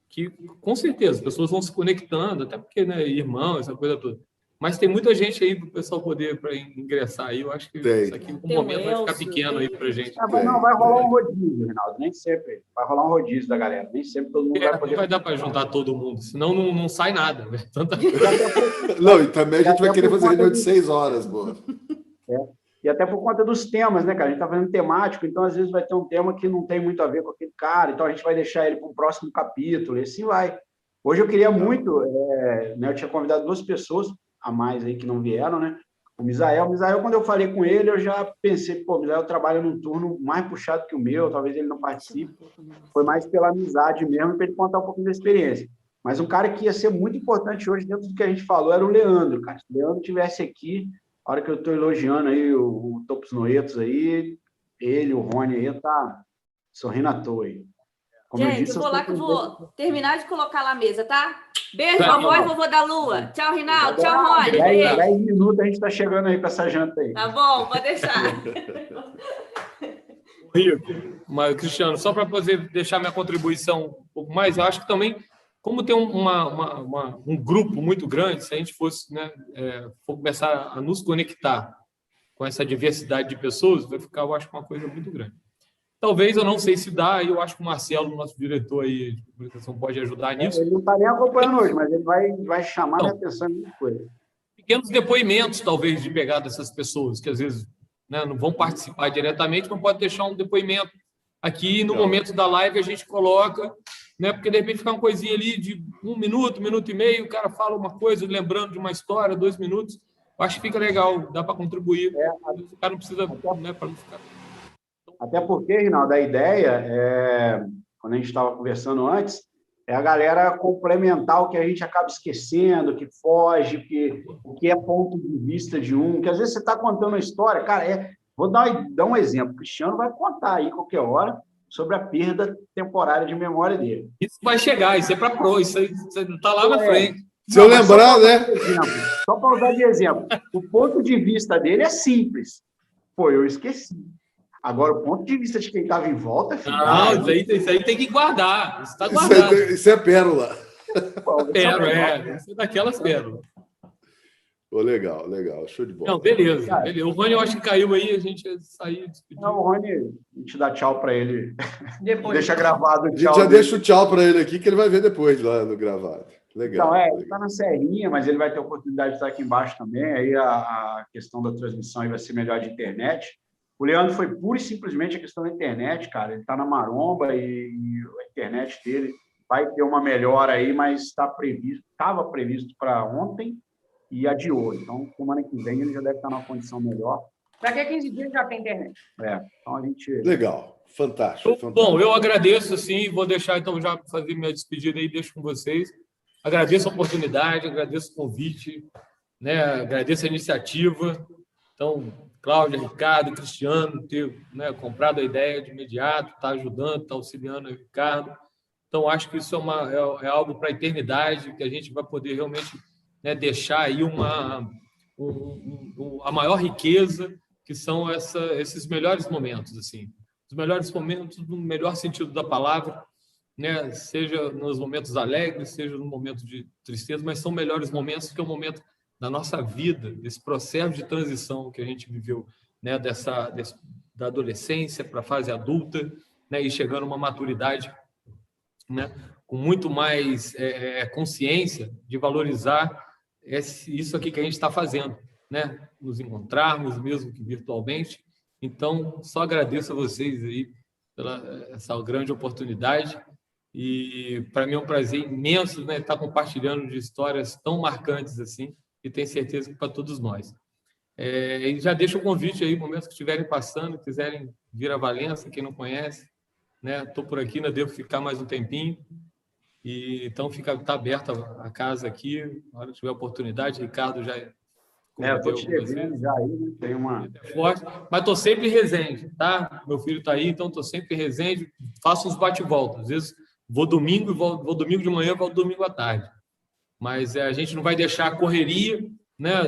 Speaker 2: que com certeza as pessoas vão se conectando, até porque, né, irmão, essa coisa toda. Mas tem muita gente aí para o pessoal poder ingressar aí. Eu acho que isso aqui, no momento, vai ficar pequeno aí para a gente.
Speaker 1: Vai rolar um rodízio, Reinaldo. Nem sempre. Vai rolar um rodízio da galera. Nem sempre todo mundo vai poder.
Speaker 2: Não vai dar para juntar todo mundo, senão não sai nada. Né?
Speaker 4: Não, e também a gente vai querer fazer reunião de 6 horas, pô.
Speaker 1: E até por conta dos temas, né, cara? A gente está fazendo temático, então às vezes vai ter um tema que não tem muito a ver com aquele cara, então a gente vai deixar ele para o próximo capítulo, e assim vai. Hoje eu queria muito, né, eu tinha convidado 2 pessoas a mais aí que não vieram, né? O Misael, quando eu falei com ele, eu já pensei, pô, o Misael trabalha num turno mais puxado que o meu, talvez ele não participe. Foi mais pela amizade mesmo, para ele contar um pouquinho da experiência. Mas um cara que ia ser muito importante hoje, dentro do que a gente falou, era o Leandro, cara. Se o Leandro estivesse aqui, a hora que eu estou elogiando aí o Topos Noetos aí, ele, o Rony aí, tá sorrindo à toa aí.
Speaker 6: Como gente, eu vou lá que eu vou terminar de colocar lá a mesa, tá? Beijo, vovó e vovô da Lua. Tchau, Reinaldo. Tchau, Rony.
Speaker 1: 10 minutos a gente está chegando aí para essa janta aí.
Speaker 6: Tá bom, pode deixar.
Speaker 2: Mas, Cristiano, só para poder deixar minha contribuição um pouco mais, eu acho que também, como tem um grupo muito grande, se a gente fosse, né, for começar a nos conectar com essa diversidade de pessoas, vai ficar, eu acho, uma coisa muito grande. Talvez, eu não sei se dá, e eu acho que o Marcelo, nosso diretor aí de comunicação, pode ajudar nisso.
Speaker 1: Ele não está nem acompanhando hoje, mas ele vai chamar minha atenção em muita coisa.
Speaker 2: Pequenos depoimentos, talvez, de pegar dessas pessoas, que às vezes, né, não vão participar diretamente, mas pode deixar um depoimento aqui, no momento da live a gente coloca, né, porque de repente fica uma coisinha ali de 1 minuto, 1 minuto e meio, o cara fala uma coisa, lembrando de uma história, 2 minutos, eu acho que fica legal, dá para contribuir. O cara não precisa, né, para não ficar...
Speaker 1: Até porque, Reinaldo, a ideia, quando a gente estava conversando antes, é a galera complementar o que a gente acaba esquecendo, que foge, o que é ponto de vista de um, que às vezes você está contando uma história, cara, vou dar um exemplo, o Cristiano vai contar aí qualquer hora sobre a perda temporária de memória dele.
Speaker 2: Isso vai chegar, isso é para pro, isso está lá na frente.
Speaker 4: Se eu lembrar, né?
Speaker 1: Só para usar de exemplo, o ponto de vista dele é simples. Pô, eu esqueci. Agora, o ponto de vista de quem estava em volta...
Speaker 2: Não, isso aí tem que guardar. Isso está guardado.
Speaker 4: Isso é pérola.
Speaker 2: Pérola, isso é daquelas pérolas.
Speaker 4: Pô, legal, show de bola.
Speaker 2: Não, beleza. O Rony, eu acho que caiu aí, a gente ia sair.
Speaker 1: Não, o Rony, a gente dá tchau para ele.
Speaker 5: Depois.
Speaker 1: Deixa gravado o
Speaker 4: A gente
Speaker 1: tchau
Speaker 4: já
Speaker 1: dele.
Speaker 4: deixa o tchau para ele aqui, que ele vai ver depois lá no gravado. Legal.
Speaker 1: Então,
Speaker 4: legal.
Speaker 1: ele está na Serrinha, mas ele vai ter a oportunidade de estar aqui embaixo também. Aí a questão da transmissão aí vai ser melhor de internet. O Leandro foi pura e simplesmente a questão da internet, cara. Ele está na maromba e a internet dele vai ter uma melhora aí, mas estava previsto para ontem e adiou. Então, semana que vem ele já deve estar numa condição melhor.
Speaker 5: Daqui a 15 dias já tem internet.
Speaker 1: Então a gente...
Speaker 4: Legal, fantástico.
Speaker 2: Bom, eu agradeço, sim, vou deixar, então, já fazer minha despedida aí, deixo com vocês. Agradeço a oportunidade, agradeço o convite, né? Agradeço a iniciativa. Então, Cláudia, Ricardo, Cristiano, ter, né, comprado a ideia de imediato, está ajudando, está auxiliando o Ricardo. Então, acho que isso é algo para a eternidade, que a gente vai poder realmente, né, deixar aí a maior riqueza, que são esses melhores momentos, assim. Os melhores momentos no melhor sentido da palavra, né? Seja nos momentos alegres, seja no momento de tristeza, mas são melhores momentos, que é o momento da nossa vida, desse processo de transição que a gente viveu, né? Da adolescência para a fase adulta, né? E chegando a uma maturidade, né? Com muito mais consciência de valorizar isso aqui que a gente está fazendo, né? Nos encontrarmos, mesmo que virtualmente. Então, só agradeço a vocês aí pela essa grande oportunidade. E para mim é um prazer imenso, né, estar compartilhando de histórias tão marcantes assim, e tenho certeza que para todos nós. E já deixo o convite aí, momentos que estiverem passando, quiserem vir a Valença, quem não conhece, né? Estou por aqui, ainda devo ficar mais um tempinho. E então está aberta a casa aqui, na hora que tiver oportunidade. Ricardo já
Speaker 1: estou te devendo já aí, né? Tem uma...
Speaker 2: forte, mas estou sempre em Resende, tá? Meu filho está aí, então estou sempre em Resende, faço uns bate-volta. Às vezes vou domingo e vou domingo de manhã, volto domingo à tarde. Mas a gente não vai deixar a correria, né,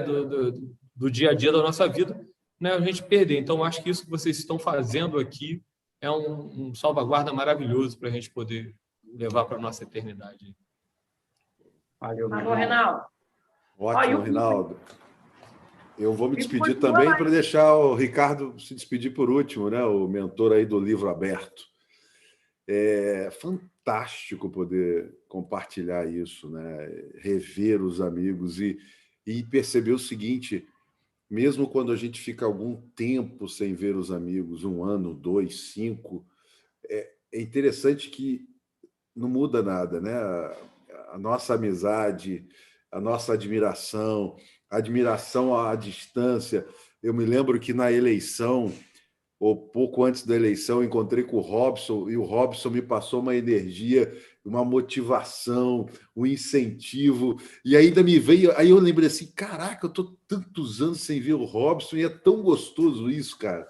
Speaker 2: do dia a dia da nossa vida, né, a gente perder. Então, acho que isso que vocês estão fazendo aqui é um salvaguarda maravilhoso para a gente poder levar para a nossa eternidade.
Speaker 1: Valeu,
Speaker 5: Reinaldo.
Speaker 4: Ótimo, Reinaldo. Eu vou me despedir também para deixar o Ricardo se despedir por último, né? O mentor aí do Livro Aberto. É fantástico poder compartilhar isso, né? Rever os amigos e perceber o seguinte: mesmo quando a gente fica algum tempo sem ver os amigos, 1 ano, 2, 5, é interessante que não muda nada, né? A nossa amizade, a nossa admiração à distância. Eu me lembro que na eleição, ou pouco antes da eleição, encontrei com o Robson, e o Robson me passou uma energia, uma motivação, um incentivo, e ainda me veio... Aí eu lembrei assim, caraca, eu estou tantos anos sem ver o Robson, e é tão gostoso isso, cara.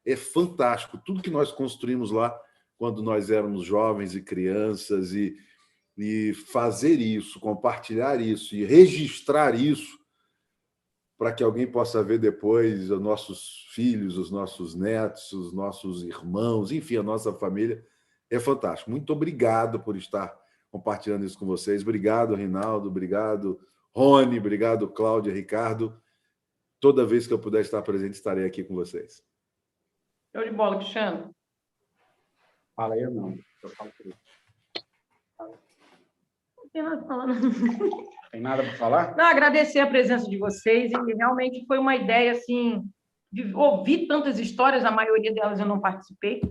Speaker 4: É fantástico. Tudo que nós construímos lá, quando nós éramos jovens e crianças, e fazer isso, compartilhar isso, e registrar isso, para que alguém possa ver depois os nossos filhos, os nossos netos, os nossos irmãos, enfim, a nossa família, é fantástico. Muito obrigado por estar compartilhando isso com vocês. Obrigado, Reinaldo. Obrigado, Rony. Obrigado, Cláudia, Ricardo. Toda vez que eu puder estar presente, estarei aqui com vocês.
Speaker 5: Show de bola, Cristiano.
Speaker 1: Fala aí, não. Eu falo por isso.
Speaker 5: Não tem nada falando.
Speaker 1: Tem nada para falar?
Speaker 5: Não, agradecer a presença de vocês, e realmente foi uma ideia, assim, de ouvir tantas histórias, a maioria delas eu não participei,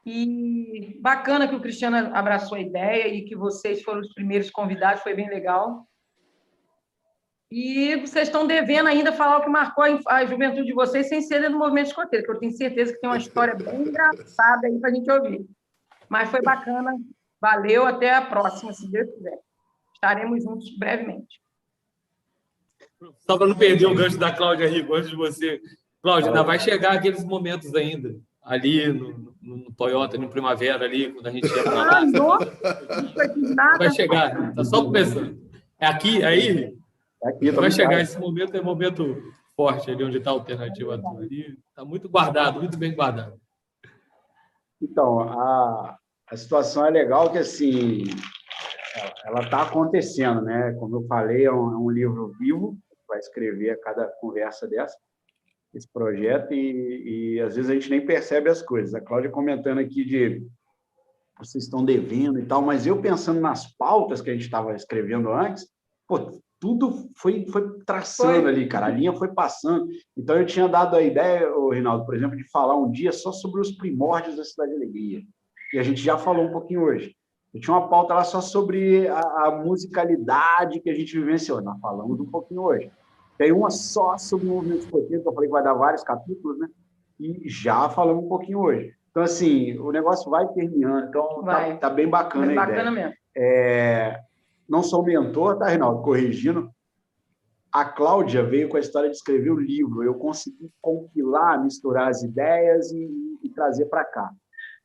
Speaker 5: e bacana que o Cristiano abraçou a ideia e que vocês foram os primeiros convidados, foi bem legal. E vocês estão devendo ainda falar o que marcou a juventude de vocês sem ser do movimento escoteiro, que eu tenho certeza que tem uma história bem engraçada aí para a gente ouvir. Mas foi bacana, valeu, até a próxima, se Deus quiser. Estaremos juntos brevemente.
Speaker 2: Só para não perder o gancho da Cláudia Rico, antes de você. Cláudia, ainda vai chegar aqueles momentos ainda, ali no Toyota, no Primavera, ali, quando a gente ia para lá.
Speaker 5: Nada.
Speaker 2: Vai chegar, está só começando. É aqui, aí?
Speaker 1: Aqui,
Speaker 2: vai chegar esse momento, é um momento forte ali, onde está a alternativa ali. Está muito guardado, muito bem guardado.
Speaker 1: Então, a situação é legal que, assim, ela está acontecendo, né? Como eu falei, é um livro vivo, vai escrever a cada conversa dessa, esse projeto, e às vezes a gente nem percebe as coisas. A Cláudia comentando aqui de vocês estão devendo e tal, mas eu pensando nas pautas que a gente estava escrevendo antes, pô, tudo foi traçando ali, cara, a linha foi passando. Então, eu tinha dado a ideia, Rinaldo, por exemplo, de falar um dia só sobre os primórdios da Cidade de Alegria, e a gente já falou um pouquinho hoje. Eu tinha uma pauta lá só sobre a musicalidade que a gente vivenciou, nós falamos um pouquinho hoje. Tem uma só sobre o movimento escoteiro, que eu falei que vai dar vários capítulos, né? E já falamos um pouquinho hoje. Então, assim, o negócio vai terminando, então tá bem bacana a ideia.
Speaker 5: Bacana mesmo.
Speaker 1: Não sou mentor, tá, Rinaldo? Corrigindo. A Cláudia veio com a história de escrever o livro. Eu consegui compilar, misturar as ideias e trazer para cá.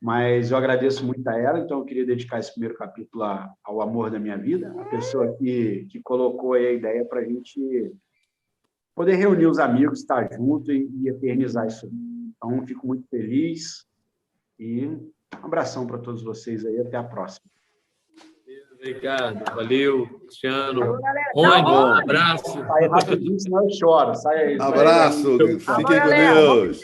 Speaker 1: Mas eu agradeço muito a ela, então eu queria dedicar esse primeiro capítulo ao amor da minha vida, a pessoa que colocou aí a ideia para a gente poder reunir os amigos, estar junto e eternizar isso. Então, fico muito feliz e um abração para todos vocês aí. Até a próxima.
Speaker 2: Obrigado, valeu, Cristiano.
Speaker 5: Rony,
Speaker 2: um abraço.
Speaker 1: Sai rapidinho, senão eu choro. Sai aí.
Speaker 4: Abraço, fiquem com Deus.